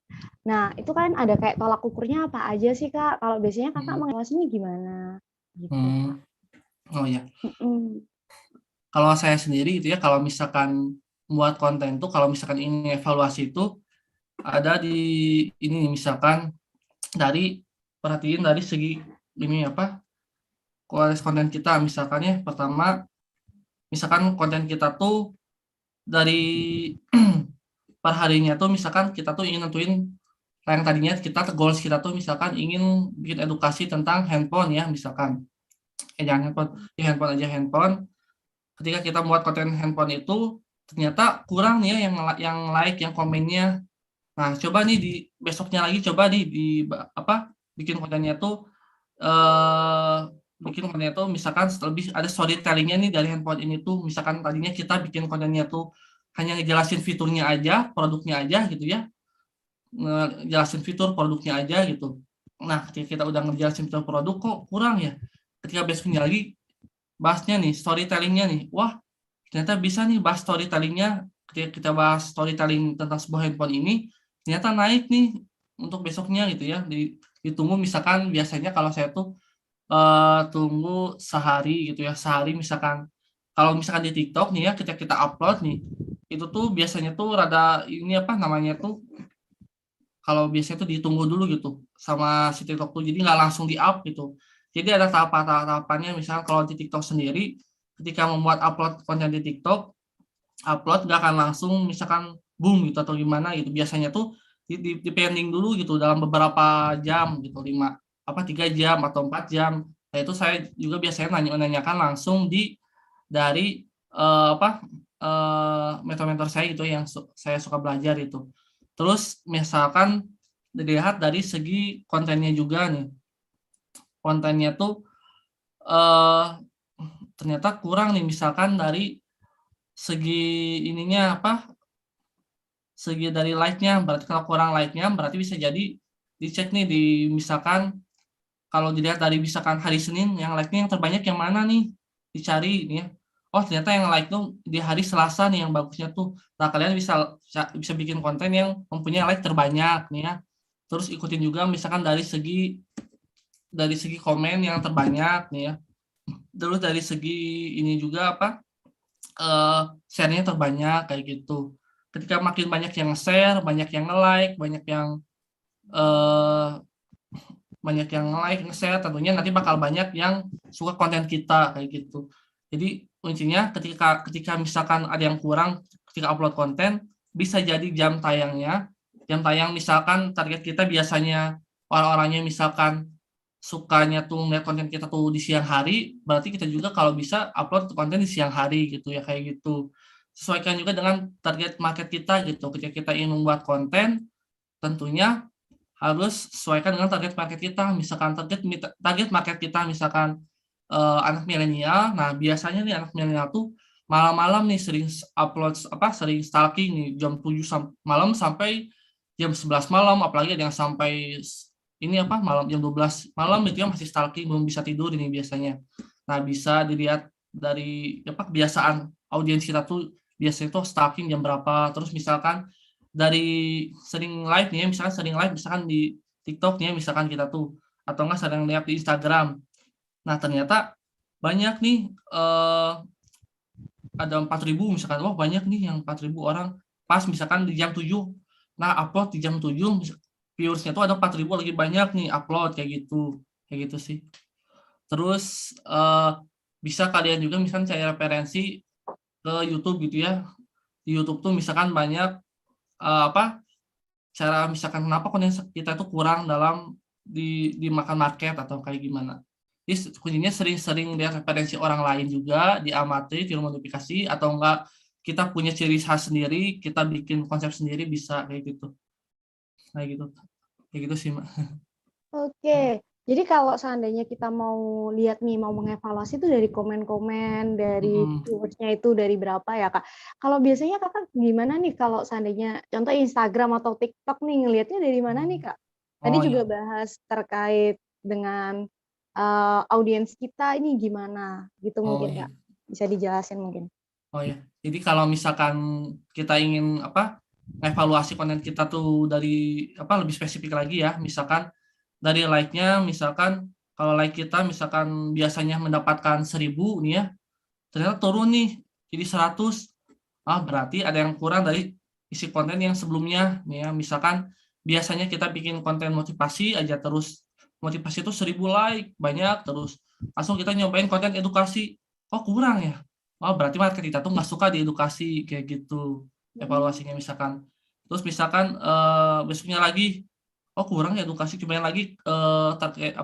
Nah, itu kan ada kayak tolak ukurnya apa aja sih Kak? Kalau biasanya Kakak mengevaluasinya gimana? Gitu. Oh ya. Mm-mm. Kalau saya sendiri gitu ya, kalau misalkan buat konten tuh, kalau misalkan ini evaluasi itu ada di ini misalkan perhatiin dari segi ini kualitas konten kita. Misalkan ya, pertama misalkan konten kita tuh dari per harinya tuh misalkan kita tuh ingin nentuin yang tadinya goals kita tuh misalkan ingin bikin edukasi tentang handphone ya, misalkan jangan handphone, ya handphone aja, handphone. Ketika kita buat konten handphone itu ternyata kurang nih ya yang like, yang komennya. Nah, coba nih di besoknya lagi coba bikin kontennya tuh misalkan lebih ada storytelling-nya nih dari handphone ini tuh. Misalkan tadinya kita bikin kontennya tuh hanya ngejelasin fiturnya aja, produknya aja gitu ya. Ngejelasin fitur produknya aja gitu. Nah, ketika kita udah ngejelasin fitur produk kok kurang ya. Ketika besoknya lagi bahasnya nih storytelling-nya nih. Wah, ternyata bisa nih bahas storytelling-nya. Ketika kita bahas storytelling tentang sebuah handphone ini, ternyata naik nih untuk besoknya gitu ya. Ditunggu misalkan biasanya kalau saya tuh tunggu sehari gitu ya. Sehari misalkan kalau misalkan di TikTok nih ya, ketika kita upload nih, itu tuh biasanya tuh rada ini kalau biasanya tuh ditunggu dulu gitu sama si TikTok tuh, jadi nggak langsung di up gitu. Jadi ada tahapannya. Misalnya kalau di TikTok sendiri, ketika membuat upload konten di TikTok, upload nggak akan langsung misalkan boom gitu atau gimana gitu. Biasanya tuh di pending dulu gitu dalam beberapa jam gitu, 3 jam atau 4 jam. Nah, itu saya juga biasanya nanyakan langsung dari mentor-mentor saya gitu yang saya suka belajar itu. Terus misalkan dilihat dari segi kontennya juga nih. Kontennya tuh ternyata kurang nih, misalkan dari segi ininya segi dari like-nya. Berarti kalau kurang like-nya berarti bisa jadi dicek nih misalkan kalau dilihat dari misalkan hari Senin yang like-nya yang terbanyak yang mana nih, dicari nih ya. Oh, ternyata yang like tuh di hari Selasa nih yang bagusnya tuh. Nah, kalian bisa bikin konten yang mempunyai like terbanyak nih ya. Terus ikutin juga misalkan dari segi komen yang terbanyak nih ya. Terus dari segi ini juga share-nya terbanyak kayak gitu. Ketika makin banyak yang share, banyak yang like, nge-share, tentunya nanti bakal banyak yang suka konten kita kayak gitu. Jadi kuncinya ketika misalkan ada yang kurang ketika upload konten, bisa jadi jam tayang misalkan target kita biasanya orang-orangnya misalkan sukanya tuh ngeliat konten kita tuh di siang hari, berarti kita juga kalau bisa upload konten di siang hari gitu ya, kayak gitu. Sesuaikan juga dengan target market kita gitu. Ketika kita ingin membuat konten, tentunya harus sesuaikan dengan target market kita. Misalkan target market kita misalkan anak milenial. Nah, biasanya nih anak milenial tuh malam-malam nih sering sering stalking nih jam 7 malam sampai jam 11 malam, apalagi ada yang sampai malam jam 12 malam itu ya masih stalking, belum bisa tidur ini biasanya. Nah, bisa dilihat dari kebiasaan audiens kita tuh biasanya tuh stalking jam berapa. Terus misalkan dari sering live nih, misalkan di TikTok nih, misalkan kita tuh, atau enggak sering lihat di Instagram. Nah, ternyata banyak nih ada 4.000 misalkan, wah banyak nih yang 4.000 orang pas misalkan di jam 7. Nah, upload di jam 7, viewersnya tuh ada 4.000, lagi banyak nih upload kayak gitu sih. Terus bisa kalian juga misalkan cari referensi ke YouTube gitu ya. Di YouTube tuh misalkan banyak cara misalkan kenapa konten kita itu kurang dalam dimakan market atau kayak gimana. Jadi kuncinya sering-sering lihat referensi orang lain juga, diamati, film modifikasi, atau enggak kita punya ciri khas sendiri, kita bikin konsep sendiri bisa kayak gitu. Kayak gitu. Kayak gitu sih, Mbak. Oke, jadi kalau seandainya kita mau lihat nih, mau mengevaluasi itu dari komen-komen, dari Mm-mm. viewersnya itu dari berapa ya, Kak? Kalau biasanya Kakak gimana nih kalau seandainya contoh Instagram atau TikTok nih, ngelihatnya dari mana nih, Kak? Tadi Oh juga ya, bahas terkait dengan audiens kita ini gimana gitu oh mungkin, ya, Kak? Bisa dijelasin mungkin? oh ya. Jadi kalau misalkan kita ingin evaluasi konten kita tuh dari lebih spesifik lagi ya, misalkan dari like-nya, misalkan kalau like kita misalkan biasanya mendapatkan 1.000 nih ya, ternyata turun nih jadi 100. Berarti ada yang kurang dari isi konten yang sebelumnya nih ya. Misalkan biasanya kita bikin konten motivasi aja, terus motivasi itu 1.000 like banyak, terus langsung kita nyobain konten edukasi, kurang ya. Berarti market kita tuh nggak suka di edukasi kayak gitu evaluasinya misalkan. Terus misalkan besoknya lagi, kurang ya edukasi, cobain lagi terkait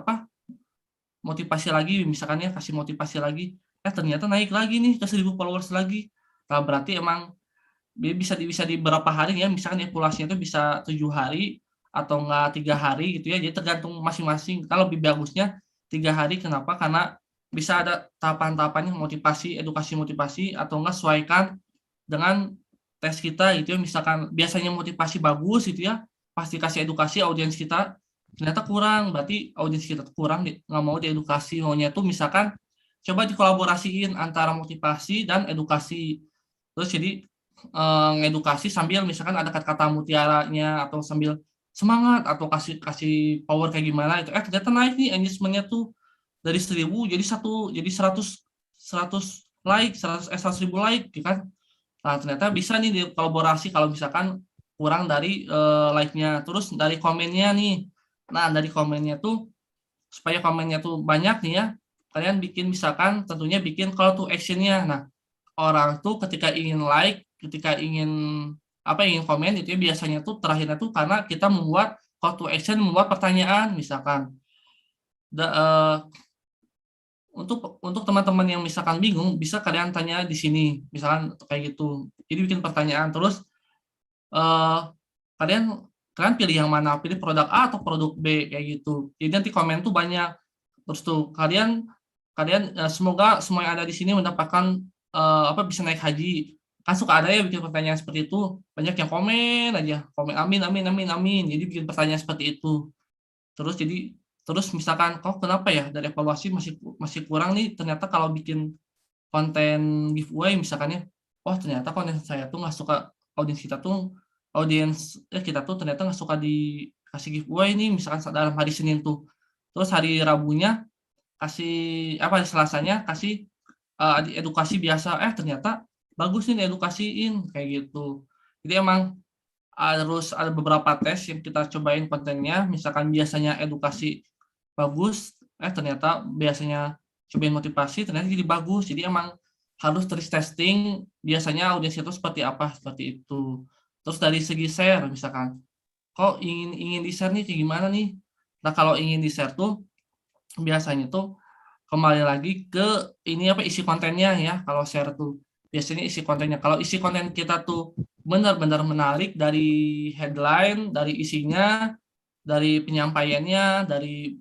motivasi lagi, misalkan ya kasih motivasi lagi, ternyata naik lagi nih ke 1.000 followers lagi. Nah, berarti emang bisa di beberapa hari ya, misalkan evaluasinya itu bisa 7 hari atau enggak 3 hari gitu ya, jadi tergantung masing-masing. Kalau lebih bagusnya 3 hari, kenapa? Karena bisa ada tahapan-tahapannya, motivasi, edukasi motivasi, atau enggak sesuaikan dengan tes kita gitu ya. Misalkan biasanya motivasi bagus gitu ya, pasti kasih edukasi, audiens kita ternyata kurang, berarti audiens kita kurang, nggak mau diedukasi, maunya tuh misalkan coba dikolaborasiin antara motivasi dan edukasi. Terus jadi ngedukasi sambil misalkan ada kata-kata mutiaranya, atau sambil semangat, atau kasih kasih power kayak gimana itu, ternyata naik nih engagement-nya tuh dari 1.000 jadi 100 like, 100.000 like gitu kan. Nah, ternyata bisa nih dikolaborasi kalau misalkan kurang dari like-nya. Terus dari komennya nih. Nah, dari komennya tuh supaya komennya tuh banyak nih ya, kalian bikin misalkan tentunya bikin call to action-nya. Nah, orang tuh ketika ingin like, ketika ingin ingin komen itu ya, biasanya tuh terakhirnya tuh karena kita membuat call to action, membuat pertanyaan misalkan. Da, eh, untuk teman-teman yang misalkan bingung, bisa kalian tanya di sini, misalkan kayak gitu. Jadi bikin pertanyaan, terus eh, kalian kalian pilih yang mana, pilih produk A atau produk B kayak gitu. Jadi nanti komen tuh banyak. Terus tuh kalian kalian semoga semua yang ada di sini mendapatkan bisa naik haji. Kan suka ada ya bikin pertanyaan seperti itu. Banyak yang komen aja, komen amin amin amin amin. Jadi bikin pertanyaan seperti itu. Terus misalkan kok kenapa ya dari evaluasi masih masih kurang nih, ternyata kalau bikin konten giveaway misalkan ya, ternyata konten saya tuh nggak suka, audiens kita tuh ternyata nggak suka dikasih giveaway nih, misalkan dalam hari Senin tuh. Terus hari Rabunya kasih hari Selasanya kasih edukasi biasa, ternyata bagus nih diedukasiin kayak gitu. Jadi emang harus ada beberapa tes yang kita cobain kontennya, misalkan biasanya edukasi bagus, ternyata biasanya cobain motivasi ternyata jadi bagus. Jadi emang harus terus testing biasanya audiens itu seperti apa, seperti itu. Terus dari segi share misalkan, kok ingin di-share nih kayak gimana nih? Nah, kalau ingin di-share tuh biasanya tuh kembali lagi ke ini isi kontennya ya. Kalau share tuh biasanya isi kontennya. Kalau isi konten kita tuh benar-benar menarik dari headline, dari isinya, dari penyampaiannya, dari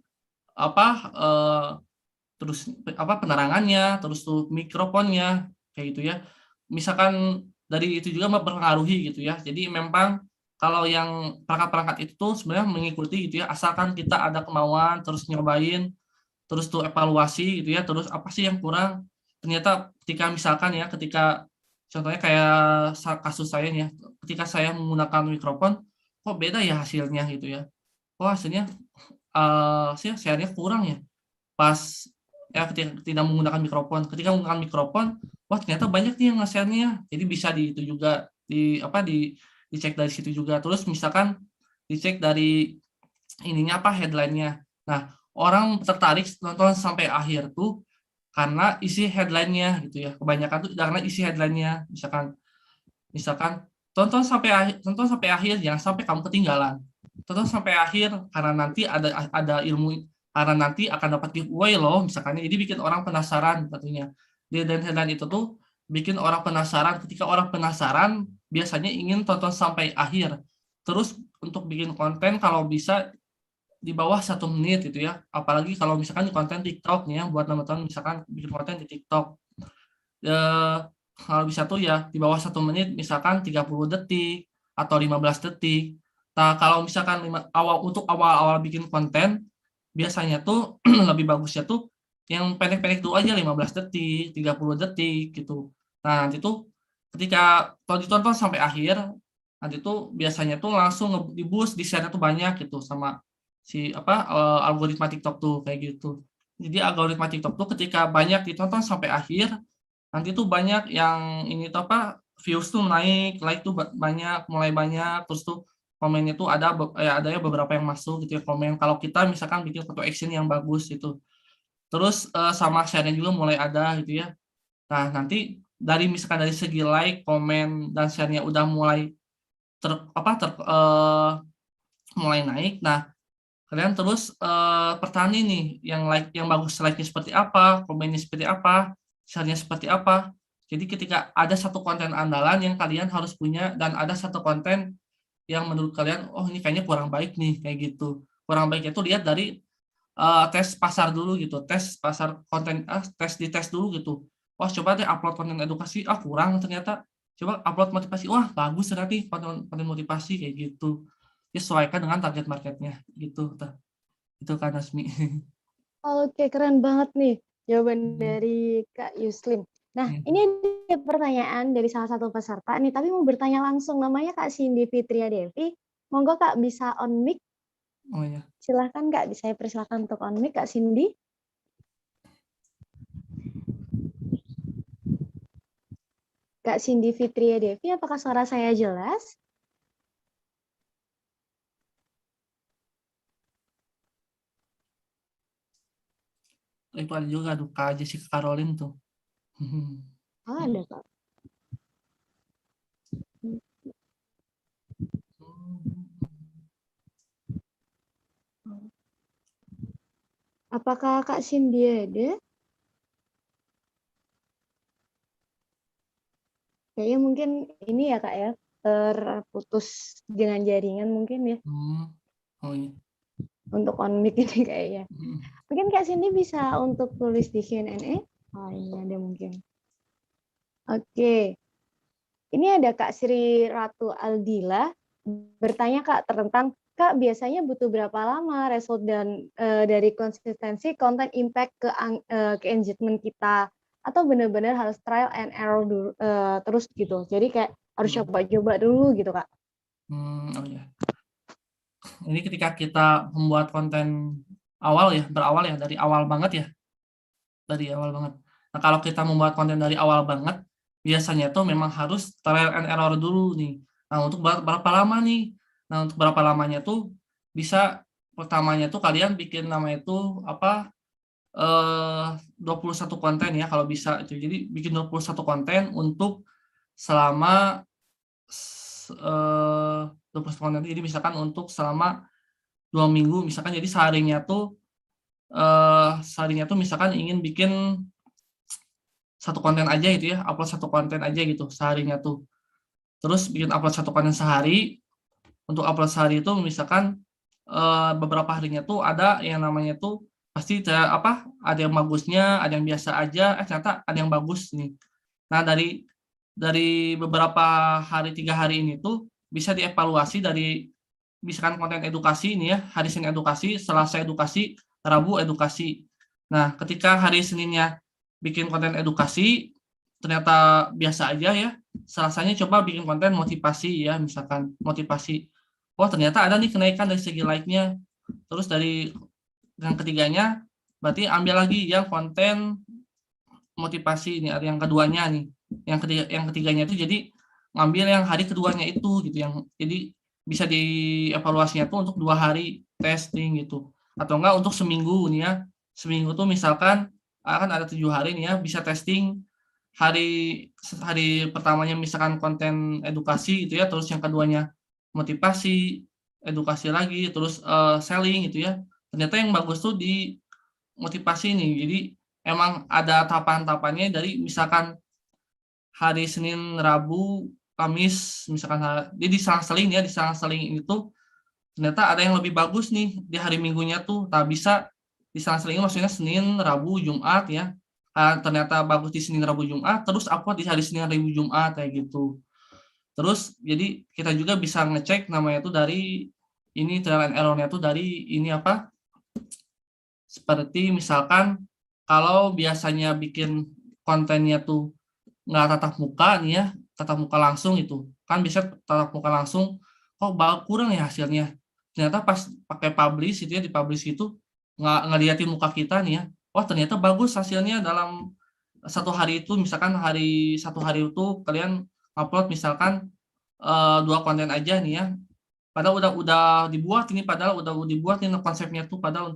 terus penerangannya, terus tuh mikrofonnya kayak gitu ya. Misalkan dari itu juga mempengaruhi gitu ya. Jadi memang kalau yang perangkat-perangkat itu tuh sebenarnya mengikuti gitu ya, asalkan kita ada kemauan terus nyobain, terus tuh evaluasi gitu ya, terus apa sih yang kurang. Ternyata ketika misalkan ya, ketika contohnya kayak kasus saya nih ya, ketika saya menggunakan mikrofon, kok beda ya hasilnya gitu ya. Hasilnya share-nya kurang ya. Pas ya ketika tidak menggunakan mikrofon. Ketika menggunakan mikrofon, ternyata banyak nih yang nge-share-nya. Jadi bisa di itu juga dicek dari situ juga. Terus misalkan dicek dari ininya headline-nya. Nah, orang tertarik nonton sampai akhir tuh karena isi headline-nya gitu ya. Kebanyakan tuh karena isi headline-nya. Misalkan tonton sampai akhir, jangan sampai kamu ketinggalan. Tonton sampai akhir karena nanti ada ilmu karena nanti akan dapat giveaway loh misalkan. Jadi bikin orang penasaran tentunya. Di headline itu tuh bikin orang penasaran. Ketika orang penasaran biasanya ingin tonton sampai akhir. Terus untuk bikin konten kalau bisa di bawah 1 menit gitu ya. Apalagi kalau misalkan di konten TikTok nih ya, buat teman-teman misalkan bikin konten di TikTok. Kalau bisa tuh ya di bawah 1 menit, misalkan 30 detik atau 15 detik. Nah, kalau misalkan untuk awal-awal bikin konten, biasanya tuh lebih bagusnya tuh yang pendek-pendek dulu aja, 15 detik, 30 detik gitu. Nah, nanti tuh ketika kalau ditonton sampai akhir, nanti tuh biasanya tuh langsung di-boost, di-share tuh banyak gitu sama si algoritma TikTok tuh kayak gitu. Jadi algoritma TikTok tuh ketika banyak ditonton sampai akhir, nanti tuh banyak yang ini tuh views tuh naik, like tuh banyak, mulai banyak, terus tuh komennya tuh ada ya beberapa yang masuk gitu ya komen. Kalau kita misalkan bikin foto action yang bagus gitu. Terus sama share-nya juga mulai ada gitu ya. Nah, nanti misalkan dari segi like, komen dan share-nya udah mulai mulai naik. Nah, kalian terus pertanyaan nih yang bagus, like-nya seperti apa, komennya seperti apa, share-nya seperti apa. Jadi ketika ada satu konten andalan yang kalian harus punya dan ada satu konten yang menurut kalian, oh ini kayaknya kurang baik nih, kayak gitu. Kurang baiknya itu lihat dari tes pasar dulu gitu, tes pasar konten, tes dulu gitu. Wah, coba deh upload konten edukasi, kurang ternyata. Coba upload motivasi, wah bagus ternyata konten motivasi kayak gitu. Disesuaikan dengan target marketnya gitu. Itu kan Asmi. Oke, keren banget nih jawaban dari Kak Yuslim. Nah, ini ada pertanyaan dari salah satu peserta nih, tapi mau bertanya langsung. Namanya Kak Cindy Fitria Devi. Monggo Kak bisa on mic. Oh ya. Silahkan Kak, saya persilahkan untuk on mic Kak Cindy. Kak Cindy Fitria Devi, apakah suara saya jelas? Itu ada juga Kak Jessica Caroline tuh. Oh, ada Kak. Apakah Kak Cindy ada? Kayaknya mungkin ini ya Kak ya, terputus dengan jaringan mungkin ya. Oh iya. Untuk on mic ini kayaknya. Mungkin Kak Cindy bisa untuk tulis di Q&A. Oh iya ada mungkin. Oke. Ini ada Kak Sri Ratu Aldila bertanya Kak tentang Kak biasanya butuh berapa lama result dan dari konsistensi konten impact ke engagement kita, atau benar-benar harus trial and error dulu, terus gitu. Jadi kayak harus coba-coba dulu gitu Kak. Oh ya. Ini ketika kita membuat konten berawal ya dari awal banget ya. Dari awal banget. Nah, kalau kita membuat konten dari awal banget, biasanya tuh memang harus trial and error dulu nih. Nah, untuk berapa lama nih? Nah, untuk berapa lamanya tuh bisa pertamanya tuh kalian bikin namanya itu 21 konten ya kalau bisa itu. Jadi bikin 21 konten untuk selama 21 konten. Jadi misalkan untuk selama 2 minggu misalkan, jadi seharinya tuh misalkan ingin bikin satu konten aja gitu ya, upload satu konten aja gitu seharinya tuh. Terus bikin upload satu konten sehari. Untuk upload sehari itu misalkan beberapa harinya tuh ada yang namanya tuh pasti ada yang bagusnya, ada yang biasa aja, ternyata ada yang bagus nih. Nah, dari beberapa hari, 3 hari ini tuh bisa dievaluasi dari misalkan konten edukasi ini ya, hari Senin edukasi, Selasa edukasi, Rabu edukasi. Nah, ketika hari Seninnya bikin konten edukasi, ternyata biasa aja ya, Selasanya coba bikin konten motivasi ya, misalkan motivasi. Oh, ternyata ada nih kenaikan dari segi like-nya. Terus dari yang ketiganya, berarti ambil lagi yang konten motivasi ini, yang keduanya nih. Yang ketiganya itu jadi ngambil yang hari keduanya itu gitu, yang jadi bisa dievaluasinya tuh untuk 2 hari testing gitu, atau enggak untuk seminggu nih ya. Seminggu tuh misalkan akan ada 7 hari nih ya, bisa testing hari pertamanya misalkan konten edukasi gitu ya, terus yang keduanya motivasi, edukasi lagi, terus selling gitu ya. ternyata yang bagus tuh di motivasi nih. Jadi emang ada tahapan-tahapannya dari misalkan hari Senin, Rabu, Kamis, misalkan dia diselang-seling ya, diselang-seling itu ternyata ada yang lebih bagus nih di hari Minggunya tuh. Tak bisa diselang-selingin maksudnya Senin, Rabu, Jumat ya. Ternyata bagus di Senin, Rabu, Jumat, terus upload di hari Senin, Rabu, Jumat kayak gitu. Terus jadi kita juga bisa ngecek namanya tuh dari ini trial and error-nya tuh dari ini apa? Seperti misalkan kalau biasanya bikin kontennya tuh nggak tatap muka nih ya, tatap muka langsung itu. Kan bisa tatap muka langsung, kok kurang ya hasilnya. Ternyata pas pakai publish itu ya, di publish itu nggak ngeliatin muka kita nih ya. Wah ternyata bagus hasilnya dalam satu hari itu, misalkan satu hari itu kalian upload misalkan 2 konten aja nih ya. Padahal udah dibuat ini, padahal udah dibuat ini konsepnya tuh padahal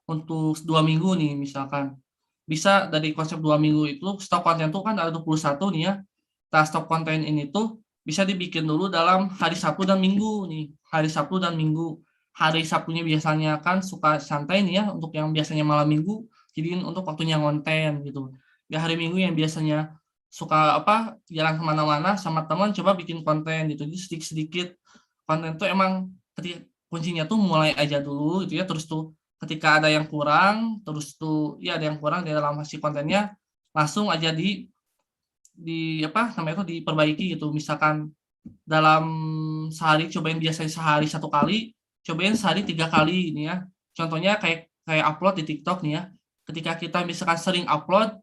untuk 2 minggu nih misalkan. Bisa dari konsep 2 minggu itu stok konten tuh kan ada 21 nih ya. Nah, stok konten ini tuh bisa dibikin dulu dalam hari Sabtu dan Minggu nih. Hari Sabtu dan Minggu. Hari Sabtunya biasanya kan suka santai nih ya untuk yang biasanya malam Minggu, jadiin untuk waktunya konten gitu. Di hari Minggu yang biasanya suka jalan kemana-mana sama teman, coba bikin konten gitu. Jadi sedikit-sedikit konten tuh emang kuncinya tuh mulai aja dulu gitu ya, terus tuh ketika ada yang kurang, terus tuh ya ada yang kurang di dalam hasil kontennya, langsung aja namanya itu diperbaiki gitu. Misalkan dalam sehari cobain biasanya sehari 1 kali, cobain sehari 3 kali ini ya. Contohnya kayak upload di TikTok nih ya. Ketika kita misalkan sering upload,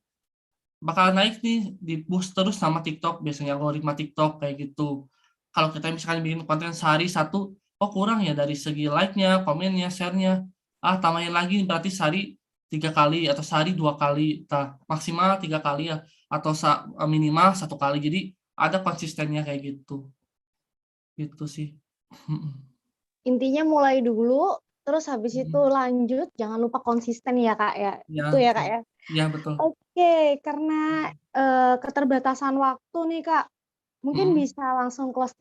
bakal naik nih di boost terus sama TikTok, biasanya algoritma TikTok kayak gitu. Kalau kita misalkan bikin konten sehari 1, oh kurang ya dari segi like-nya, komennya, share-nya. Tambahin lagi berarti sehari 3 kali atau sehari 2 kali, maksimal 3 kali ya, atau minimal 1 kali. Jadi ada konsistennya kayak gitu. Gitu sih. Intinya mulai dulu, terus habis itu lanjut, jangan lupa konsisten ya Kak ya. Ya, Itu ya Kak ya. ya betul. Oke, karena keterbatasan waktu nih Kak, mungkin bisa langsung close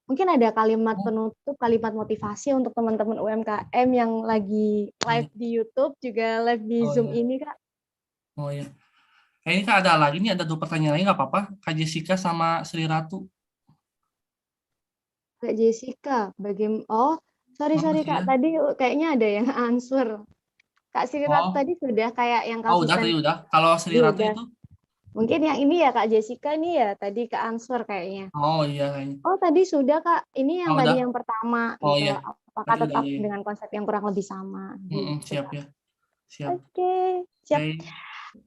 mungkin ada kalimat penutup, kalimat motivasi untuk teman-teman UMKM yang lagi live di YouTube, juga live di Zoom ini Kak. Oh ya. Ini Kak ada lagi nih, ada 2 pertanyaan lagi nggak apa-apa? Kak Jessica sama Sri Ratu. Kak Jessica, sorry Kak, tadi kayaknya ada yang answer. Kak Sri Ratu tadi sudah kayak yang udah tadi udah. Kalau Sri Ratu itu? Mungkin yang ini ya Kak Jessica nih ya, tadi ke answer kayaknya. Oh iya kayaknya. Oh tadi sudah Kak, ini yang tadi udah? yang pertama Oh gitu. iya. Apakah Tadi tetap udah, iya. dengan konsep yang kurang lebih sama? Gitu, Siap Kak. ya. Siap. Oke, siap.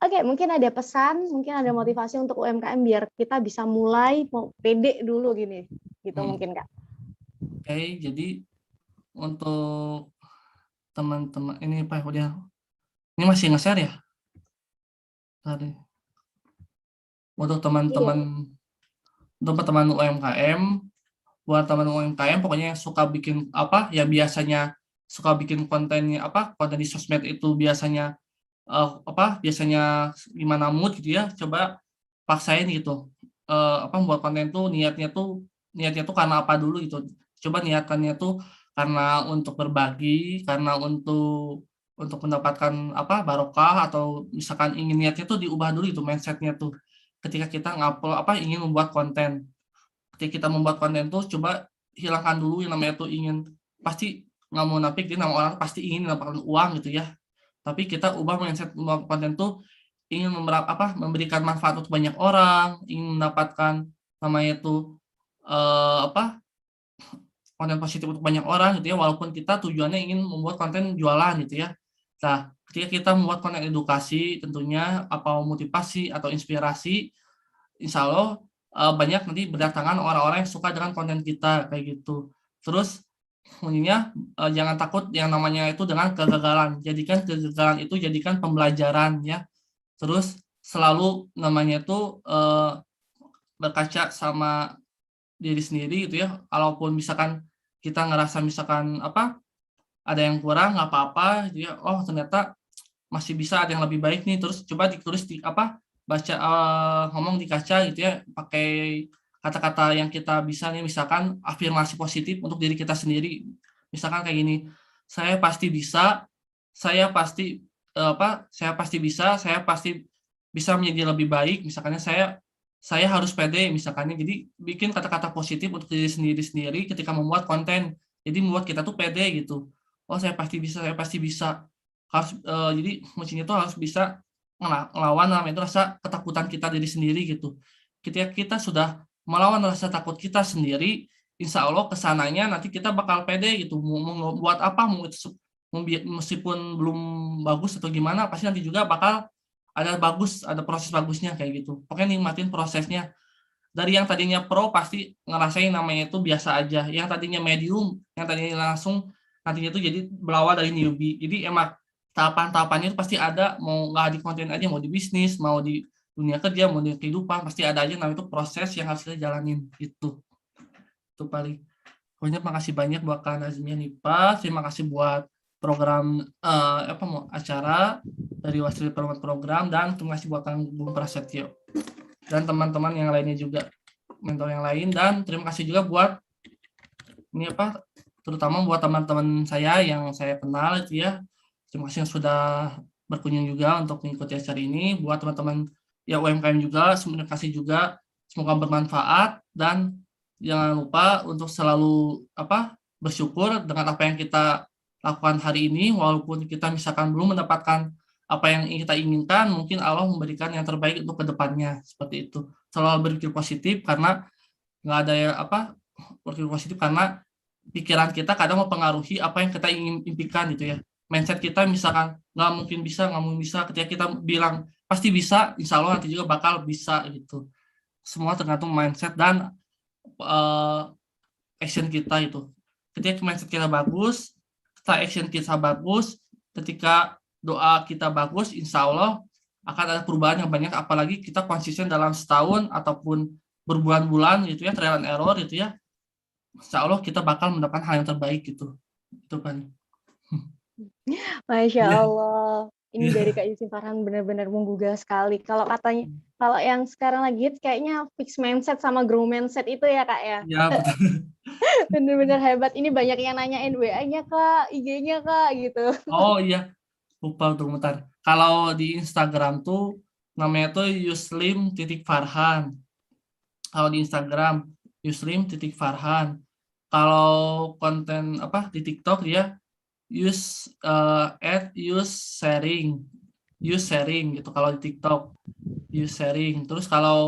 Oke, mungkin ada pesan, mungkin ada motivasi untuk UMKM biar kita bisa mulai pede dulu gini, gitu mungkin Kak. Oke, jadi untuk teman-teman ini Pak udah, ini masih nge-share ya? Tadi. Untuk teman-teman UMKM, buat teman UMKM pokoknya yang suka bikin yang biasanya suka bikin konten di sosmed itu biasanya biasanya gimana mood gitu ya, coba paksain gitu. Membuat konten tuh niatnya tuh karena apa dulu gitu. Coba niatannya tuh karena untuk berbagi, karena untuk mendapatkan barokah, atau misalkan ingin niatnya tuh diubah dulu itu mindsetnya tuh. Ketika kita ingin membuat konten. Ketika kita membuat konten tuh coba hilangkan dulu yang namanya tuh pasti nggak mau napik, dia nama orang pasti ingin mendapatkan uang gitu ya. Tapi kita ubah mindset membuat konten tuh ingin memberikan manfaat untuk banyak orang, ingin mendapatkan namanya tuh konten positif untuk banyak orang gitu ya, walaupun kita tujuannya ingin membuat konten jualan gitu ya. Nah, ketika kita membuat konten edukasi tentunya motivasi atau inspirasi, insya Allah banyak nanti berdatangan orang-orang yang suka dengan konten kita kayak gitu. Terus intinya jangan takut yang namanya itu dengan kegagalan. Jadikan kegagalan itu jadikan pembelajaran ya. Terus selalu namanya itu berkaca sama diri sendiri gitu ya. Kalaupun misalkan kita ngerasa misalkan ada yang kurang, nggak apa-apa gitu ya. Oh ternyata masih bisa ada yang lebih baik nih. Terus coba ditulis baca ngomong di kaca gitu ya, pakai kata-kata yang kita bisa nih, misalkan afirmasi positif untuk diri kita sendiri. Misalkan kayak gini, saya pasti bisa, saya pasti saya pasti bisa menjadi lebih baik, misalkannya saya harus pede misalkannya. Jadi bikin kata-kata positif untuk diri sendiri ketika membuat konten. Jadi membuat kita tuh pede gitu. Oh, saya pasti bisa, saya pasti bisa. Harus jadi kuncinya tuh harus bisa ngelawan namanya itu rasa ketakutan kita diri sendiri gitu. Ketika kita sudah melawan rasa takut kita sendiri, insya Allah kesananya nanti kita bakal pede gitu. Mau buat apa, meskipun belum bagus atau gimana, pasti nanti juga bakal ada proses bagusnya kayak gitu. Pokoknya nikmatin prosesnya. Dari yang tadinya pro pasti ngerasain namanya itu biasa aja. Yang tadinya medium, yang tadinya langsung nantinya itu jadi berawal dari newbie. Jadi emang tahapan-tahapannya itu pasti ada, mau nggak di konten aja, mau di bisnis, mau di dunia kerja, mau di kehidupan, pasti ada aja namanya itu proses yang harus kita jalanin gitu. Itu paling. Pokoknya makasih banyak buat Kak Nazmia Nipa, terima kasih buat program acara dari Wasit Program, dan terima kasih buat Kang Bung Prasetyo dan teman-teman yang lainnya juga, mentor yang lain, dan terima kasih juga buat terutama buat teman-teman saya yang saya kenal itu ya. Terima kasih yang sudah berkunjung juga untuk mengikuti acara ini. Buat teman-teman ya UMKM juga, terima kasih juga. Semoga bermanfaat, dan jangan lupa untuk selalu bersyukur dengan apa yang kita lakukan hari ini, walaupun kita misalkan belum mendapatkan apa yang kita inginkan, mungkin Allah memberikan yang terbaik untuk kedepannya, seperti itu. Selalu berpikir positif, karena nggak ada berpikir positif karena pikiran kita kadang mempengaruhi apa yang kita ingin impikan gitu ya. Mindset kita misalkan nggak mungkin bisa, ketika kita bilang pasti bisa, insya Allah nanti juga bakal bisa gitu. Semua tergantung mindset dan action kita itu. Ketika mindset kita bagus, ketika action kita bagus, ketika doa kita bagus, insya Allah akan ada perubahan yang banyak, apalagi kita konsisten dalam setahun ataupun berbulan-bulan gitu ya, trial and error gitu ya. Insya Allah kita bakal mendapatkan hal yang terbaik gitu. Itu kan. Masya Allah. Ini dari Kak Yusuf Farhan benar-benar menggugah sekali. Kalau katanya, kalau yang sekarang lagi kayaknya fix mindset sama grow mindset itu ya Kak ya? Ya, betul. Benar-benar hebat. Ini banyak yang nanyain WA-nya Kak, IG-nya Kak gitu. Oh iya, lupa untuk bentar. Kalau di Instagram tuh namanya tuh Yuslim.Farhan. Kalau di Instagram Yuslim.Farhan. Kalau konten di TikTok dia use sharing gitu. Kalau di TikTok use sharing. Terus kalau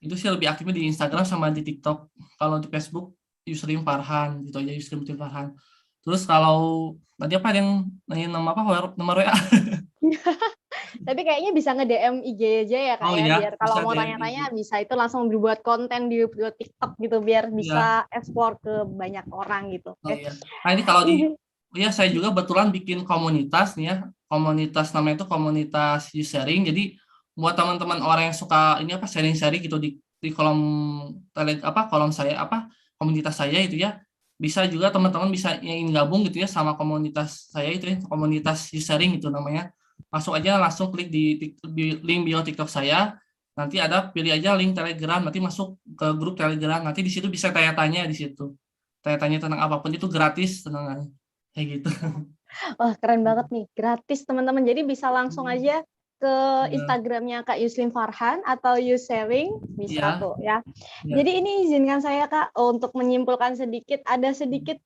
itu sih lebih aktifnya di Instagram sama di TikTok. Kalau di Facebook Yuslim Farhan gitu aja, Yuslim Farhan. Terus kalau tadi yang nanya nomor WA? Tapi kayaknya bisa nge-DM IG aja ya Kak ya, biar kalau mau tanya-tanya bisa itu langsung dibuat konten di TikTok gitu, biar bisa explore ke banyak orang gitu. Oh, iya. Nah ini kalau saya juga betulan bikin komunitas nih ya, komunitas namanya itu komunitas use sharing. Jadi buat teman-teman orang yang suka sharing-sharing gitu di kolom kolom saya komunitas saya itu ya, bisa juga teman-teman bisa ingin gabung gitu ya sama komunitas saya itu ya, komunitas use sharing itu namanya. Langsung klik di link bio TikTok saya, nanti pilih aja link Telegram, nanti masuk ke grup Telegram, nanti di situ bisa tanya-tanya di situ. Tanya-tanya tentang apapun, itu gratis, tenang kayak gitu. Wah, keren banget nih, gratis teman-teman. Jadi bisa langsung aja ke Instagramnya Kak Yuslim Farhan atau Use Sharing, bisa tuh ya. Jadi ini izinkan saya Kak untuk menyimpulkan sedikit, ada sedikit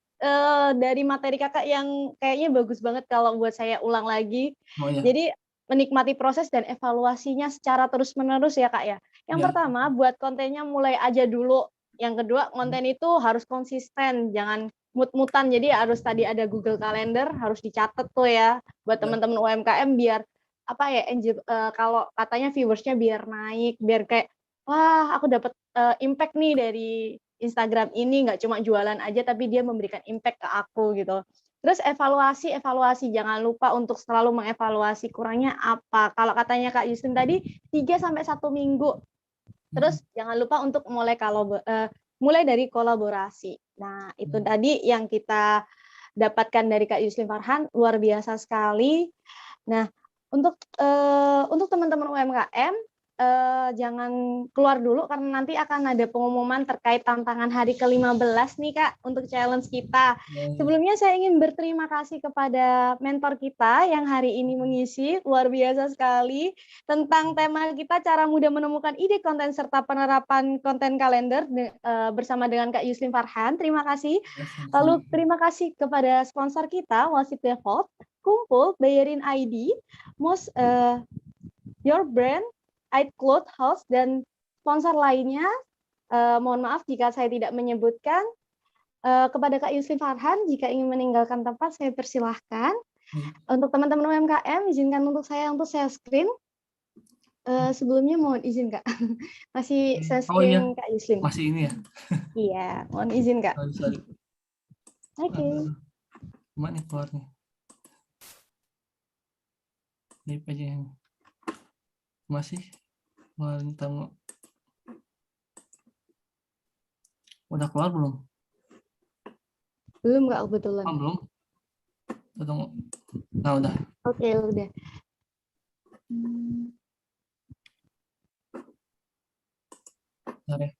dari materi kakak yang kayaknya bagus banget kalau buat saya ulang lagi. Jadi menikmati proses dan evaluasinya secara terus-menerus ya Kak ya. Yang pertama, buat kontennya mulai aja dulu. Yang kedua, konten itu harus konsisten, jangan mut-mutan. Jadi harus tadi ada Google Calendar, harus dicatat tuh ya buat teman-teman UMKM biar kalau katanya viewersnya biar naik, biar kayak wah aku dapat impact nih dari Instagram ini, nggak cuma jualan aja tapi dia memberikan impact ke aku gitu. Terus evaluasi, jangan lupa untuk selalu mengevaluasi kurangnya apa. Kalau katanya Kak Yustin tadi 3-1 minggu. Terus jangan lupa untuk mulai dari kolaborasi. Nah, itu tadi yang kita dapatkan dari Kak Yustin Farhan, luar biasa sekali. Nah, untuk teman-teman UMKM, jangan keluar dulu karena nanti akan ada pengumuman terkait tantangan hari ke-15 nih Kak untuk challenge kita. Sebelumnya saya ingin berterima kasih kepada mentor kita yang hari ini mengisi, luar biasa sekali, tentang tema kita cara mudah menemukan ide konten serta penerapan konten kalender bersama dengan Kak Yuslim Farhan. Terima kasih. Lalu terima kasih kepada sponsor kita, Wasit Default, Kumpul, Bayarin ID, Your Brand, iCloud House, dan sponsor lainnya. Mohon maaf jika saya tidak menyebutkan. Kepada Kak Yuslim Farhan, jika ingin meninggalkan tempat, saya persilahkan. Untuk teman-teman UMKM, izinkan untuk saya share screen. Sebelumnya mohon izin Kak. Masih share screen Kak Yuslim. Masih ini ya? Iya, mohon izin Kak. Sorry. Oke. Gimana nih keluarnya? Lihat aja yang masih keluarin tamu. Udah keluar belum? Belum Kak, kebetulan. Oh, belum. Tunggu. Nah, udah. Oke, udah. Bentar ya.